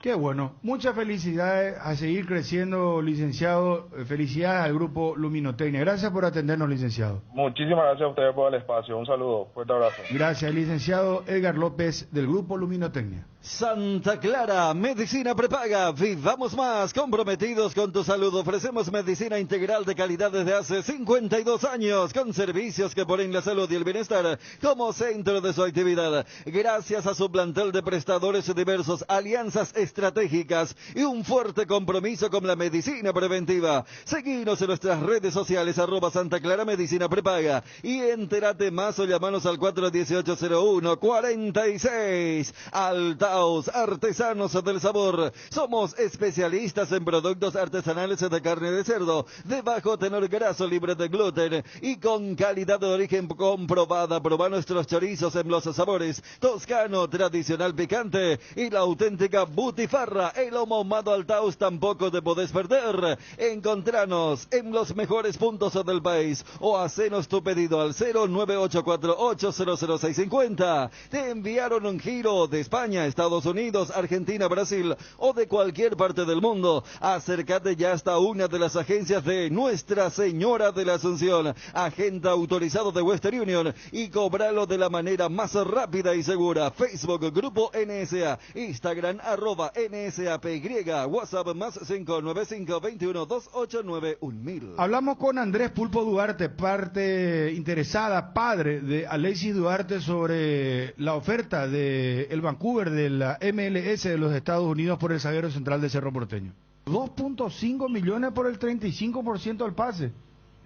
Qué bueno, muchas felicidades, a seguir creciendo, licenciado. Felicidades al grupo Luminotecnia. Gracias por atendernos, licenciado. Muchísimas gracias a ustedes por el espacio. Un saludo, fuerte abrazo. Gracias, licenciado Edgar López del grupo Luminotecnia. Santa Clara, Medicina Prepaga, vivamos más, comprometidos con tu salud. Ofrecemos medicina integral de calidad desde hace 52 años, con servicios que ponen la salud y el bienestar como centro de su actividad. Gracias a su plantel de prestadores diversos, alianzas estratégicas y un fuerte compromiso con la medicina preventiva. Seguinos en nuestras redes sociales, @Santa Clara Medicina Prepaga, y entérate más o llamanos al 418-01-46. Alta Taos, artesanos del sabor. Somos especialistas en productos artesanales de carne de cerdo, de bajo tenor graso, libre de gluten y con calidad de origen comprobada. Proba nuestros chorizos en los sabores toscano, tradicional picante y la auténtica butifarra. El lomo ahumado al Taos tampoco te podés perder. Encontranos en los mejores puntos del país o hacenos tu pedido al 09848000650. Te enviaron un giro de España, Estados Unidos, Argentina, Brasil o de cualquier parte del mundo. Acércate ya hasta una de las agencias de Nuestra Señora de la Asunción, agente autorizado de Western Union, y cobralo de la manera más rápida y segura. Facebook Grupo NSA, Instagram @NSAPY, WhatsApp más 595-21-289-1000. Hablamos con Andrés Pulpo Duarte, parte interesada, padre de Alexis Duarte, sobre la oferta de el Vancouver de la MLS de los Estados Unidos por el zaguero central de Cerro Porteño. 2.5 millones por el 35% del pase.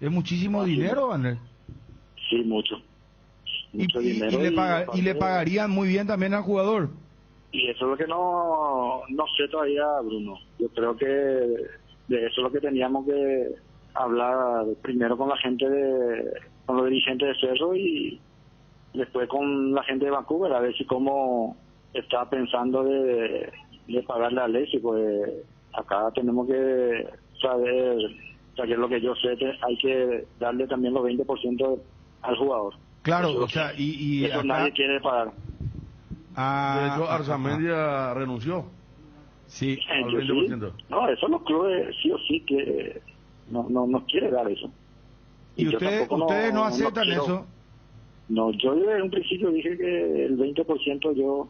Es muchísimo dinero, Andrés. Sí, mucho dinero. Y le pagarían muy bien también al jugador. Y eso es lo que no sé todavía, Bruno. Yo creo que de eso es lo que teníamos que hablar primero con la gente con los dirigentes de Cerro y después con la gente de Vancouver, a ver si cómo está pensando de pagarle a Alexis. Pues acá tenemos que saber, o sea, que es lo que yo sé, que hay que darle también los 20% al jugador. Claro, eso, o sea, y eso acá nadie quiere pagar. De hecho, Arzamendia renunció. Sí, al 20%. No, eso los clubes sí o sí que no quiere dar eso. ¿Y ustedes no aceptan eso? No, yo desde un principio dije que el 20% yo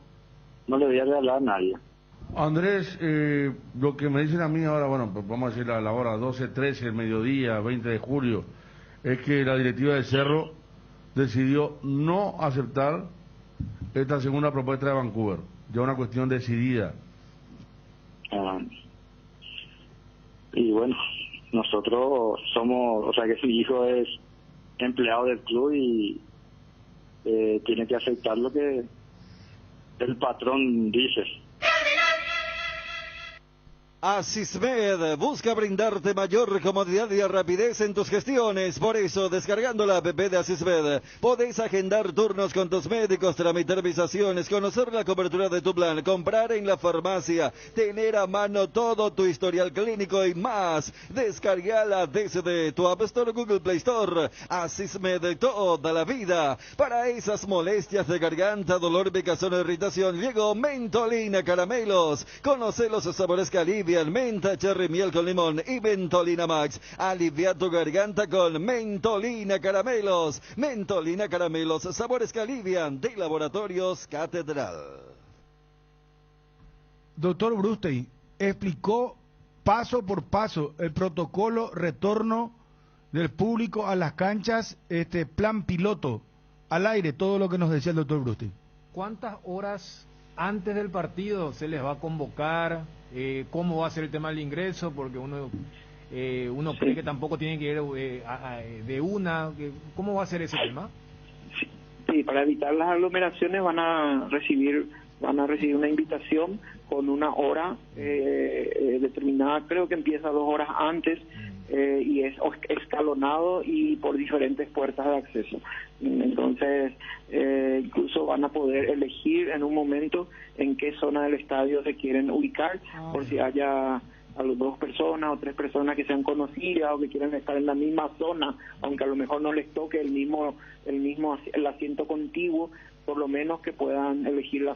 no le voy a regalar a nadie. Andrés, lo que me dicen a mí ahora, bueno, pues vamos a decir a la hora 12, 13, el mediodía, 20 de julio, es que la directiva de Cerro decidió no aceptar esta segunda propuesta de Vancouver. Ya una cuestión decidida. Y bueno, nosotros somos, o sea que su hijo es empleado del club y tiene que aceptar lo que el patrón dice. Asismed busca brindarte mayor comodidad y rapidez en tus gestiones. Por eso, descargando la app de Asismed, podéis agendar turnos con tus médicos, tramitar visaciones, conocer la cobertura de tu plan, comprar en la farmacia, tener a mano todo tu historial clínico y más. Descargala desde tu App Store o Google Play Store. Asismed, toda la vida. Para esas molestias de garganta, dolor, picazón o irritación, llegó Mentolina Caramelos. Conoce los sabores que alivian: menta, cherry, miel con limón y Mentolina Max. Alivia tu garganta con Mentolina Caramelos. Mentolina Caramelos, sabores que alivian, de Laboratorios Catedral. Doctor Brustein, explicó paso por paso el protocolo retorno del público a las canchas, plan piloto, al aire, todo lo que nos decía el doctor Brustein. ¿Cuántas horas antes del partido se les va a convocar? ¿Cómo va a ser el tema del ingreso? Porque uno cree que tampoco tiene que ir de una. ¿Cómo va a ser ese tema? Sí, para evitar las aglomeraciones van a recibir una invitación con una hora determinada. Creo que empieza 2 horas antes. Y es escalonado y por diferentes puertas de acceso. Entonces, incluso van a poder elegir en un momento en qué zona del estadio se quieren ubicar, por si haya a las 2 personas o 3 personas que sean conocidas o que quieran estar en la misma zona, aunque a lo mejor no les toque el asiento contiguo, por lo menos que puedan elegir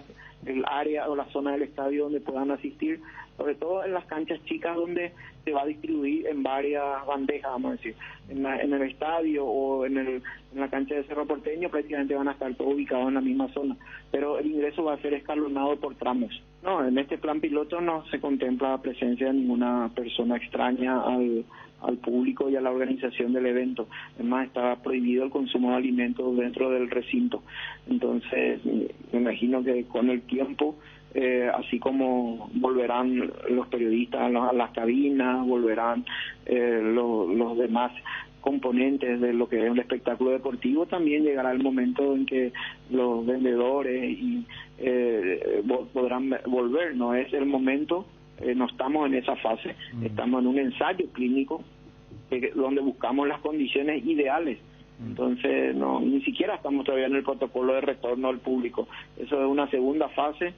el área o la zona del estadio donde puedan asistir, sobre todo en las canchas chicas donde se va a distribuir en varias bandejas, vamos a decir. En el estadio o en la cancha de Cerro Porteño prácticamente van a estar todos ubicados en la misma zona, pero el ingreso va a ser escalonado por tramos. No, en este plan piloto no se contempla la presencia de ninguna persona extraña al público y a la organización del evento. Además, está prohibido el consumo de alimentos dentro del recinto. Entonces, me imagino que con el tiempo, así como volverán los periodistas a las cabinas, volverán los demás componentes de lo que es un espectáculo deportivo, también llegará el momento en que los vendedores podrán volver. No es el momento, no estamos en esa fase, estamos en un ensayo clínico donde buscamos las condiciones ideales. Entonces, ni siquiera estamos todavía en el protocolo de retorno al público. Eso es una segunda fase.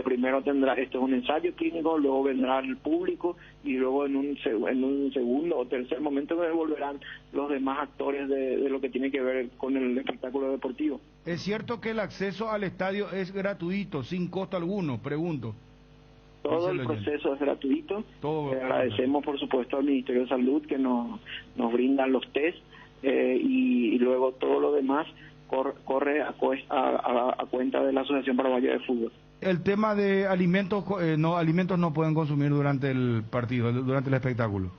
Primero esto es un ensayo clínico, luego vendrá el público y luego en un segundo o tercer momento volverán los demás actores de lo que tiene que ver con el espectáculo deportivo. ¿Es cierto que el acceso al estadio es gratuito, sin costo alguno? Pregunto. Todo el proceso es gratuito. Agradecemos, por supuesto, al Ministerio de Salud que nos brindan los test y luego todo lo demás corre a cuenta de la Asociación Paraguaya de Fútbol. El tema de alimentos no pueden consumir durante el partido, durante el espectáculo.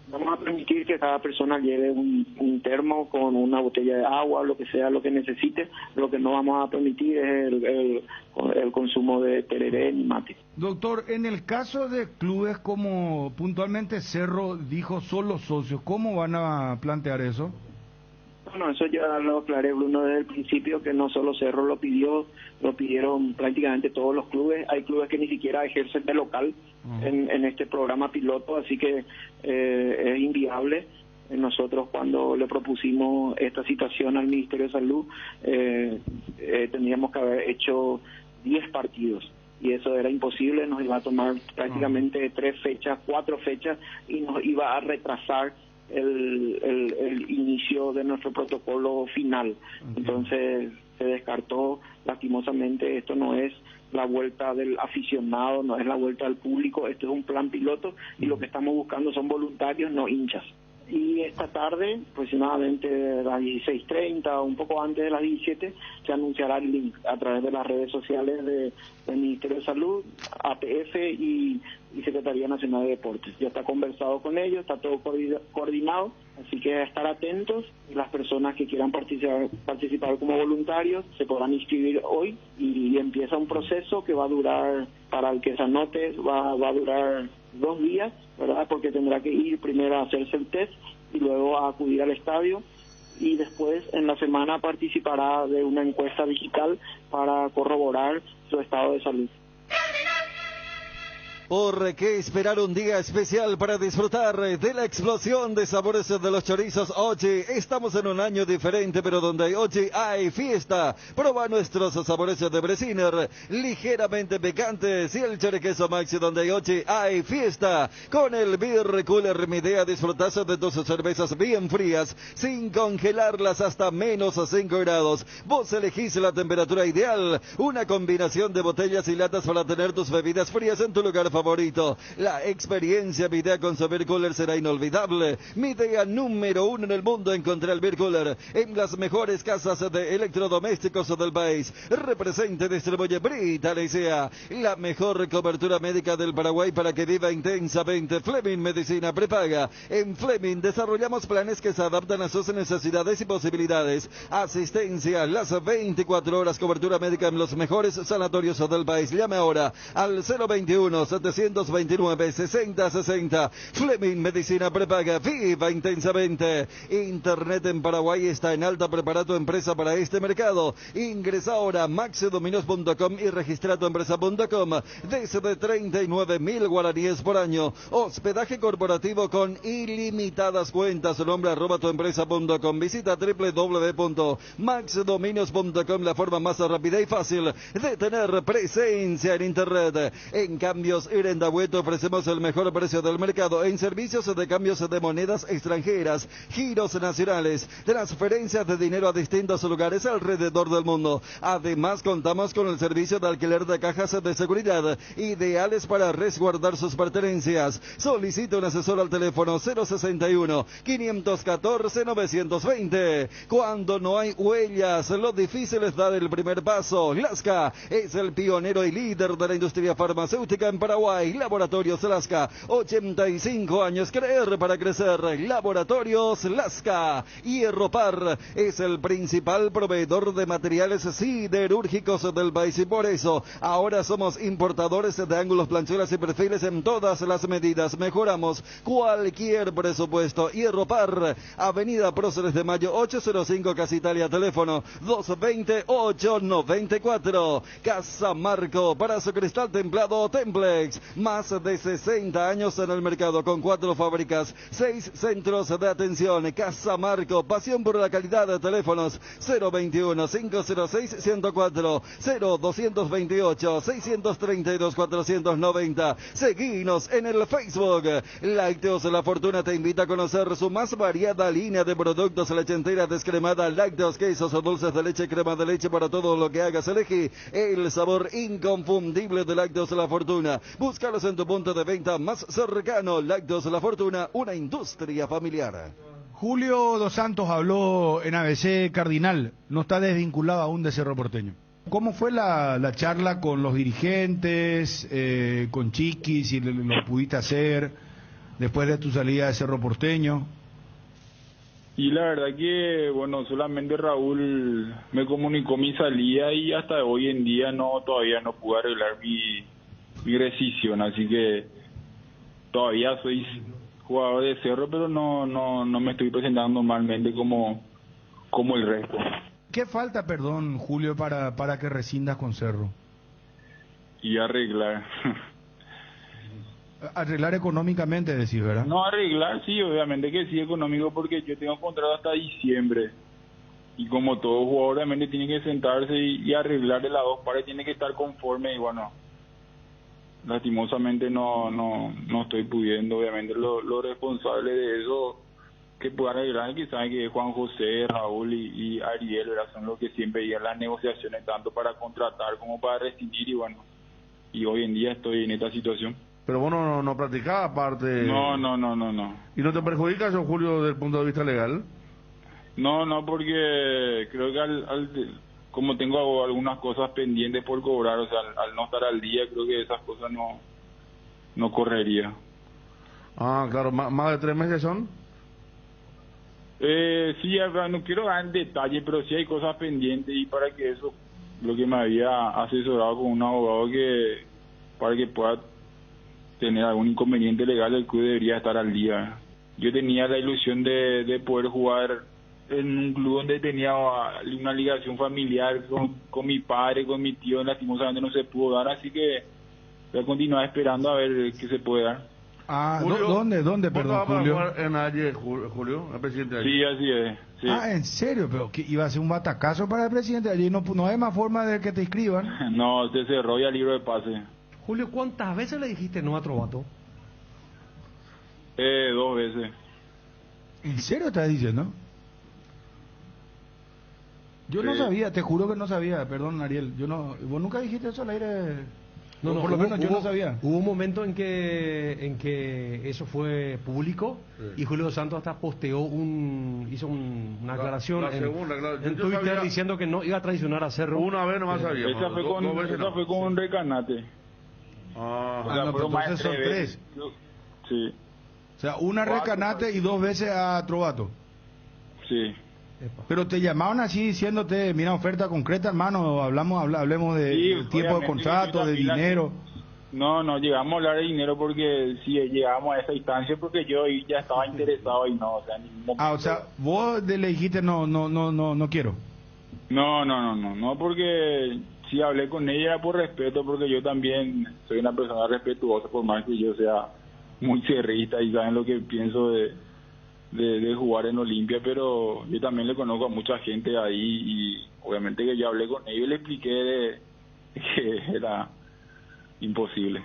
Vamos a permitir que cada persona lleve un termo con una botella de agua, lo que sea, lo que necesite. Lo que no vamos a permitir es el consumo de tereré ni mate. Doctor, en el caso de clubes como puntualmente Cerro dijo solo socios, ¿cómo van a plantear eso? Bueno, eso ya lo aclaré, Bruno, desde el principio, que no solo Cerro lo pidieron prácticamente todos los clubes. Hay clubes que ni siquiera ejercen de local en este programa piloto, así que es inviable. Nosotros, cuando le propusimos esta situación al Ministerio de Salud, tendríamos que haber hecho 10 partidos. Y eso era imposible, nos iba a tomar prácticamente 4 fechas y nos iba a retrasar el inicio de nuestro protocolo final. Entonces se descartó, lastimosamente. Esto no es la vuelta del aficionado, no es la vuelta del público, esto es un plan piloto y lo que estamos buscando son voluntarios, no hinchas. Y esta tarde, aproximadamente a las 16:30 o un poco antes de las 17, se anunciará el link a través de las redes sociales del Ministerio de Salud, APF y Secretaría Nacional de Deportes. Ya está conversado con ellos, está todo coordinado, así que a estar atentos. Las personas que quieran participar como voluntarios se podrán inscribir hoy y empieza un proceso que va a durar, para el que se anote, va a durar 2 días, ¿verdad? Porque tendrá que ir primero a hacerse el test y luego a acudir al estadio, y después en la semana participará de una encuesta digital para corroborar su estado de salud. ¿Por qué esperar un día especial para disfrutar de la explosión de sabores de los chorizos Ochi? Estamos en un año diferente, pero donde hay Ochi hay fiesta. Proba nuestros sabores de Bresiner, ligeramente picantes, y el choriqueso Maxi, donde hay Ochi hay fiesta. Con el Beer Cooler Midea disfrutas de tus cervezas bien frías, sin congelarlas hasta menos 5 grados. Vos elegís la temperatura ideal, una combinación de botellas y latas para tener tus bebidas frías en tu lugar favorito. La experiencia Midea con su Beer Cooler será inolvidable. Midea número 1 en el mundo. Encontré el Beer Cooler en las mejores casas de electrodomésticos del país. Representa y distribuye Brita Licea, la mejor cobertura médica del Paraguay para que viva intensamente. Fleming Medicina Prepaga. En Fleming desarrollamos planes que se adaptan a sus necesidades y posibilidades. Asistencia las 24 horas, cobertura médica en los mejores sanatorios del país. Llame ahora al 021-729-6060. Fleming Medicina Prepaga. Viva intensamente. Internet en Paraguay está en alta. Prepara tu empresa para este mercado. Ingresa ahora a maxidominos.com y registra tu empresa.com. Desde 39.000 guaraníes por año. Hospedaje corporativo con ilimitadas cuentas. Nombre @tuempresa.com. Visita www.maxidominios.com, la forma más rápida y fácil de tener presencia en Internet. En Cambios Irendabueto ofrecemos el mejor precio del mercado en servicios de cambios de monedas extranjeras, giros nacionales, transferencias de dinero a distintos lugares alrededor del mundo. Además, contamos con el servicio de alquiler de cajas de seguridad, ideales para resguardar sus pertenencias. Solicita un asesor al teléfono 061-514-920. Cuando no hay huellas, lo difícil es dar el primer paso. Lasca es el pionero y líder de la industria farmacéutica en Paraguay. Paraguay. Laboratorios Lasca, 85 años, creer para crecer. Laboratorios Lasca. Hierro Par es el principal proveedor de materiales siderúrgicos del país y por eso ahora somos importadores de ángulos, planchuelas y perfiles en todas las medidas. Mejoramos cualquier presupuesto. Hierro Par, Avenida Próceres de Mayo 805, Casa Italia, teléfono 220-894. Casa Marco, para su cristal templado Templex, más de 60 años en el mercado con 4 fábricas, 6 centros de atención. Casa Marco, pasión por la calidad. Teléfonos 021-506-104, 0228-632-490. Seguinos en el Facebook. Lácteos La Fortuna te invita a conocer su más variada línea de productos: leche entera descremada, lácteos, quesos o dulces de leche, crema de leche. Para todo lo que hagas, elegí el sabor inconfundible de Lácteos La Fortuna. Búscalos en tu punto de venta más cercano. Lácteos La Fortuna, una industria familiar. Julio Dos Santos habló en ABC Cardinal, no está desvinculado aún de Cerro Porteño. ¿Cómo fue la charla con los dirigentes, con Chiqui, si lo pudiste hacer después de tu salida de Cerro Porteño? Y la verdad que, bueno, solamente Raúl me comunicó mi salida y hasta hoy en día todavía no pude arreglar mi rescisión, así que todavía soy jugador de Cerro, pero no me estoy presentando normalmente como el resto. ¿Qué falta, perdón, Julio, para que rescindas con Cerro? Y arreglar. Arreglar económicamente, decís, ¿verdad? No, arreglar, sí, obviamente que sí, económico, porque yo tengo contrato hasta diciembre. Y como todo jugador, obviamente tiene que sentarse y arreglar de las dos partes, tiene que estar conforme y bueno, lastimosamente no estoy pudiendo. Obviamente lo responsable de eso que puedan arreglar, que saben que Juan José, Raúl y Ariel, ¿verdad? Son los que siempre llevan las negociaciones tanto para contratar como para rescindir y bueno, y hoy en día estoy en esta situación. Pero vos no practicás aparte. No. ¿Y no te perjudica eso, Julio, desde el punto de vista legal? No, porque creo que como tengo algunas cosas pendientes por cobrar, o sea, al no estar al día, creo que esas cosas no correría. Ah, claro, ¿más de 3 meses son? Sí, no quiero dar en detalle, pero sí hay cosas pendientes y para que eso, lo que me había asesorado con un abogado para que pueda tener algún inconveniente legal, el club debería estar al día. Yo tenía la ilusión de poder jugar en un club donde tenía una ligación familiar con mi padre, con mi tío, lastimosamente no se pudo dar, así que voy a continuar esperando a ver qué se puede dar. Ah, Julio, ¿dónde, perdón, Julio? ¿Vas a jugar en ayer, Julio, el presidente de ayer? Sí, así es. Sí. Ah, ¿en serio? ¿Pero que iba a ser un batacazo para el presidente de ayer? ¿No hay más forma de que te inscriban? No, se cerró ya el libro de pase. Julio, ¿cuántas veces le dijiste no a Trovato? 2 veces. ¿En serio estás diciendo? Yo no sabía, te juro que no sabía, perdón, Ariel. ¿Vos nunca dijiste eso al aire? No, por lo menos yo no sabía. Hubo un momento en que eso fue público y Julio Santos hasta posteó hizo una aclaración en Twitter diciendo que no iba a traicionar a Cerro. Una vez nomás sabía. Esa fue con un recanate. Pero entonces son 3. Sí. O sea, una recanate y 2 veces a Trovato. Sí. Pero te llamaban así diciéndote, mira, oferta concreta, hermano, hablemos de tiempo de contrato, de dinero. No llegamos a hablar de dinero porque si llegamos a esa instancia porque yo ya estaba interesado y no, o sea, o sea, vos le dijiste no quiero. No, porque si hablé con ella era por respeto, porque yo también soy una persona respetuosa, por más que yo sea muy cerrista y saben lo que pienso de jugar en Olimpia, pero yo también le conozco a mucha gente ahí y obviamente que yo hablé con ellos y le expliqué que era imposible.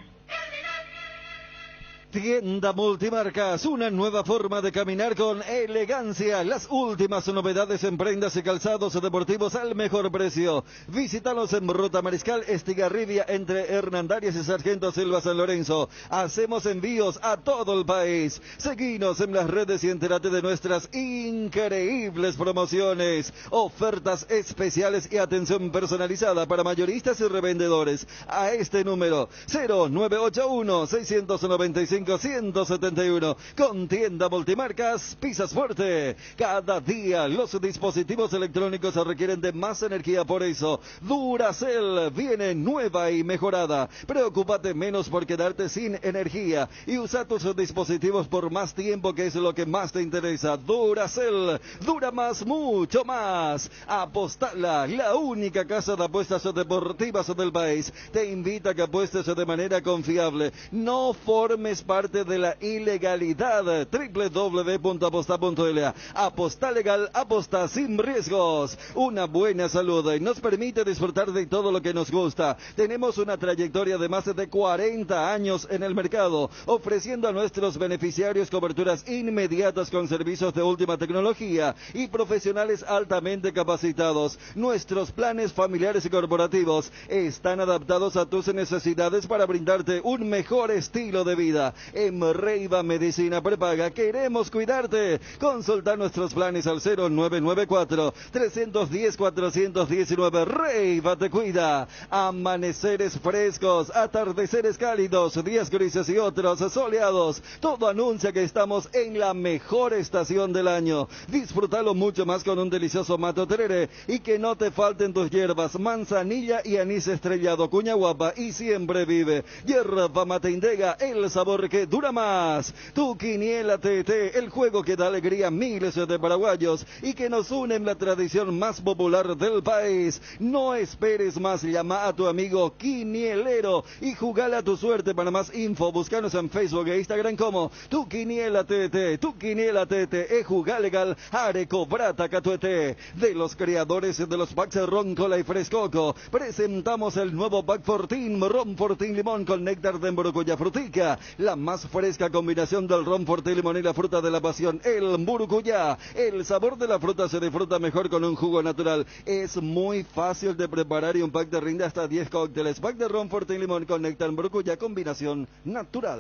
Tienda Multimarcas, una nueva forma de caminar con elegancia. Las últimas novedades en prendas y calzados deportivos al mejor precio. Visítanos en Ruta Mariscal Estigarribia entre Hernandarias y Sargento Silva San Lorenzo. Hacemos envíos a todo el país. Seguinos en las redes y entérate de nuestras increíbles promociones, ofertas especiales y atención personalizada para mayoristas y revendedores. A este número 0981 695 171. Con Tienda Multimarcas, pisas fuerte. Cada día los dispositivos electrónicos requieren de más energía, por eso Duracell viene nueva y mejorada. Preocúpate menos por quedarte sin energía y usa tus dispositivos por más tiempo, que es lo que más te interesa. Duracell dura más, mucho más. Apostala, la única casa de apuestas deportivas del país, te invita a que apuestes de manera confiable. No formes parte de la ilegalidad. www.aposta.la. Aposta legal, aposta sin riesgos. Una buena salud nos permite disfrutar de todo lo que nos gusta. Tenemos una trayectoria de más de 40 años en el mercado, ofreciendo a nuestros beneficiarios coberturas inmediatas con servicios de última tecnología y profesionales altamente capacitados. Nuestros planes familiares y corporativos están adaptados a tus necesidades para brindarte un mejor estilo de vida. En Reiva Medicina Prepaga queremos cuidarte. Consulta nuestros planes al 0994-310-419. Reiva te cuida. Amaneceres frescos, atardeceres cálidos, días grises y otros soleados. Todo anuncia que estamos en la mejor estación del año. Disfrútalo mucho más con un delicioso mato terere y que no te falten tus hierbas, manzanilla y anís estrellado, cuña guapa y siempre vive. Hierba mate Indega, el sabor que dura más. Tu Quiniela TT, el juego que da alegría a miles de paraguayos y que nos une en la tradición más popular del país. No esperes más, llama a tu amigo quinielero y jugale a tu suerte. Para más info, búscanos en Facebook e Instagram como Tu Quiniela TT. Tu Quiniela TT, jugar legal, Areco Brata Catuete. De los creadores de los packs Ron, Cola y Frescoco, presentamos el nuevo pack Fortín, Ron Fortín Limón con néctar de Mburucuyá Frutica, la más fresca combinación del ron Fortín Limón y la fruta de la pasión, el Mburucuyá. El sabor de la fruta se disfruta mejor con un jugo natural. Es muy fácil de preparar y un pack de rinde hasta 10 cócteles. Pack de ron Fortín Limón con néctar Mburucuyá, combinación natural.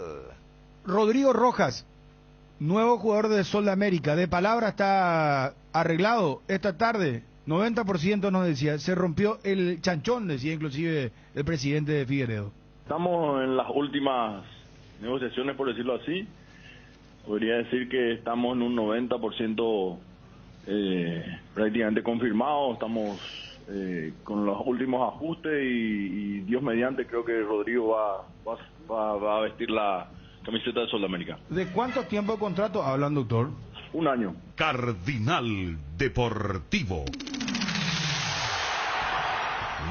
Rodrigo Rojas, nuevo jugador de Sol de América, de palabra está arreglado esta tarde. 90% nos decía, se rompió el chanchón, decía inclusive el presidente de Figueiredo. Estamos en las últimas negociaciones, por decirlo así. Podría decir que estamos en un 90% prácticamente confirmado. Estamos con los últimos ajustes y Dios mediante creo que Rodrigo va a vestir la camiseta de Sol de América. ¿De cuánto tiempo de contrato hablan, doctor? Un año. Cardinal Deportivo.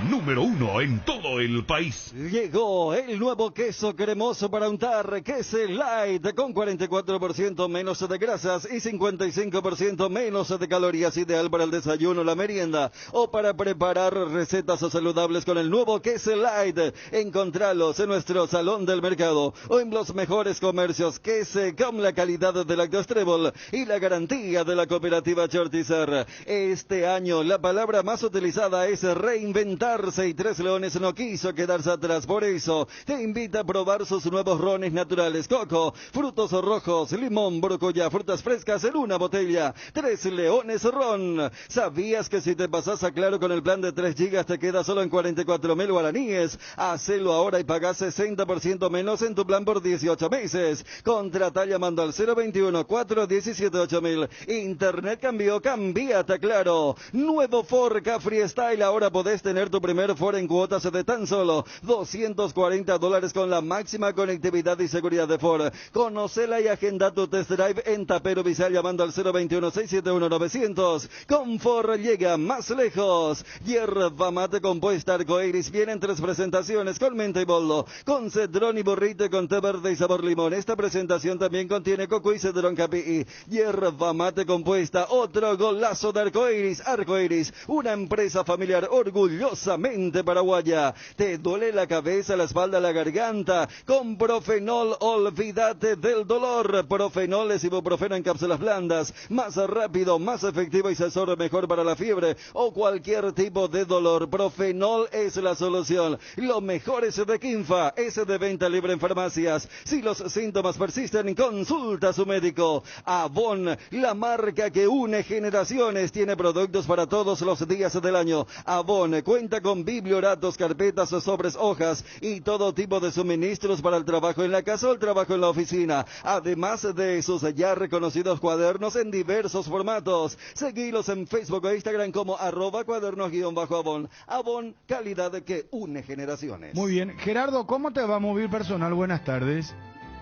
Número 1 en todo el país. Llegó el nuevo queso cremoso para untar, Queso Light, con 44% menos de grasas y 55% menos de calorías, ideal para el desayuno, la merienda o para preparar recetas saludables con el nuevo Queso Light. Encontralos en nuestro salón del mercado o en los mejores comercios. Queso con la calidad de Lácteos Trébol y la garantía de la cooperativa Chortizer. Este año la palabra más utilizada es reinventar, y Tres Leones no quiso quedarse atrás. Por eso te invita a probar sus nuevos rones naturales: coco, frutos rojos, limón, brócoli, frutas frescas en una botella. Tres Leones Ron. ¿Sabías que si te pasas a Claro con el plan de 3 gigas te queda solo en 44.000 guaraníes? Hacelo ahora y paga 60% menos en tu plan por 18 meses. Contrata llamando al 021-417-8000. Internet cambió, cambiate a Claro. Nuevo Ford Capri Style. Ahora podés tener tu primer Ford en cuotas de tan solo $240 con la máxima conectividad y seguridad de Ford. Conocela y agenda tu test drive en Tapero Vizal llamando al 021-671-900. Con Ford llega más lejos. Hierba mate compuesta arcoiris viene en 3 presentaciones, con menta y boldo, con cedrón y burrito, con té verde y sabor limón. Esta presentación también contiene coco y cedrón capi. Hierba mate compuesta, otro golazo de arcoiris. Arcoiris, una empresa familiar orgullosa orgullosamente paraguaya. ¿Te duele la cabeza, la espalda, la garganta? Con Profenol, olvídate del dolor. Profenol es ibuprofeno en cápsulas blandas, más rápido, más efectivo y se absorbe mejor para la fiebre o cualquier tipo de dolor. Profenol es la solución. Lo mejor es de Kinfa, es de venta libre en farmacias. Si los síntomas persisten, consulta a su médico. Avon, la marca que une generaciones, tiene productos para todos los días del año. Avon cuenta con biblioratos, carpetas, sobres, hojas y todo tipo de suministros para el trabajo en la casa o el trabajo en la oficina. Además de sus ya reconocidos cuadernos en diversos formatos. Seguilos en Facebook o Instagram como @cuadernos_Avon. Avon, calidad que une generaciones. Muy bien. Gerardo, ¿cómo te va a mover personal? Buenas tardes.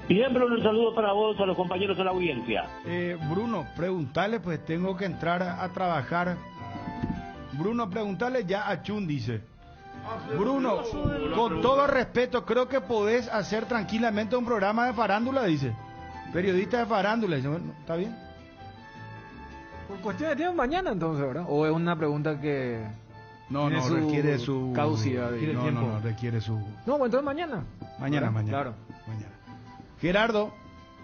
Bien, Bruno, un saludo para vos, a los compañeros de la audiencia. Bruno, preguntale, pues tengo que entrar a trabajar. Bruno, preguntale ya a Chun, dice. Bruno, con todo respeto, creo que podés hacer tranquilamente un programa de farándula, dice. Periodista de farándula, dice, bueno, ¿está bien? Por cuestión de tiempo mañana entonces, ¿verdad? ¿O es una pregunta que... No, requiere su... caducidad. No, requiere su... No, bueno, entonces mañana. Mañana. Claro. Mañana. Gerardo.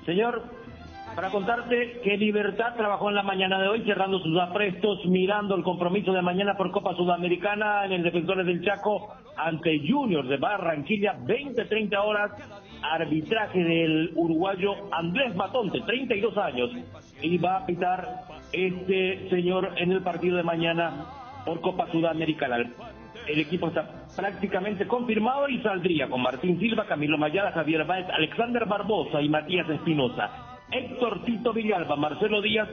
Señor, para contarte que Libertad trabajó en la mañana de hoy cerrando sus aprestos, mirando el compromiso de mañana por Copa Sudamericana en el Defensores del Chaco ante Junior de Barranquilla, 20-30 horas, arbitraje del uruguayo Andrés Matonte, 32 años, y va a pitar este señor en el partido de mañana por Copa Sudamericana. El equipo está prácticamente confirmado y saldría con Martín Silva, Camilo Mayada, Javier Báez, Alexander Barbosa y Matías Espinosa. Héctor Tito Villalba, Marcelo Díaz,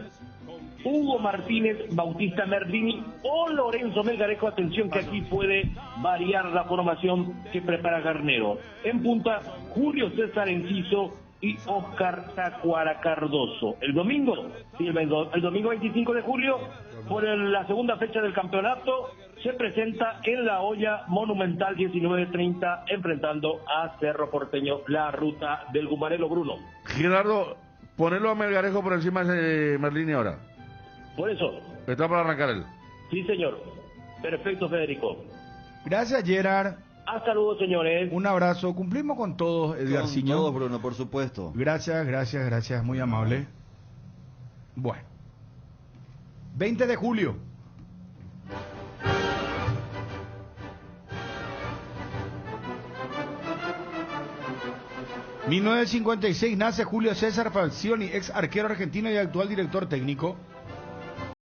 Hugo Martínez, Bautista Merdini o Lorenzo Melgarejo. Atención que aquí puede variar la formación que prepara Garnero. En punta, Julio César Enciso y Oscar Tacuara Cardoso. El domingo 25 de julio, por la segunda fecha del campeonato, se presenta en La Hoya Monumental 19:30, enfrentando a Cerro Porteño, la ruta del Gumarelo. Bruno. Gerardo, ponelo a Melgarejo por encima de Merlini ahora. Por eso. Está para arrancar él. Sí, señor. Perfecto, Federico. Gracias, Gerard. Hasta luego, señores. Un abrazo. Cumplimos con todos, Edgarciño. Con todos, Bruno, por supuesto. Gracias. Muy amable. Bueno. 20 de julio. En 1956 nace Julio César Falcioni, ex arquero argentino y actual director técnico.